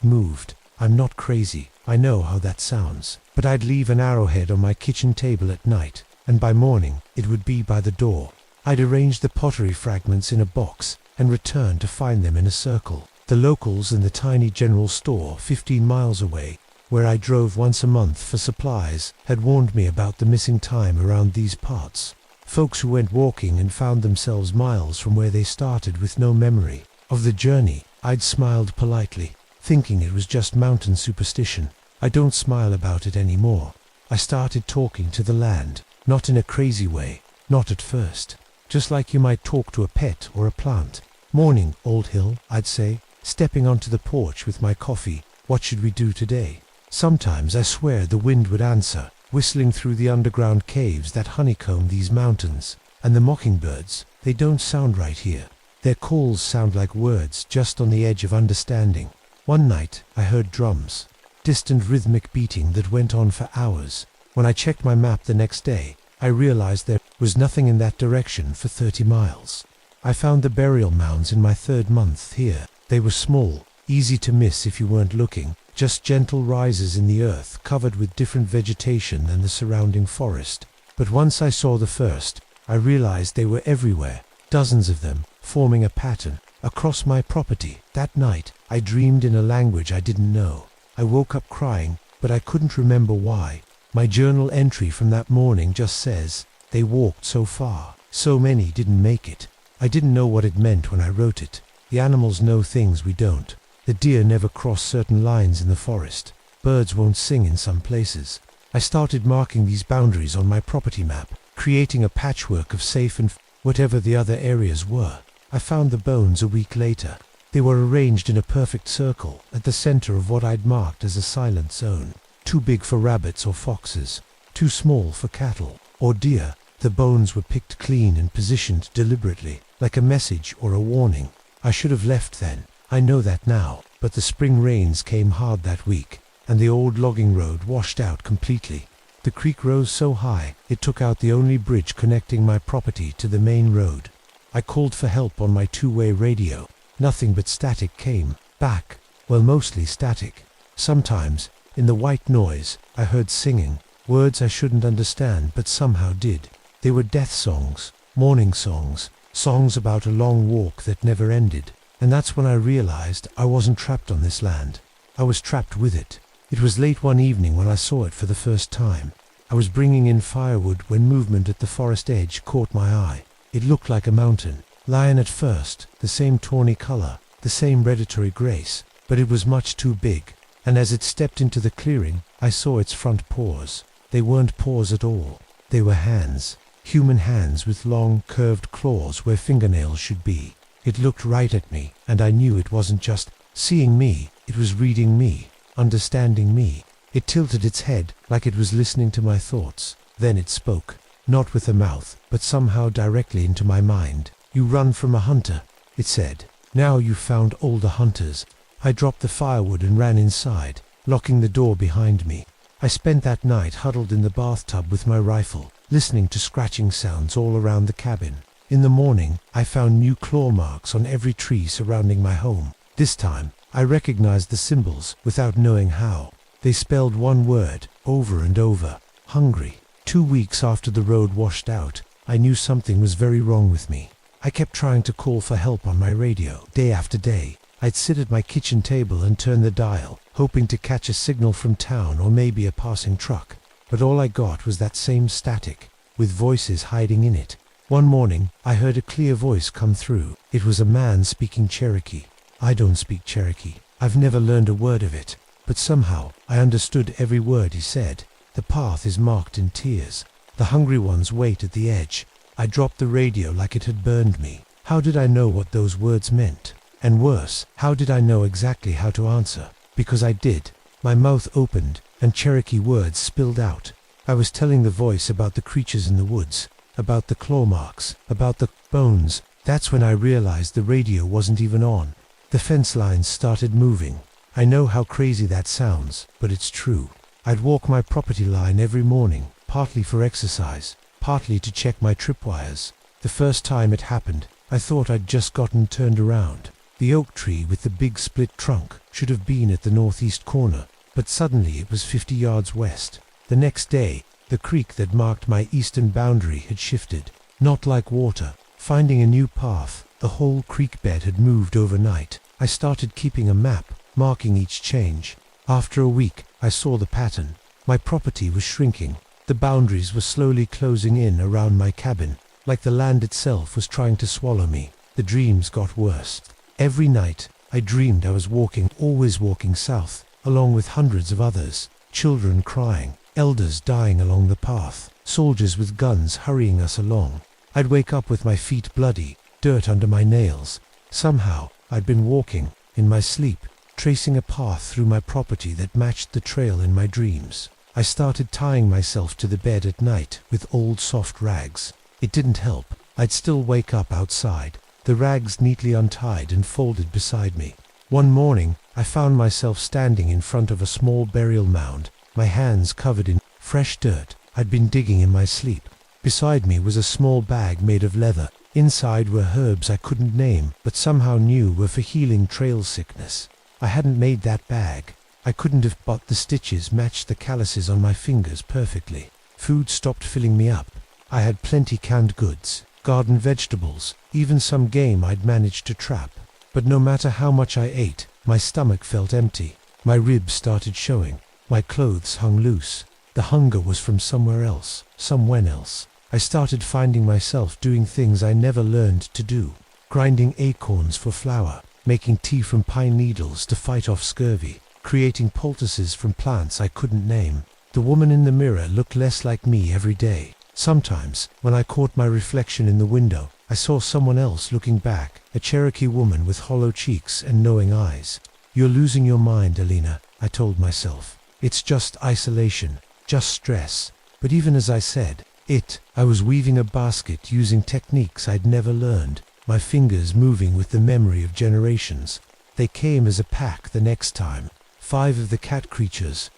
moved. I'm not crazy. I know how that sounds. But I'd leave an arrowhead on my kitchen table at night, and by morning it would be by the door. I'd arrange the pottery fragments in a box and return to find them in a circle. The locals in the tiny general store 15 miles away, where I drove once a month for supplies, had warned me about the missing time around these parts. Folks who went walking and found themselves miles from where they started with no memory of the journey. I'd smiled politely, thinking it was just mountain superstition. I don't smile about it anymore. I started talking to the land, not in a crazy way, not at first. Just like you might talk to a pet or a plant. "Morning, old hill," I'd say, stepping onto the porch with my coffee. "What should we do today?" Sometimes I swear the wind would answer, whistling through the underground caves that honeycomb these mountains. And the mockingbirds, they don't sound right here. Their calls sound like words just on the edge of understanding. One night, I heard drums, distant rhythmic beating that went on for hours. When I checked my map the next day, I realized there was nothing in that direction for 30 miles. I found the burial mounds in my 3rd month here. They were small, easy to miss if you weren't looking, just gentle rises in the earth covered with different vegetation than the surrounding forest. But once I saw the first, I realized they were everywhere, dozens of them, forming a pattern across my property. That night, I dreamed in a language I didn't know. I woke up crying, but I couldn't remember why. My journal entry from that morning just says, "They walked so far. So many didn't make it." I didn't know what it meant when I wrote it. The animals know things we don't. The deer never cross certain lines in the forest. Birds won't sing in some places. I started marking these boundaries on my property map, creating a patchwork of safe and whatever the other areas were. I found the bones a week later. They were arranged in a perfect circle at the center of what I'd marked as a silent zone. Too big for rabbits or foxes, too small for cattle or deer. The bones were picked clean and positioned deliberately, like a message or a warning. I should have left then. I know that now, but the spring rains came hard that week, and the old logging road washed out completely. The creek rose so high, it took out the only bridge connecting my property to the main road. I called for help on my 2-way radio. Nothing but static came back. Well, mostly static. Sometimes, in the white noise, I heard singing, words I shouldn't understand but somehow did. They were death songs, mourning songs, songs about a long walk that never ended. And that's when I realized I wasn't trapped on this land. I was trapped with it. It was late one evening when I saw it for the first time. I was bringing in firewood when movement at the forest edge caught my eye. It looked like a mountain. Lion at first, the same tawny color, the same predatory grace, but it was much too big. And as it stepped into the clearing, I saw its front paws. They weren't paws at all. They were hands. Human hands with long, curved claws where fingernails should be. It looked right at me, and I knew it wasn't just seeing me, it was reading me, understanding me. It tilted its head like it was listening to my thoughts. Then it spoke, not with a mouth, but somehow directly into my mind. "You run from a hunter," it said. "Now you've found older hunters." I dropped the firewood and ran inside, locking the door behind me. I spent that night huddled in the bathtub with my rifle, listening to scratching sounds all around the cabin. In the morning, I found new claw marks on every tree surrounding my home. This time, I recognized the symbols without knowing how. They spelled one word, over and over, hungry. 2 weeks after the road washed out, I knew something was very wrong with me. I kept trying to call for help on my radio, day after day. I'd sit at my kitchen table and turn the dial, hoping to catch a signal from town or maybe a passing truck. But all I got was that same static, with voices hiding in it. One morning, I heard a clear voice come through. It was a man speaking Cherokee. I don't speak Cherokee. I've never learned a word of it. But somehow, I understood every word he said. The path is marked in tears. The hungry ones wait at the edge. I dropped the radio like it had burned me. How did I know what those words meant? And worse, how did I know exactly how to answer? Because I did. My mouth opened, and Cherokee words spilled out. I was telling the voice about the creatures in the woods, about the claw marks, about the bones. That's when I realized the radio wasn't even on. The fence lines started moving. I know how crazy that sounds, but it's true. I'd walk my property line every morning, partly for exercise, partly to check my tripwires. The first time it happened, I thought I'd just gotten turned around. The oak tree with the big split trunk should have been at the northeast corner, but suddenly it was 50 yards west. The next day, the creek that marked my eastern boundary had shifted. Not like water. Finding a new path, the whole creek bed had moved overnight. I started keeping a map, marking each change. After a week, I saw the pattern. My property was shrinking. The boundaries were slowly closing in around my cabin, like the land itself was trying to swallow me. The dreams got worse. Every night, I dreamed I was walking, always walking south, along with hundreds of others, children crying, elders dying along the path, soldiers with guns hurrying us along. I'd wake up with my feet bloody, dirt under my nails. Somehow, I'd been walking, in my sleep, tracing a path through my property that matched the trail in my dreams. I started tying myself to the bed at night with old soft rags. It didn't help. I'd still wake up outside, the rags neatly untied and folded beside me. One morning, I found myself standing in front of a small burial mound, my hands covered in fresh dirt I'd been digging in my sleep. Beside me was a small bag made of leather. Inside were herbs I couldn't name, but somehow knew were for healing trail sickness. I hadn't made that bag. I couldn't have, but the stitches matched the calluses on my fingers perfectly. Food stopped filling me up. I had plenty canned goods, garden vegetables, even some game I'd managed to trap. But no matter how much I ate, my stomach felt empty. My ribs started showing. My clothes hung loose. The hunger was from somewhere else, somewhen else. I started finding myself doing things I never learned to do. Grinding acorns for flour, making tea from pine needles to fight off scurvy, creating poultices from plants I couldn't name. The woman in the mirror looked less like me every day. Sometimes, when I caught my reflection in the window, I saw someone else looking back, a Cherokee woman with hollow cheeks and knowing eyes. "You're losing your mind, Alina," I told myself. "It's just isolation, just stress." But even as I said it, I was weaving a basket using techniques I'd never learned, my fingers moving with the memory of generations. They came as a pack the next time. 5 of the cat creatures,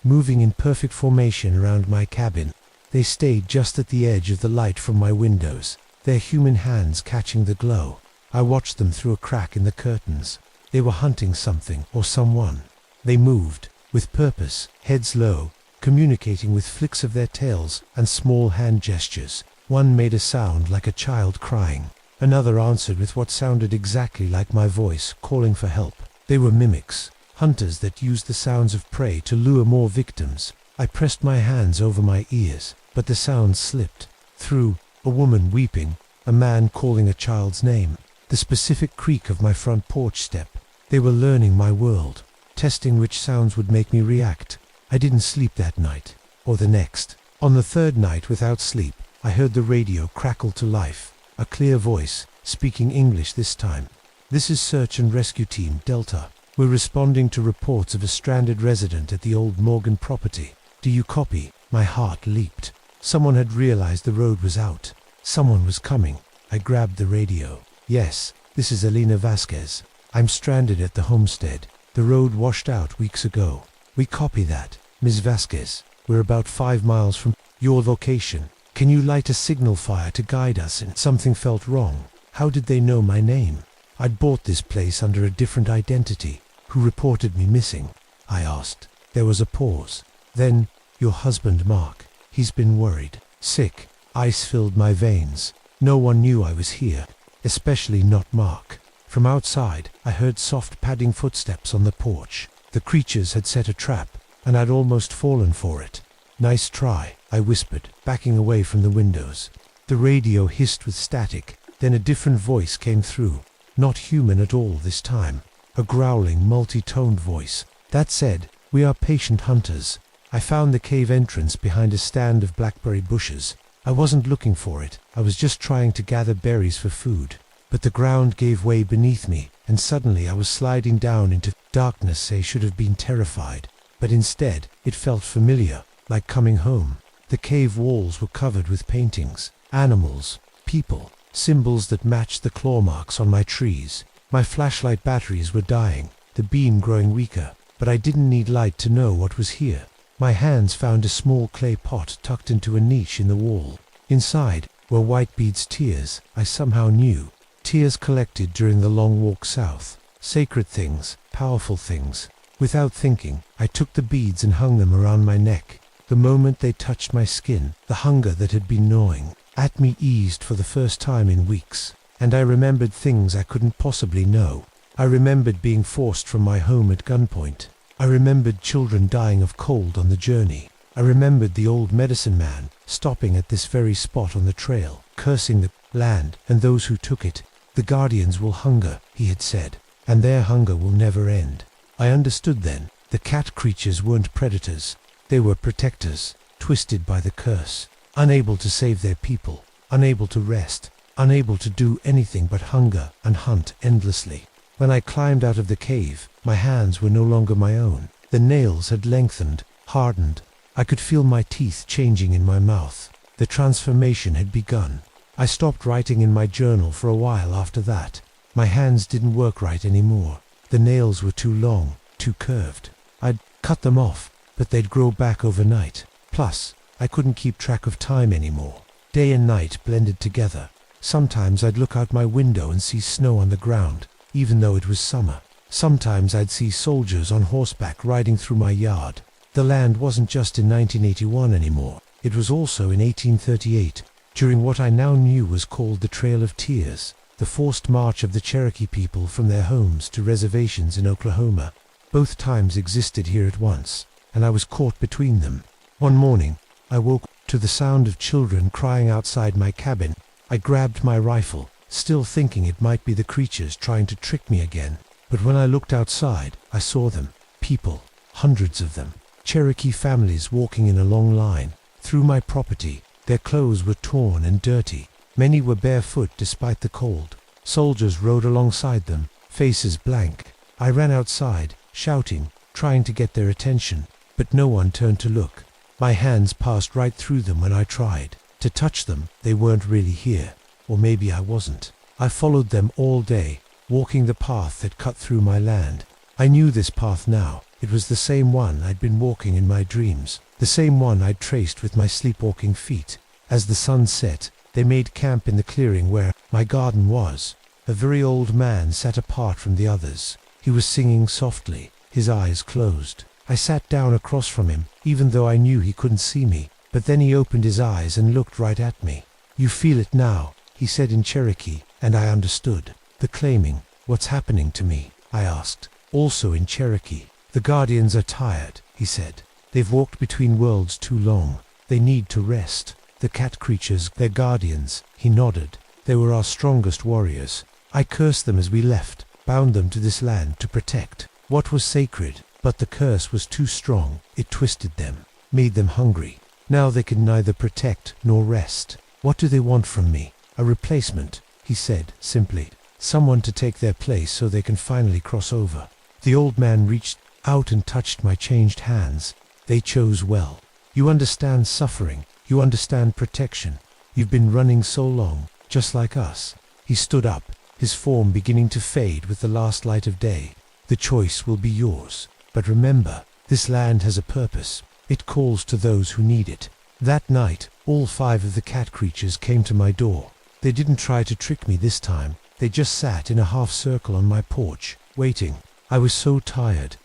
moving in perfect formation around my cabin. They stayed just at the edge of the light from my windows, their human hands catching the glow. I watched them through a crack in the curtains. They were hunting something or someone. They moved, with purpose, heads low, communicating with flicks of their tails and small hand gestures. One made a sound like a child crying. Another answered with what sounded exactly like my voice, calling for help. They were mimics, hunters that used the sounds of prey to lure more victims. I pressed my hands over my ears, but the sounds slipped through. A woman weeping, a man calling a child's name, the specific creak of my front porch step. They were learning my world, testing which sounds would make me react. I didn't sleep that night, or the next. On the 3rd night without sleep, I heard the radio crackle to life, a clear voice, speaking English this time. "This is Search and Rescue Team Delta. We're responding to reports of a stranded resident at the old Morgan property. Do you copy?" My heart leaped. Someone had realized the road was out. Someone was coming. I grabbed the radio. "Yes, this is Alina Vasquez. I'm stranded at the homestead. The road washed out weeks ago." "We copy that, Ms. Vasquez. We're about 5 miles from your location. Can you light a signal fire to guide us?" And something felt wrong. How did they know my name? I'd bought this place under a different identity. "Who reported me missing?" I asked. There was a pause. Then, "Your husband, Mark. He's been worried. Sick." Ice filled my veins. No one knew I was here, especially not Mark. From outside, I heard soft padding footsteps on the porch. The creatures had set a trap, and I'd almost fallen for it. "Nice try," I whispered, backing away from the windows. The radio hissed with static, then a different voice came through. Not human at all this time. A growling, multi-toned voice. That said, "We are patient hunters." I found the cave entrance behind a stand of blackberry bushes. I wasn't looking for it. I was just trying to gather berries for food. But the ground gave way beneath me, and suddenly I was sliding down into darkness. I should have been terrified, but instead, it felt familiar, like coming home. The cave walls were covered with paintings, animals, people, symbols that matched the claw marks on my trees. My flashlight batteries were dying, the beam growing weaker, but I didn't need light to know what was here. My hands found a small clay pot tucked into a niche in the wall. Inside were Whitebeard's tears. I somehow knew. Tears collected during the long walk south. Sacred things, powerful things. Without thinking, I took the beads and hung them around my neck. The moment they touched my skin, the hunger that had been gnawing at me eased for the first time in weeks. And I remembered things I couldn't possibly know. I remembered being forced from my home at gunpoint. I remembered children dying of cold on the journey. I remembered the old medicine man stopping at this very spot on the trail, cursing the land and those who took it. "The guardians will hunger," he had said, "and their hunger will never end." I understood then. The cat creatures weren't predators. They were protectors, twisted by the curse, unable to save their people, unable to rest, unable to do anything but hunger and hunt endlessly. When I climbed out of the cave, my hands were no longer my own. The nails had lengthened, hardened. I could feel my teeth changing in my mouth. The transformation had begun. I stopped writing in my journal for a while after that. My hands didn't work right anymore. The nails were too long, too curved. I'd cut them off, but they'd grow back overnight. Plus, I couldn't keep track of time anymore. Day and night blended together. Sometimes I'd look out my window and see snow on the ground, even though it was summer. Sometimes I'd see soldiers on horseback riding through my yard. The land wasn't just in 1981 anymore. It was also in 1838, during what I now knew was called the Trail of Tears, the forced march of the Cherokee people from their homes to reservations in Oklahoma. Both times existed here at once, and I was caught between them. One morning, I woke to the sound of children crying outside my cabin. I grabbed my rifle, still thinking it might be the creatures trying to trick me again. But when I looked outside, I saw them. People, hundreds of them. Cherokee families walking in a long line. Through my property, their clothes were torn and dirty. Many were barefoot despite the cold. Soldiers rode alongside them, faces blank. I ran outside, shouting, trying to get their attention, but no one turned to look. My hands passed right through them when I tried. To touch them, they weren't really here. Or maybe I wasn't. I followed them all day, walking the path that cut through my land. I knew this path now. It was the same one I'd been walking in my dreams, the same one I'd traced with my sleepwalking feet. As the sun set, they made camp in the clearing where my garden was. A very old man sat apart from the others. He was singing softly, his eyes closed. I sat down across from him, even though I knew he couldn't see me. But then he opened his eyes and looked right at me. "You feel it now," he said in Cherokee, and I understood. The claiming, "What's happening to me?" I asked, also in Cherokee. "The Guardians are tired," he said. "They've walked between worlds too long. They need to rest. The cat creatures, their guardians." He nodded. "They were our strongest warriors. I cursed them as we left, bound them to this land to protect what was sacred, but the curse was too strong. It twisted them, made them hungry. Now they can neither protect nor rest. What do they want from me?" "A replacement," he said simply. "Someone to take their place so they can finally cross over." The old man reached out and touched my changed hands. "They chose well. You understand suffering. You understand protection. You've been running so long, just like us." He stood up, his form beginning to fade with the last light of day. "The choice will be yours. But remember, this land has a purpose. It calls to those who need it." That night, all 5 of the cat creatures came to my door. They didn't try to trick me this time. They just sat in a half circle on my porch, waiting. I was so tired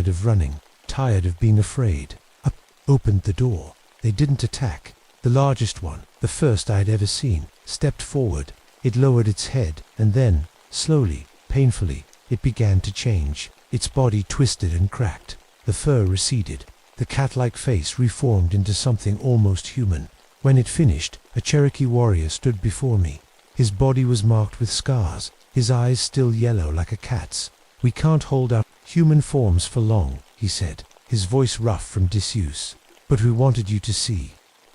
of running, tired of being afraid. I opened the door. They didn't attack. The largest one, the first I had ever seen, stepped forward. It lowered its head, and then, slowly, painfully, it began to change. Its body twisted and cracked. The fur receded. The cat-like face reformed into something almost human. When it finished, a Cherokee warrior stood before me. His body was marked with scars, his eyes still yellow like a cat's. "We can't hold our human forms for long," he said, his voice rough from disuse. "But we wanted you to see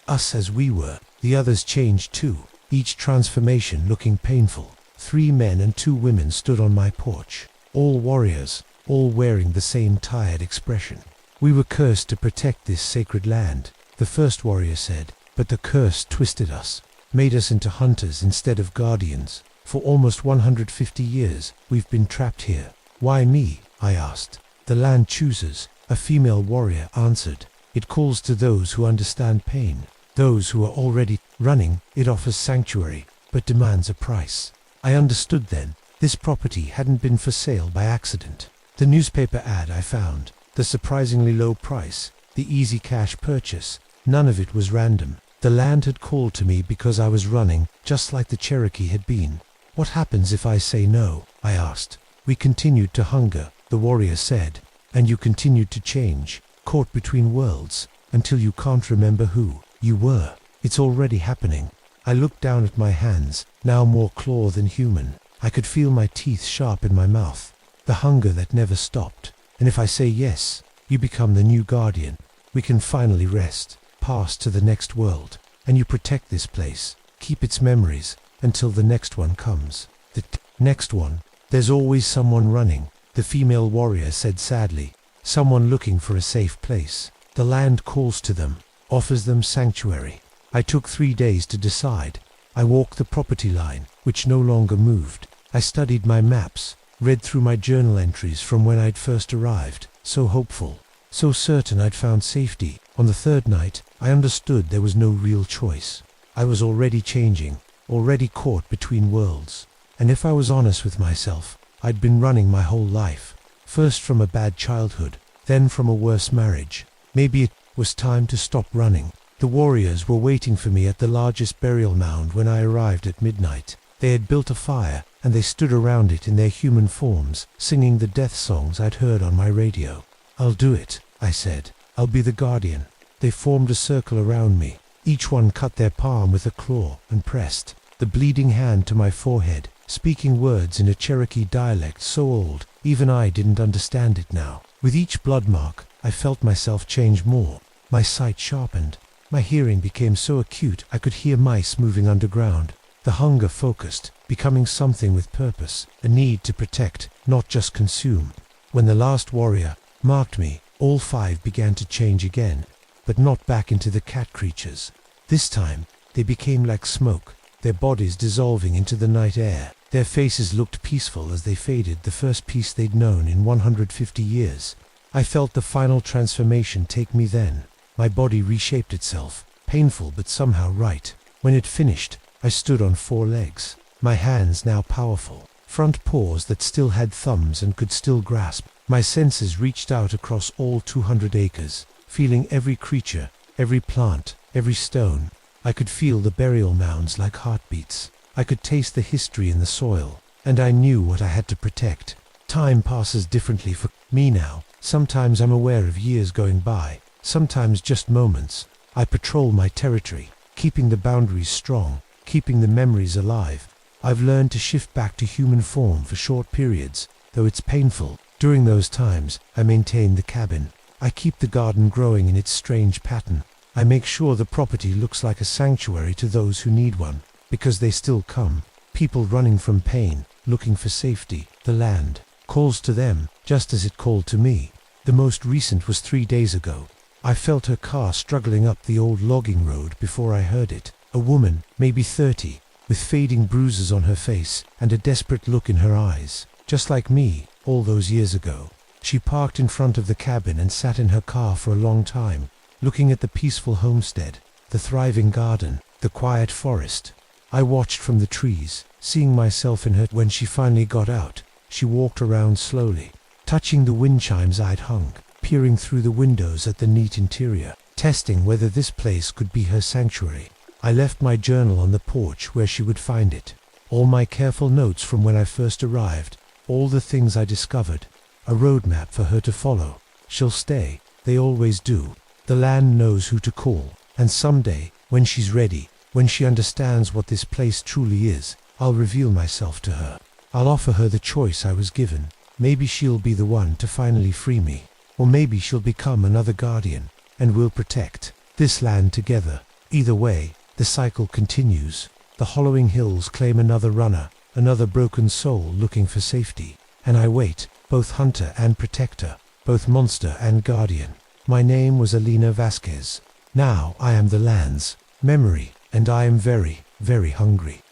us as we were." The others changed too, each transformation looking painful. 3 men and 2 women stood on my porch, all warriors, all wearing the same tired expression. "We were cursed to protect this sacred land," the first warrior said, "but the curse twisted us, made us into hunters instead of guardians. For almost 150 years, we've been trapped here." "Why me?" I asked. "The land chooses," a female warrior answered. "It calls to those who understand pain, those who are already running. It offers sanctuary, but demands a price." I understood then. This property hadn't been for sale by accident. The newspaper ad I found, the surprisingly low price, the easy cash purchase, none of it was random. The land had called to me because I was running, just like the Cherokee had been. "What happens if I say no?" I asked. "We continued to hunger," the warrior said, "and you continued to change, caught between worlds, until you can't remember who you were. It's already happening." I looked down at my hands, now more claw than human. I could feel my teeth sharp in my mouth, the hunger that never stopped. "And if I say yes, you become the new guardian. We can finally rest, pass to the next world, and you protect this place, keep its memories, until the next one comes." "The next one? There's always someone running," the female warrior said sadly. "Someone looking for a safe place. The land calls to them, offers them sanctuary." I took 3 days to decide. I walked the property line, which no longer moved. I studied my maps, read through my journal entries from when I'd first arrived, so hopeful, so certain I'd found safety. On the third night, I understood there was no real choice. I was already changing, already caught between worlds. And if I was honest with myself, I'd been running my whole life. First from a bad childhood, then from a worse marriage. Maybe it was time to stop running. The warriors were waiting for me at the largest burial mound when I arrived at midnight. They had built a fire, and they stood around it in their human forms, singing the death songs I'd heard on my radio. "I'll do it," I said. "I'll be the guardian." They formed a circle around me. Each one cut their palm with a claw and pressed the bleeding hand to my forehead, speaking words in a Cherokee dialect so old, even I didn't understand it now. With each blood mark, I felt myself change more. My sight sharpened. My hearing became so acute I could hear mice moving underground. The hunger focused, becoming something with purpose, a need to protect, not just consume. When the last warrior marked me, all 5 began to change again, but not back into the cat creatures. This time, they became like smoke, their bodies dissolving into the night air. Their faces looked peaceful as they faded, the first peace they'd known in 150 years. I felt the final transformation take me then. My body reshaped itself, painful but somehow right. When it finished, I stood on 4 legs, my hands now powerful, front paws that still had thumbs and could still grasp. My senses reached out across all 200 acres, feeling every creature, every plant, every stone. I could feel the burial mounds like heartbeats. I could taste the history in the soil, and I knew what I had to protect. Time passes differently for me now. Sometimes I'm aware of years going by, sometimes just moments. I patrol my territory, keeping the boundaries strong, keeping the memories alive. I've learned to shift back to human form for short periods, though it's painful. During those times, I maintain the cabin. I keep the garden growing in its strange pattern. I make sure the property looks like a sanctuary to those who need one, because they still come. People running from pain, looking for safety. The land calls to them, just as it called to me. The most recent was 3 days ago. I felt her car struggling up the old logging road before I heard it. A woman, maybe 30, with fading bruises on her face and a desperate look in her eyes, just like me, all those years ago. She parked in front of the cabin and sat in her car for a long time, looking at the peaceful homestead, the thriving garden, the quiet forest. I watched from the trees, seeing myself in her. When she finally got out, she walked around slowly, touching the wind chimes I'd hung, peering through the windows at the neat interior, testing whether this place could be her sanctuary. I left my journal on the porch where she would find it. All my careful notes from when I first arrived, all the things I discovered, a roadmap for her to follow. She'll stay, they always do. The land knows who to call, and someday, when she's ready, when she understands what this place truly is, I'll reveal myself to her. I'll offer her the choice I was given. Maybe she'll be the one to finally free me. Or maybe she'll become another guardian, and we'll protect this land together. Either way, the cycle continues. The hollowing hills claim another runner, another broken soul looking for safety. And I wait, both hunter and protector, both monster and guardian. My name was Alina Vasquez. Now I am the land's memory, and I am very, very hungry.